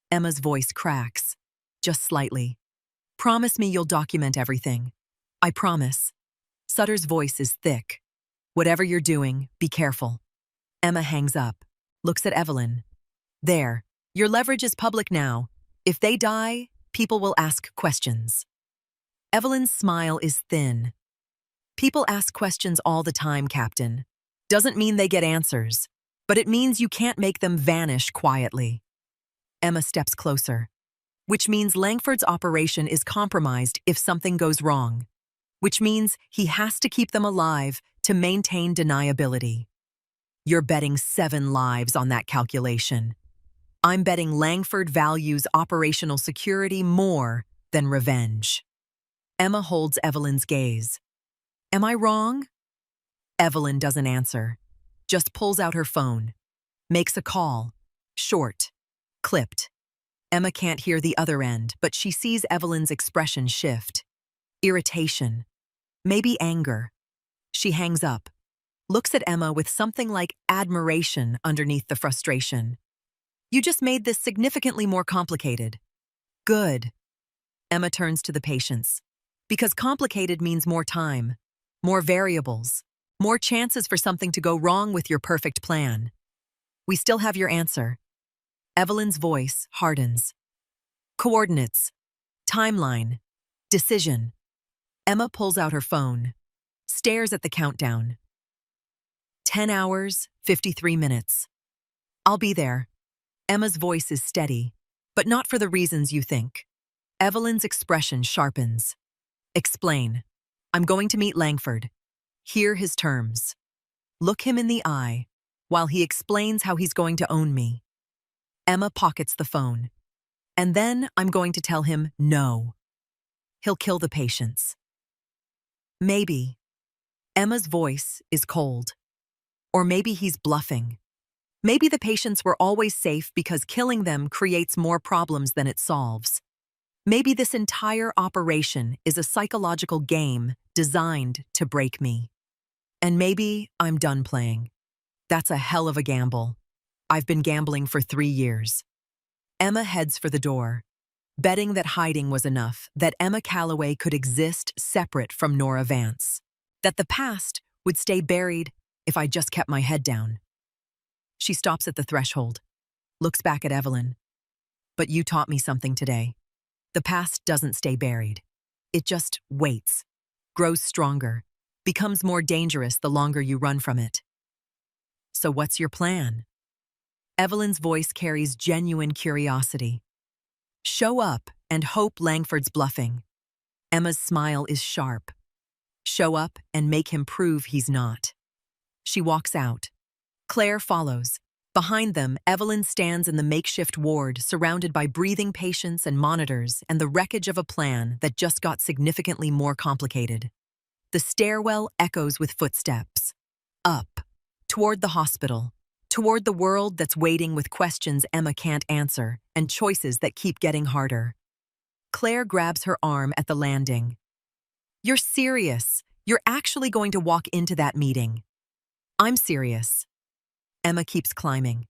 Emma's voice cracks, just slightly. "Promise me you'll document everything." "I promise." Sutter's voice is thick. "Whatever you're doing, be careful." Emma hangs up, looks at Evelyn. "There, your leverage is public now. If they die, people will ask questions." Evelyn's smile is thin. "People ask questions all the time, Captain. Doesn't mean they get answers, but it means you can't make them vanish quietly." Emma steps closer. which means Langford's operation is compromised if something goes wrong, which means he has to keep them alive to maintain deniability. You're betting 7 lives on that calculation. I'm betting Langford values operational security more than revenge. Emma holds Evelyn's gaze. Am I wrong? Evelyn doesn't answer, just pulls out her phone, makes a call, short, clipped. Emma can't hear the other end, but she sees Evelyn's expression shift. Irritation, maybe anger. She hangs up, looks at Emma with something like admiration underneath the frustration. You just made this significantly more complicated. Good. Emma turns to the patients. Because complicated means more time, more variables, more chances for something to go wrong with your perfect plan. We still have your answer. Evelyn's voice hardens. Coordinates, timeline, decision. Emma pulls out her phone, stares at the countdown. 10 hours, 53 minutes. I'll be there. Emma's voice is steady, but not for the reasons you think. Evelyn's expression sharpens. Explain. I'm going to meet Langford. Hear his terms. Look him in the eye while he explains how he's going to own me. Emma pockets the phone. And then I'm going to tell him no. He'll kill the patients. Maybe. Emma's voice is cold. Or maybe he's bluffing. Maybe the patients were always safe because killing them creates more problems than it solves. Maybe this entire operation is a psychological game designed to break me. And maybe I'm done playing. That's a hell of a gamble. I've been gambling for 3 years. Emma heads for the door, betting that hiding was enough, that Emma Calloway could exist separate from Nora Vance, that the past would stay buried if I just kept my head down. She stops at the threshold, looks back at Evelyn. But you taught me something today. The past doesn't stay buried. It just waits, grows stronger, becomes more dangerous the longer you run from it. So what's your plan? Evelyn's voice carries genuine curiosity. Show up and hope Langford's bluffing. Emma's smile is sharp. Show up and make him prove he's not. She walks out. Claire follows. Behind them, Evelyn stands in the makeshift ward, surrounded by breathing patients and monitors and the wreckage of a plan that just got significantly more complicated. The stairwell echoes with footsteps. Up, toward the hospital, toward the world that's waiting with questions Emma can't answer and choices that keep getting harder. Claire grabs her arm at the landing. You're serious. You're actually going to walk into that meeting. I'm serious. Emma keeps climbing.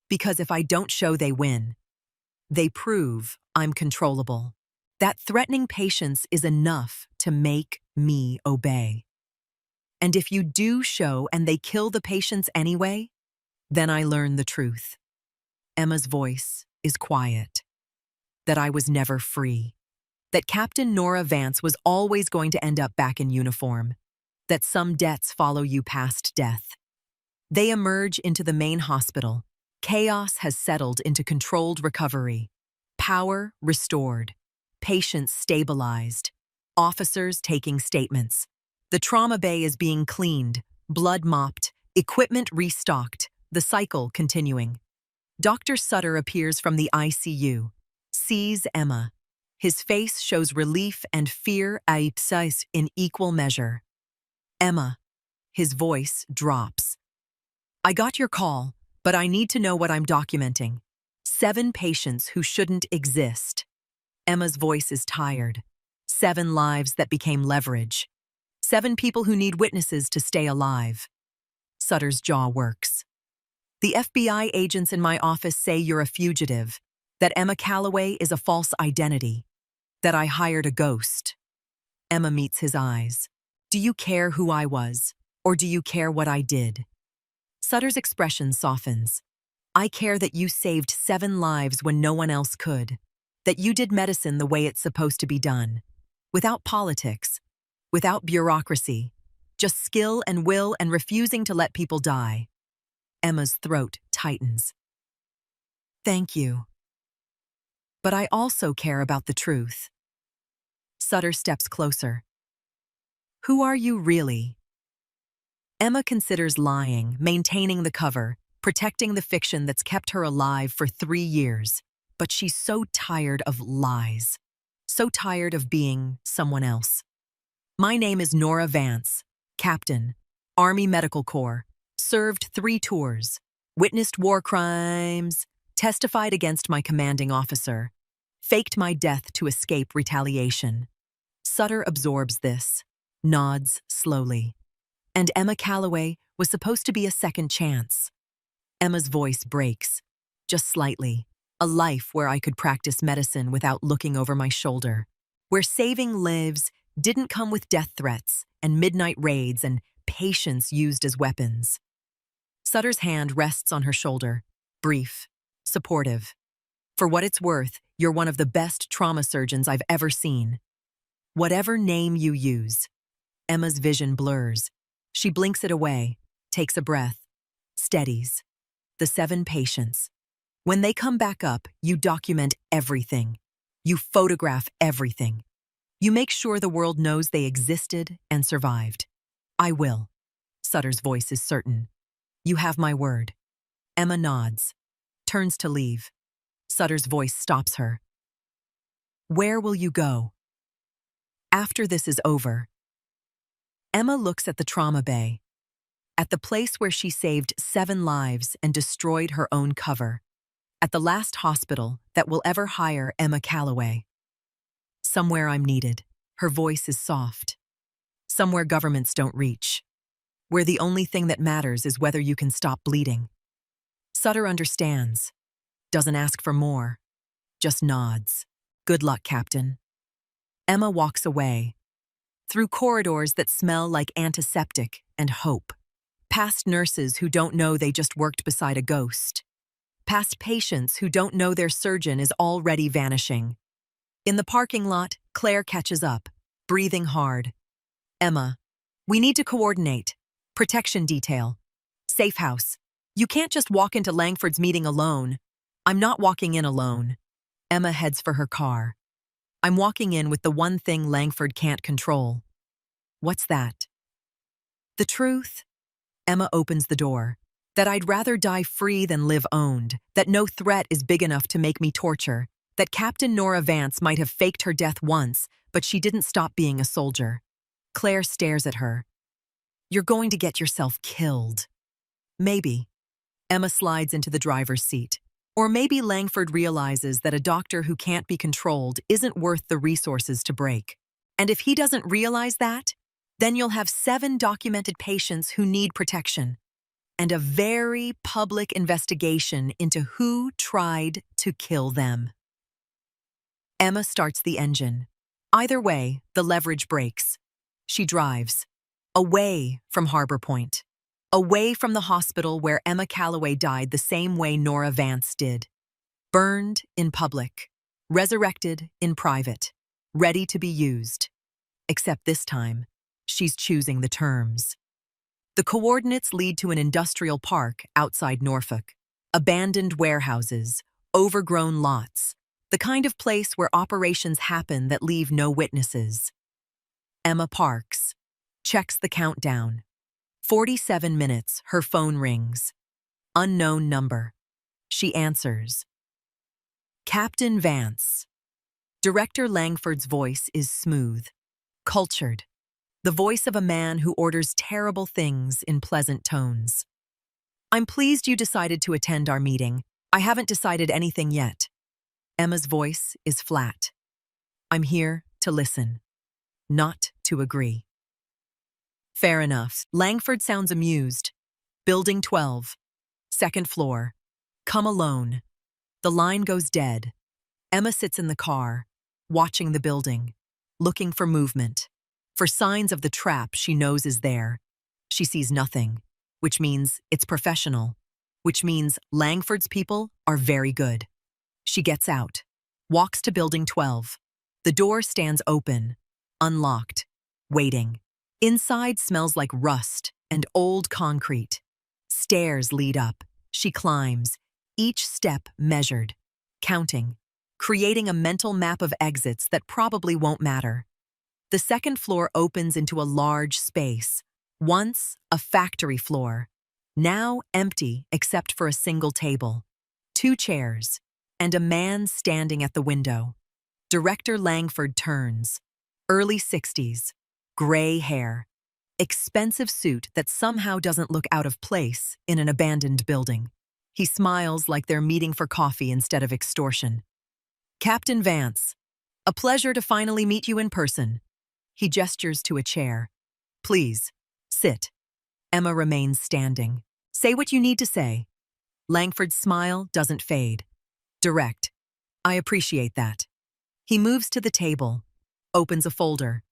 Because if I don't show they win, they prove I'm controllable. That threatening patience is enough to make me obey. And if you do show and they kill the patients anyway, then I learn the truth. Emma's voice is quiet. That I was never free. That Captain Nora Vance was always going to end up back in uniform. That some debts follow you past death. They emerge into the main hospital. Chaos has settled into controlled recovery. Power restored. Patients stabilized. Officers taking statements. The trauma bay is being cleaned, blood mopped, equipment restocked, the cycle continuing. Dr. Sutter appears from the ICU, sees Emma. His face shows relief and fear in equal measure. Emma. His voice drops. I got your call, but I need to know what I'm documenting. 7 patients who shouldn't exist. Emma's voice is tired. 7 lives that became leverage. 7 people who need witnesses to stay alive. Sutter's jaw works. The FBI agents in my office say you're a fugitive, that Emma Calloway is a false identity, that I hired a ghost. Emma meets his eyes. Do you care who I was, or do you care what I did? Sutter's expression softens. I care that you saved 7 lives when no one else could, that you did medicine the way it's supposed to be done, without politics, without bureaucracy, just skill and will and refusing to let people die. Emma's throat tightens. Thank you. But I also care about the truth. Sutter steps closer. Who are you really? Emma considers lying, maintaining the cover, protecting the fiction that's kept her alive for 3 years. But she's so tired of lies. So tired of being someone else. My name is Nora Vance, Captain, Army Medical Corps, served 3 tours, witnessed war crimes, testified against my commanding officer, faked my death to escape retaliation. Sutter absorbs this, nods slowly. And Emma Calloway was supposed to be a second chance. Emma's voice breaks, just slightly. A life where I could practice medicine without looking over my shoulder. Where saving lives didn't come with death threats and midnight raids and patients used as weapons. Sutter's hand rests on her shoulder, brief, supportive. For what it's worth, you're one of the best trauma surgeons I've ever seen. Whatever name you use. Emma's vision blurs. She blinks it away, takes a breath, steadies. The 7 patients. When they come back up, you document everything. You photograph everything. You make sure the world knows they existed and survived. I will. Sutter's voice is certain. You have my word. Emma nods, turns to leave. Sutter's voice stops her. Where will you go? After this is over. Emma looks at the trauma bay, at the place where she saved 7 lives and destroyed her own cover. At the last hospital that will ever hire Emma Calloway. Somewhere I'm needed. Her voice is soft. Somewhere governments don't reach. Where the only thing that matters is whether you can stop bleeding. Sutter understands. Doesn't ask for more. Just nods. Good luck, Captain. Emma walks away. Through corridors that smell like antiseptic and hope. Past nurses who don't know they just worked beside a ghost. Past patients who don't know their surgeon is already vanishing. In the parking lot, Claire catches up, breathing hard. Emma, we need to coordinate. Protection detail. Safe house. You can't just walk into Langford's meeting alone. I'm not walking in alone. Emma heads for her car. I'm walking in with the one thing Langford can't control. What's that? The truth. Emma opens the door. That I'd rather die free than live owned, that no threat is big enough to make me torture, that Captain Nora Vance might have faked her death once, but she didn't stop being a soldier. Claire stares at her. You're going to get yourself killed. Maybe. Emma slides into the driver's seat. Or maybe Langford realizes that a doctor who can't be controlled isn't worth the resources to break. And if he doesn't realize that, then you'll have 7 documented patients who need protection. And a very public investigation into who tried to kill them. Emma starts the engine. Either way, the leverage breaks. She drives. Away from Harbor Point. Away from the hospital where Emma Calloway died the same way Nora Vance did. Burned in public. Resurrected in private. Ready to be used. Except this time, she's choosing the terms. The coordinates lead to an industrial park outside Norfolk. Abandoned warehouses, overgrown lots, the kind of place where operations happen that leave no witnesses. Emma parks, checks the countdown. 47 minutes, her phone rings. Unknown number. She answers. Captain Vance. Director Langford's voice is smooth, cultured. The voice of a man who orders terrible things in pleasant tones. I'm pleased you decided to attend our meeting. I haven't decided anything yet. Emma's voice is flat. I'm here to listen, not to agree. Fair enough. Langford sounds amused. Building 12. Second floor. Come alone. The line goes dead. Emma sits in the car, watching the building, looking for movement. For signs of the trap she knows is there. She sees nothing, which means it's professional, which means Langford's people are very good. She gets out, walks to Building 12. The door stands open, unlocked, waiting. Inside smells like rust and old concrete. Stairs lead up. She climbs, each step measured, counting, creating a mental map of exits that probably won't matter. The second floor opens into a large space, once a factory floor, now empty except for a single table, 2 chairs, and a man standing at the window. Director Langford turns. Early 60s, gray hair, expensive suit that somehow doesn't look out of place in an abandoned building. He smiles like they're meeting for coffee instead of extortion. Captain Vance, a pleasure to finally meet you in person. He gestures to a chair. Please, sit. Emma remains standing. Say what you need to say. Langford's smile doesn't fade. Direct. I appreciate that. He moves to the table, opens a folder.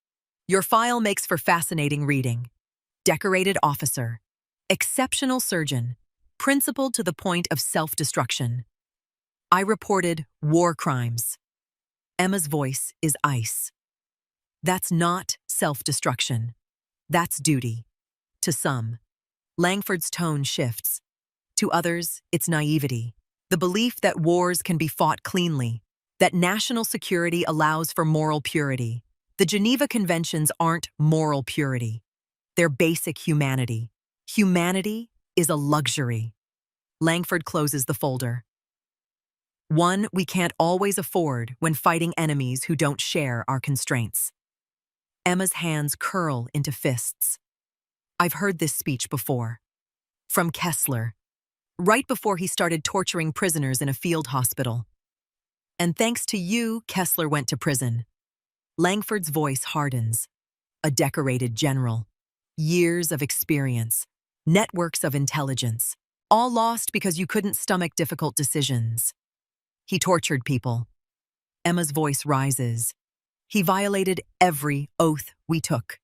Your file makes for fascinating reading. Decorated officer. Exceptional surgeon. Principled to the point of self-destruction. I reported war crimes. Emma's voice is ice. That's not self-destruction. That's duty. To some. Langford's tone shifts. To others, it's naivety. The belief that wars can be fought cleanly, that national security allows for moral purity. The Geneva Conventions aren't moral purity. They're basic humanity. Humanity is a luxury. Langford closes the folder. One we can't always afford when fighting enemies who don't share our constraints. Emma's hands curl into fists. I've heard this speech before. From Kessler, right before he started torturing prisoners in a field hospital. And thanks to you, Kessler went to prison. Langford's voice hardens. A decorated general. Years of experience. Networks of intelligence. All lost because you couldn't stomach difficult decisions. He tortured people. Emma's voice rises. He violated every oath we took.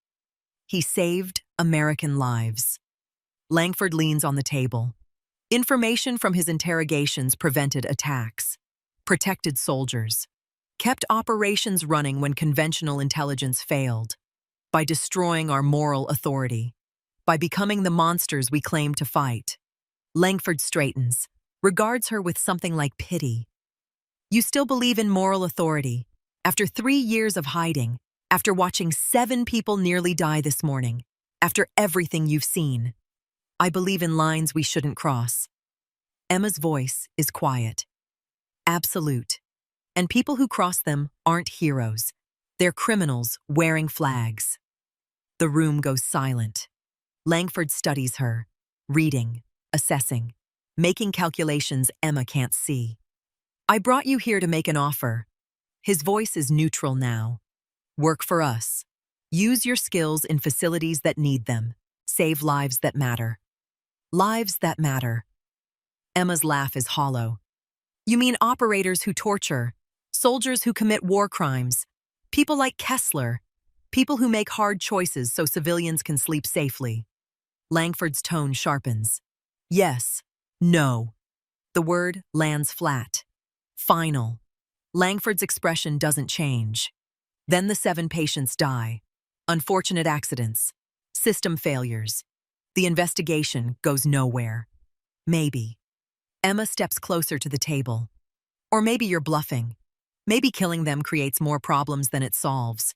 He saved American lives. Langford leans on the table. Information from his interrogations prevented attacks, protected soldiers, kept operations running when conventional intelligence failed, by destroying our moral authority, by becoming the monsters we claim to fight. Langford straightens, regards her with something like pity. You still believe in moral authority, after 3 years of hiding, after watching 7 people nearly die this morning, after everything you've seen. I believe in lines we shouldn't cross. Emma's voice is quiet. Absolute. And people who cross them aren't heroes. They're criminals wearing flags. The room goes silent. Langford studies her, reading, assessing, making calculations Emma can't see. I brought you here to make an offer. His voice is neutral now. Work for us. Use your skills in facilities that need them. Save lives that matter. Lives that matter. Emma's laugh is hollow. You mean operators who torture, soldiers who commit war crimes, people like Kessler, people who make hard choices so civilians can sleep safely. Langford's tone sharpens. Yes. No. The word lands flat. Final. Langford's expression doesn't change. Then the 7 patients die. Unfortunate accidents. System failures. The investigation goes nowhere. Maybe. Emma steps closer to the table. Or maybe you're bluffing. Maybe killing them creates more problems than it solves.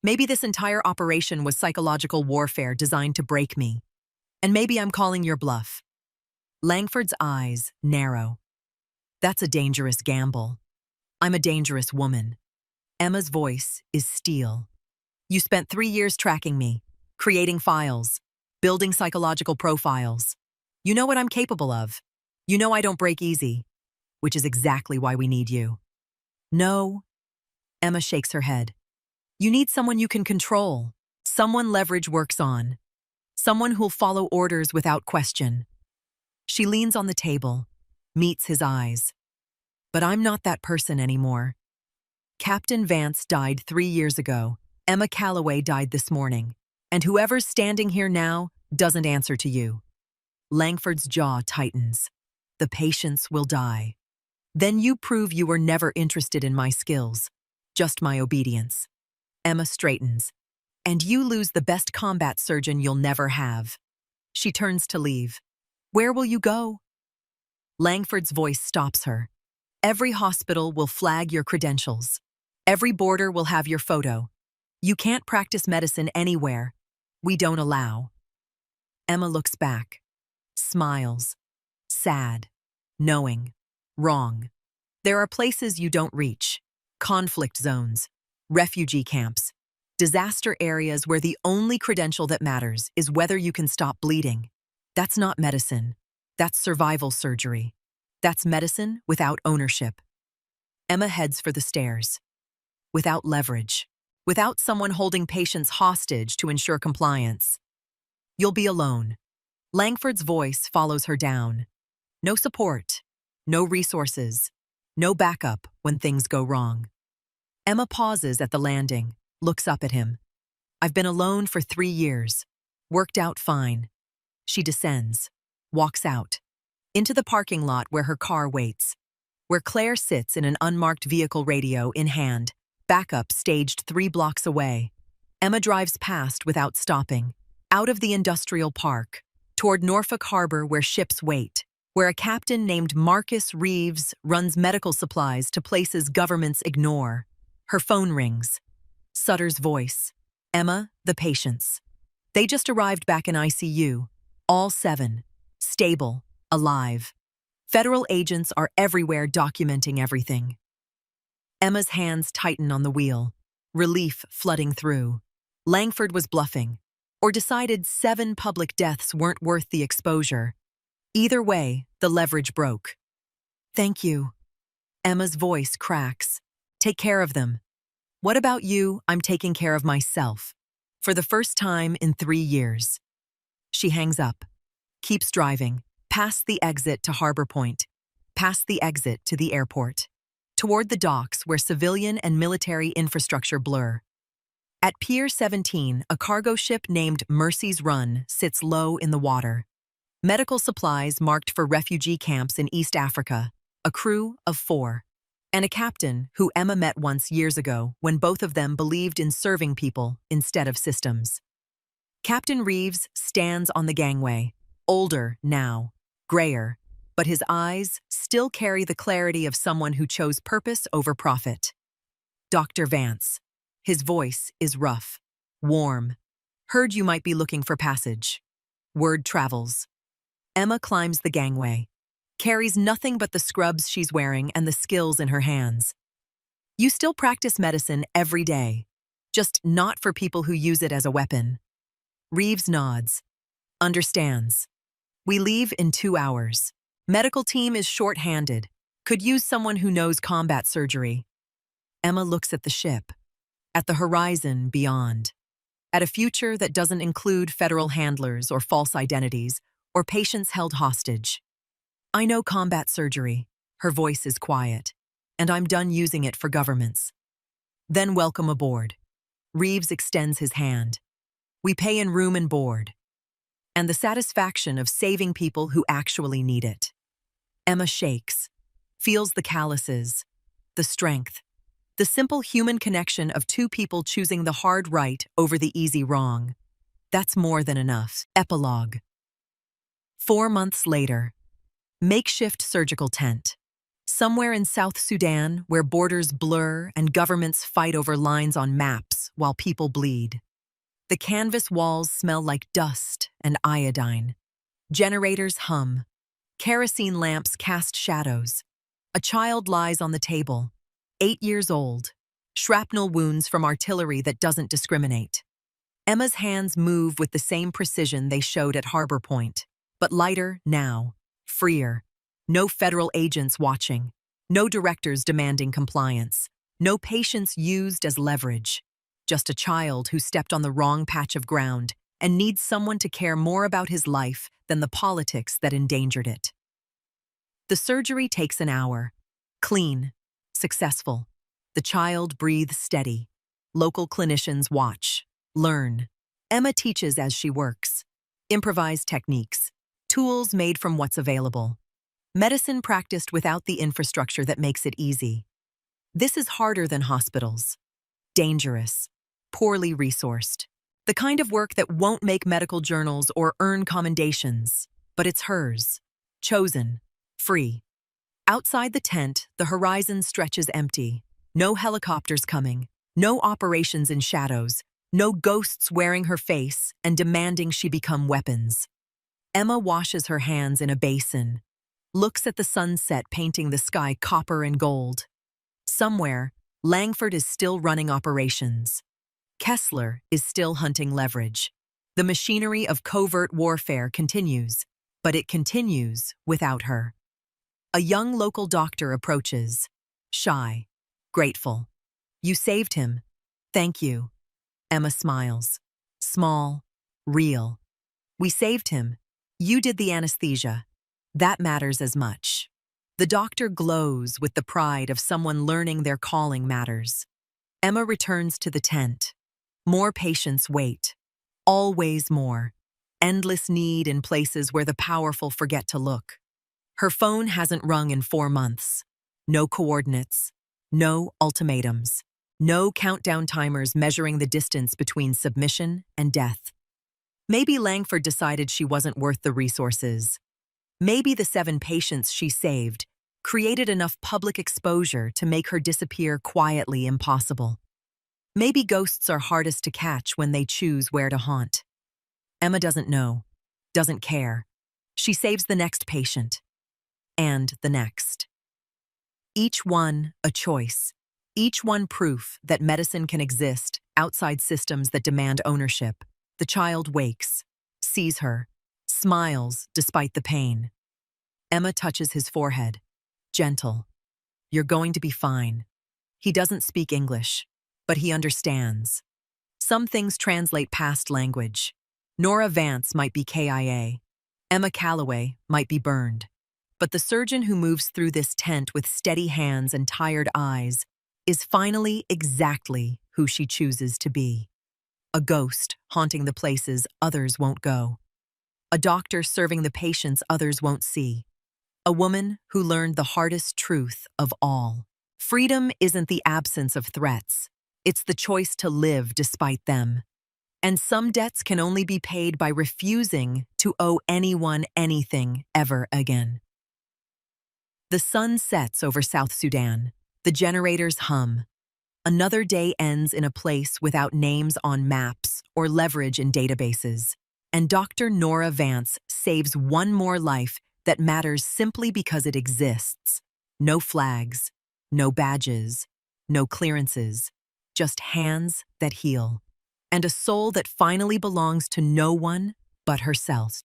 Maybe this entire operation was psychological warfare designed to break me. And maybe I'm calling your bluff. Langford's eyes narrow. That's a dangerous gamble. I'm a dangerous woman. Emma's voice is steel. You spent 3 years tracking me, creating files, building psychological profiles. You know what I'm capable of. You know I don't break easy, which is exactly why we need you. No. Emma shakes her head. You need someone you can control, someone leverage works on, someone who'll follow orders without question. She leans on the table, meets his eyes. But I'm not that person anymore. Captain Vance died 3 years ago. Emma Calloway died this morning. And whoever's standing here now doesn't answer to you. Langford's jaw tightens. The patients will die. Then you prove you were never interested in my skills, just my obedience. Emma straightens. And you lose the best combat surgeon you'll never have. She turns to leave. Where will you go? Langford's voice stops her. Every hospital will flag your credentials. Every border will have your photo. You can't practice medicine anywhere. We don't allow. Emma looks back, smiles, sad, knowing, wrong. There are places you don't reach, conflict zones, refugee camps, disaster areas where the only credential that matters is whether you can stop bleeding. That's not medicine. That's survival surgery. That's medicine without ownership. Emma heads for the stairs. Without leverage. Without someone holding patients hostage to ensure compliance. You'll be alone. Langford's voice follows her down. No support. No resources. No backup when things go wrong. Emma pauses at the landing, looks up at him. I've been alone for 3 years. Worked out fine. She descends, walks out. Into the parking lot where her car waits. Where Claire sits in an unmarked vehicle, radio in hand. Backup staged 3 blocks away. Emma drives past without stopping. Out of the industrial park. Toward Norfolk Harbor where ships wait. Where a captain named Marcus Reeves runs medical supplies to places governments ignore. Her phone rings. Sutter's voice. Emma, the patients. They just arrived back in ICU. All 7. Stable. Alive. Federal agents are everywhere documenting everything. Emma's hands tighten on the wheel. Relief flooding through. Langford was bluffing. Or decided 7 public deaths weren't worth the exposure. Either way, the leverage broke. Thank you. Emma's voice cracks. Take care of them. What about you? I'm taking care of myself. For the first time in 3 years. She hangs up. Keeps driving. Past the exit to Harbor Point. Past the exit to the airport. Toward the docks where civilian and military infrastructure blur. At Pier 17, a cargo ship named Mercy's Run sits low in the water. Medical supplies marked for refugee camps in East Africa, a crew of 4. And a captain who Emma met once years ago when both of them believed in serving people instead of systems. Captain Reeves stands on the gangway, older now, grayer, but his eyes still carry the clarity of someone who chose purpose over profit. Dr. Vance. His voice is rough, warm. Heard you might be looking for passage. Word travels. Emma climbs the gangway. Carries nothing but the scrubs she's wearing and the skills in her hands. You still practice medicine every day, just not for people who use it as a weapon. Reeves nods. Understands. We leave in 2 hours. Medical team is short-handed. Could use someone who knows combat surgery. Emma looks at the ship. At the horizon beyond. At a future that doesn't include federal handlers or false identities or patients held hostage. I know combat surgery. Her voice is quiet. And I'm done using it for governments. Then welcome aboard. Reeves extends his hand. We pay in room and board. And the satisfaction of saving people who actually need it. Emma shakes. Feels the calluses. The strength. The simple human connection of 2 people choosing the hard right over the easy wrong. That's more than enough. Epilogue. 4 months later. Makeshift surgical tent. Somewhere in South Sudan where borders blur and governments fight over lines on maps while people bleed. The canvas walls smell like dust and iodine. Generators hum. Kerosene lamps cast shadows. A child lies on the table. 8 years old. Shrapnel wounds from artillery that doesn't discriminate. Emma's hands move with the same precision they showed at Harbor Point, but lighter now. Freer. No federal agents watching. No directors demanding compliance. No patients used as leverage. Just a child who stepped on the wrong patch of ground and needs someone to care more about his life than the politics that endangered it. The surgery takes an hour. Clean. Successful. The child breathes steady. Local clinicians watch. Learn. Emma teaches as she works. Improvised techniques. Tools made from what's available. Medicine practiced without the infrastructure that makes it easy. This is harder than hospitals. Dangerous. Poorly resourced. The kind of work that won't make medical journals or earn commendations. But it's hers. Chosen. Free. Outside the tent, the horizon stretches empty. No helicopters coming, no operations in shadows, no ghosts wearing her face and demanding she become weapons. Emma washes her hands in a basin, looks at the sunset painting the sky copper and gold. Somewhere, Langford is still running operations. Kessler is still hunting leverage. The machinery of covert warfare continues, but it continues without her. A young local doctor approaches, shy, grateful. "You saved him. Thank you." Emma smiles. Small, real. "We saved him. You did the anesthesia. That matters as much." The doctor glows with the pride of someone learning their calling matters. Emma returns to the tent. More patients wait. Always more. Endless need in places where the powerful forget to look. Her phone hasn't rung in 4 months. No coordinates. No ultimatums. No countdown timers measuring the distance between submission and death. Maybe Langford decided she wasn't worth the resources. Maybe the 7 patients she saved created enough public exposure to make her disappear quietly impossible. Maybe ghosts are hardest to catch when they choose where to haunt. Emma doesn't know, doesn't care. She saves the next patient. And the next. Each one a choice. Each one proof that medicine can exist outside systems that demand ownership. The child wakes, sees her, smiles despite the pain. Emma touches his forehead. Gentle. "You're going to be fine." He doesn't speak English, but he understands. Some things translate past language. Nora Vance might be KIA. Emma Calloway might be burned. But the surgeon who moves through this tent with steady hands and tired eyes is finally exactly who she chooses to be. A ghost haunting the places others won't go. A doctor serving the patients others won't see. A woman who learned the hardest truth of all. Freedom isn't the absence of threats. It's the choice to live despite them. And some debts can only be paid by refusing to owe anyone anything ever again. The sun sets over South Sudan. The generators hum. Another day ends in a place without names on maps or leverage in databases. And Dr. Nora Vance saves one more life that matters simply because it exists. No flags, no badges, no clearances, just hands that heal. And a soul that finally belongs to no one but herself.